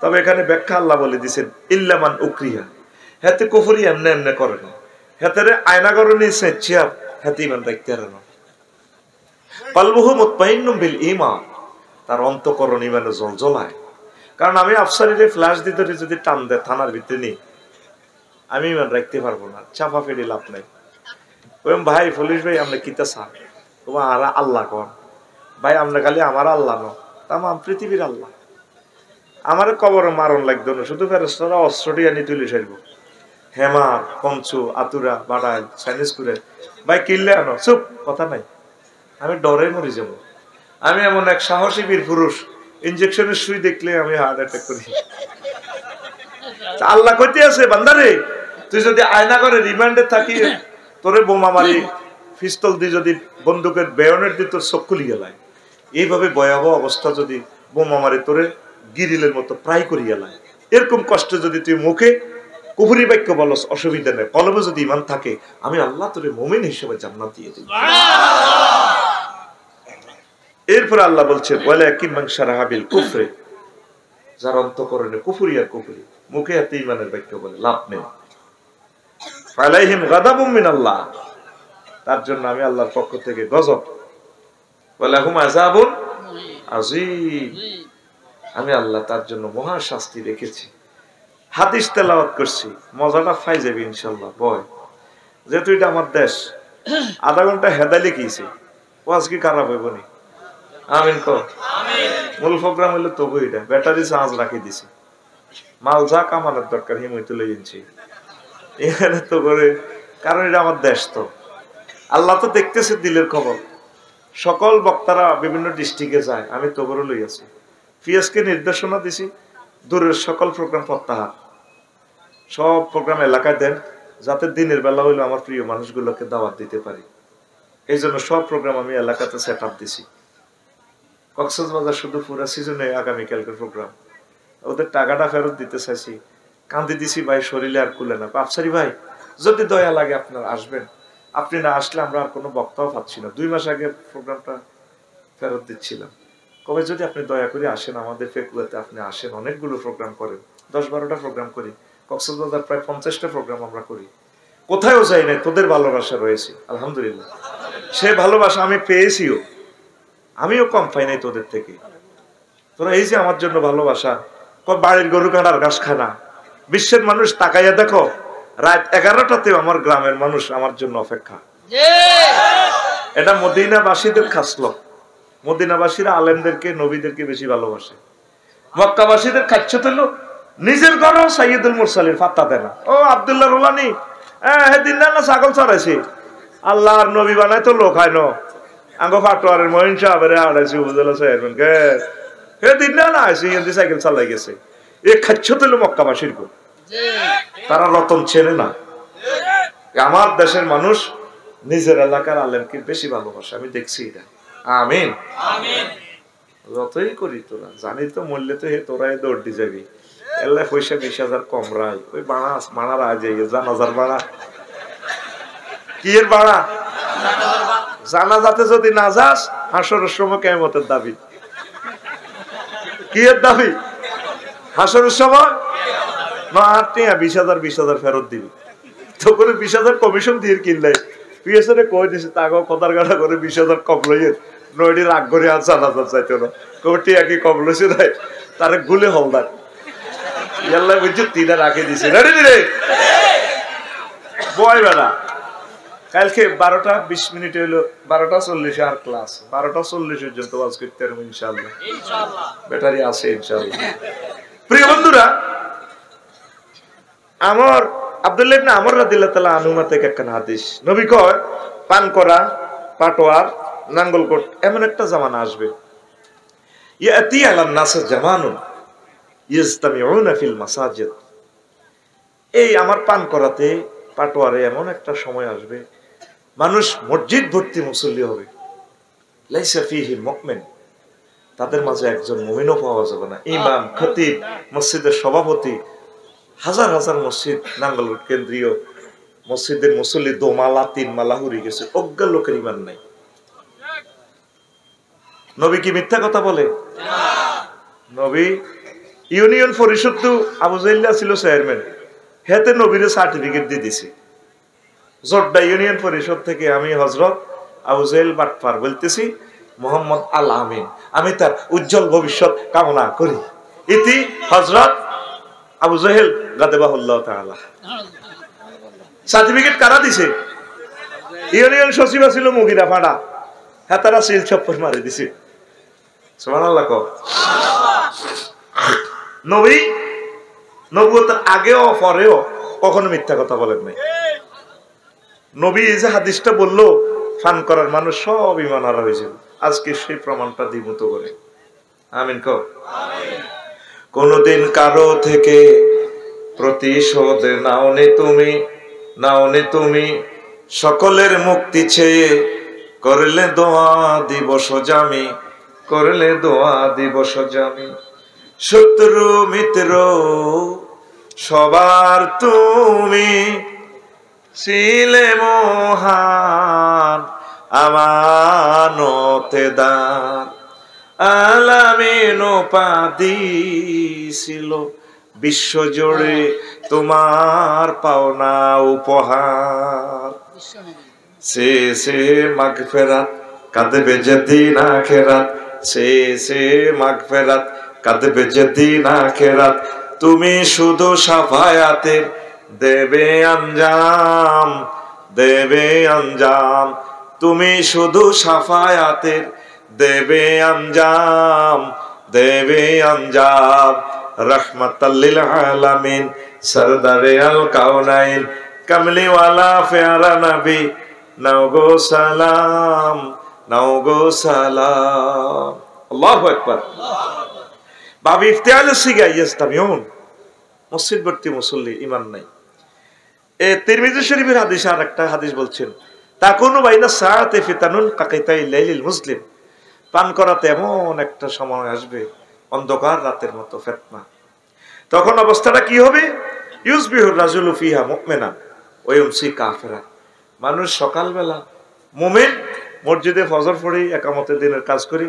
তবে এখানে ব্যাখ্যা আল্লাহ বলে দিয়েছেন, ইল্লা মান উকরিহা, হেতে কুফরি এমনে এমনে করে না, হেতেরে আয়নাগরণী সেচ্ছিয়া হেতে ঈমান রাখতে পারে না। কলবুহু মুতমাইন্নুম বিল ঈমান, তার অন্তঃকরণ ঈমানে জ্বলজ্বলায়। কারণ আমি আফসারিরে ফ্ল্যাশ দিতে যদি টান দেয় থানার ভিতরে নেই, আমি ঈমান রাখতে পারবো না, চাপা ফেলে লাভ নাই। ওই ভাই পুলিশ ভাই আমরা কিতা চান, তোমার আর আল্লাহ কর ভাই, আমরা খালি আমার আল্লাহ ন, তামাম পৃথিবীর আল্লাহ। আমার কবর মারণ লাগতো না, শুধু ফেরেশতারা অস্ত্রটি আনি তুলে সারব। হেমা, পঞ্চু, আতুরা, বাড়াইল, চাইনিজ করে ভাই কিনলে আনো, চুপ, কথা নাই, আমি ডরে মরে যাব। আমি এমন এক সাহসী বীর পুরুষ, ইনজেকশনের সুই দেখলে আমি হার্ট অ্যাটাক করি। আল্লাহ কইতে আছে, বান্দারে তুই যদি আয়না করে রিমান্ডে থাকি, তোরে বোমা মারি পিস্তল দিয়ে যদি বন্দুকের বেয়নের দিয়ে তোর চোখ খুলি গেলায়, এইভাবে ভয়াবহ অবস্থা যদি বোমা মারি তোরে গিরিলের মতো প্রায় করি গেলায়, এরকম কষ্ট যদি তুই মুখে কুফরি বাক্য বলস, অসুবিধা নেই, কলবে যদি ঈমান থাকে, আমি আল্লাহ তোরে মুমিন হিসেবে জান্নাত দিয়ে দিই। এরপর আল্লাহ বলছেন, ওয়ালাকিন মান শারাহা বিল কুফরি, যার অন্তঃকরণে কুফরি আর কুফরি, মুখে এত ঈমানের বাক্য বলে লাভ নেই। ফালাইহিম গাদাবুম মিনাল্লাহ, তার জন্য আমি আল্লাহর পক্ষ থেকে গজব। ওয়ালাহুম আযাবুন আযীম, আমি আল্লাহ তার জন্য মহা শাস্তি রেখেছি। হাদিস তেলাওয়াত করছি, মজাটা পাই যাবে ইনশাআল্লাহ। বয় যেহেতু এটা আমার দেশ, আধা ঘন্টা হেদালি গিয়েছি, ওয়াজ কি খারাপ হইব নি? আমিন কো আমিন। মূল প্রোগ্রাম হলো তবু এটা, ব্যাটারি চার্জ রাখি দিছি, মাল যা কামানোর দরকার হিমই তুলে এনেছি এখানে তো করে, কারণ এটা আমার দেশ। তো আল্লাহ তো দেখতেছে দিলের খবর। সকল বক্তারা বিভিন্ন ডিস্ট্রিক্টে যায়, আমি তবুরও লই আছি। পিএসকে নির্দেশনা দিছি, দূরের সকল প্রোগ্রাম প্রত্যাহার, সব প্রোগ্রাম এলাকায় দেন, যাতে দিনের বেলা হইলো আমার প্রিয় মানুষগুলোকে দাওয়াত দিতে পারি। এই জন্য সব প্রোগ্রাম আমি এলাকাতে সেট আপ দিছি। কক্সবাজার শুধু পুরো সিজনে আগামীকালকের প্রোগ্রাম, ওদের টাকাটা ফেরত দিতে চাইছি, কান্দি দিছি ভাই, শরীরে আর কুলে না। আফসারি ভাই যদি দয়া লাগে আপনার আসবেন, আপনি না আসলে আমরা আর কোনো বক্তাও পাচ্ছি না। 2 মাস আগে প্রোগ্রামটা ফেরত দিচ্ছিলাম। কবে যদি আপনি দয়া করে আসেন আমাদের ফেকুয়াতে, আপনি আসেন, অনেকগুলো প্রোগ্রাম করেন, 10-12টা প্রোগ্রাম করি, কক্সবাজার প্রায় 50টা প্রোগ্রাম আমরা করি, কোথায়ও যাই নাই, তোদের ভালোবাসা রয়েছে আলহামদুলিল্লাহ। সে ভালোবাসা আমি পেয়েছিও, আমিও কম পাই নাই তোদের থেকে। তোরা এই যে আমার জন্য ভালোবাসা, বাড়ির গরু কাটার ঘাস খায় না। বিশ্বের মানুষ তাকাইয়া দেখো, রাত 11টাতেও আমার গ্রামের মানুষ আমার জন্য অপেক্ষা। এটা মদিনাবাসীদের খাসল। মদিনাবাসীরা আলেমদেরকে, নবীদেরকে বেশি ভালোবাসে। মক্কাবাসীদের খাচ্ছত হলো নিজের ঘর সাইয়্যিদুল মুরসালিন ফাত্তা দেয় না। ও আব্দুল্লাহ রুলানি হেদিন না ছাগল চড়াইছি, আল্লাহর নবী বানাই তো লোক হয় না, আঙ্গ ফাটোয়ারের মহিন সাহেবের আড়াইছি উপজেলা চেয়ারম্যান কে হেদিন না আইসি এমনি সাইকেল চালাই গেছে। এ খাচ্ছত হলো মক্কাবাসীর গো, তারা রতন চেনে না। আমার দেশের মানুষ নিজের এলাকার আলেমকে বেশি ভালোবাসে, আমি দেখছি এটা। আমিন আমিন। যতই করি তোরা জানি তো মূল্যে তো হে তোরাই দৌড় দিয়ে যাবি। এল্লা পয়সা 20,000 কম রায়, ওই বাড়া মানার আজ জানাজার বাড়া, কি এর বাড়া, জানাজাতে যদি না যাস হাসরের সময় কিয়ামতের দাবি। কি এর দাবি? হাসরের সময় না 20,000 ফেরত দিবি। তো করে 20,000 কমিশন দিয়ে কিনলে পিএসএ কই দিছে তাগো কথার গাড়া করে 20,000 কম লইয়ে নয়টি রাগ করে আর জানাজার চাইতো না, কোটি একই কম লইছে নাই, তারে গুলে হলদার ইয়াল্লা বুঝছো 3 রাখে দিছে। রেডি রে বয় বেলা কালকে 12:20 হইলো, 12:40 আর ক্লাস, 12:40 পর্যন্ত ওয়াজ করতে পারবো ইনশাআল্লাহ। ব্যাটারি আছে ইনশাআল্লাহ। প্রিয় বন্ধুরা, আমার আব্দুল্লাহ ইবনে আমর রাদিয়াল্লাহু তাআলা আনহু থেকে একটা হাদিস, নবী কয় পান করা, পাটোয়ার, নাঙ্গলকোট এমন একটা জামানা আসবে, ইয়াতি আলান নাস জামানুন ইজতামিউনা ফিল মাসাজিদ। এই আমার পান করাতে, পাটোয়ারে এমন একটা সময় আসবে, মানুষ মসজিদ ভর্তি মুসল্লি হবে, লাইসা ফিহি মুমিন, তাদের মাঝে একজন মুমিনও পাওয়া যাবে না। ইমাম, খতিব, মসজিদের সভাপতি, হাজার হাজার মসজিদ, নাঙ্গলকোট কেন্দ্রীয় মসজিদের মুসল্লি 2 মালা 3 মালা হয়ে গেছে, অজ্ঞা লোকের ইমান নাই। নবী কি মিথ্যা কথা বলে? নবী ইউনিয়ন পরিষদ তো আবু জাইল্লা ছিল চেয়ারম্যান, হেতে নবীরে সার্টিফিকেট দিয়ে দিছে। জোড্ডা ইউনিয়ন পরিষদ থেকে আমি হযরত আবু জাইল বাটপার বলতেছি মোহাম্মদ আল আমিন, আমি তার উজ্জ্বল ভবিষ্যৎ কামনা করি। ইতি হযরত আবু জাহেল গাদাবাহুল্লাহ তাআলা। সার্টিফিকেট কারা দিছে? ইউনিয়ন সচিব ছিল মুগিরা ফাড়া, হেতারা সিল চপ্পর মারি দিছে। সুবহানাল্লাহ। নবী নবুয়তের আগেও পরেও কখনো মিথ্যা কথা বলেন নাই। নবী এই যে হাদিসটা বললো, ফান করার মানুষ সব ঈমান হারা হয়েছিল, আজকে সেই প্রমাণটা দ্বিমত করে। আমিন কও। কোনদিন কারো থেকে প্রতিশোধ নাওনি তুমি, সকলের মুক্তি চেয়ে করলে দোয়া দিবস জামি, করলে দোয়া দিবস জামি। শত্রু মিত্র সবার তুমি ছিলে মহান আমানতেদার, আলামিন উপাধি ছিল বিশ্বজুড়ে তোমার পাওনা উপহার। সে মাগফিরাত কাঁদবে যেদিন আখিরাত, সে মাগফিরাত কাঁদবে যেদিন আখিরাত, তুমি শুধু শাফায়াতের দেবে আঞ্জাম, দেবে আঞ্জাম, তুমি শুধু শাফায়াতের দেবে আঞ্জাম, দেবে আঞ্জাম। রহমাতাল লিল আলামিন, সরদারে আল কাউনাইন, কামলিওয়ালা প্যারা নবী, নাও গো সালাম, নাও গো সালাম। আল্লাহু আকবার। বাবি ইফতিআল সিগা ইস্তামিউন, মসজিদ ভর্তি মুসল্লি ঈমান নাই। এ তিরমিজি শরীফের হাদিস, আর একটা হাদিস বলছেন তাকুনু বাইনা সাআতি ফিতানুন কাকিতাই লাইলিল মুসলিম, পান করাতে এমন একটা সময় আসবে অন্ধকার রাতের মতো ফিতনা, তখন অবস্থাটা কি হবে? ইউসবিহুর রাজুলু ফিহা মুমিনা ওয়া ইউমসি কাফিরা। মানুষ সকালবেলা মুমিন, মসজিদে ফজর পড়ি, একামতের দিনের কাজ করি,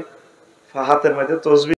হাতের মধ্যে তসবিহ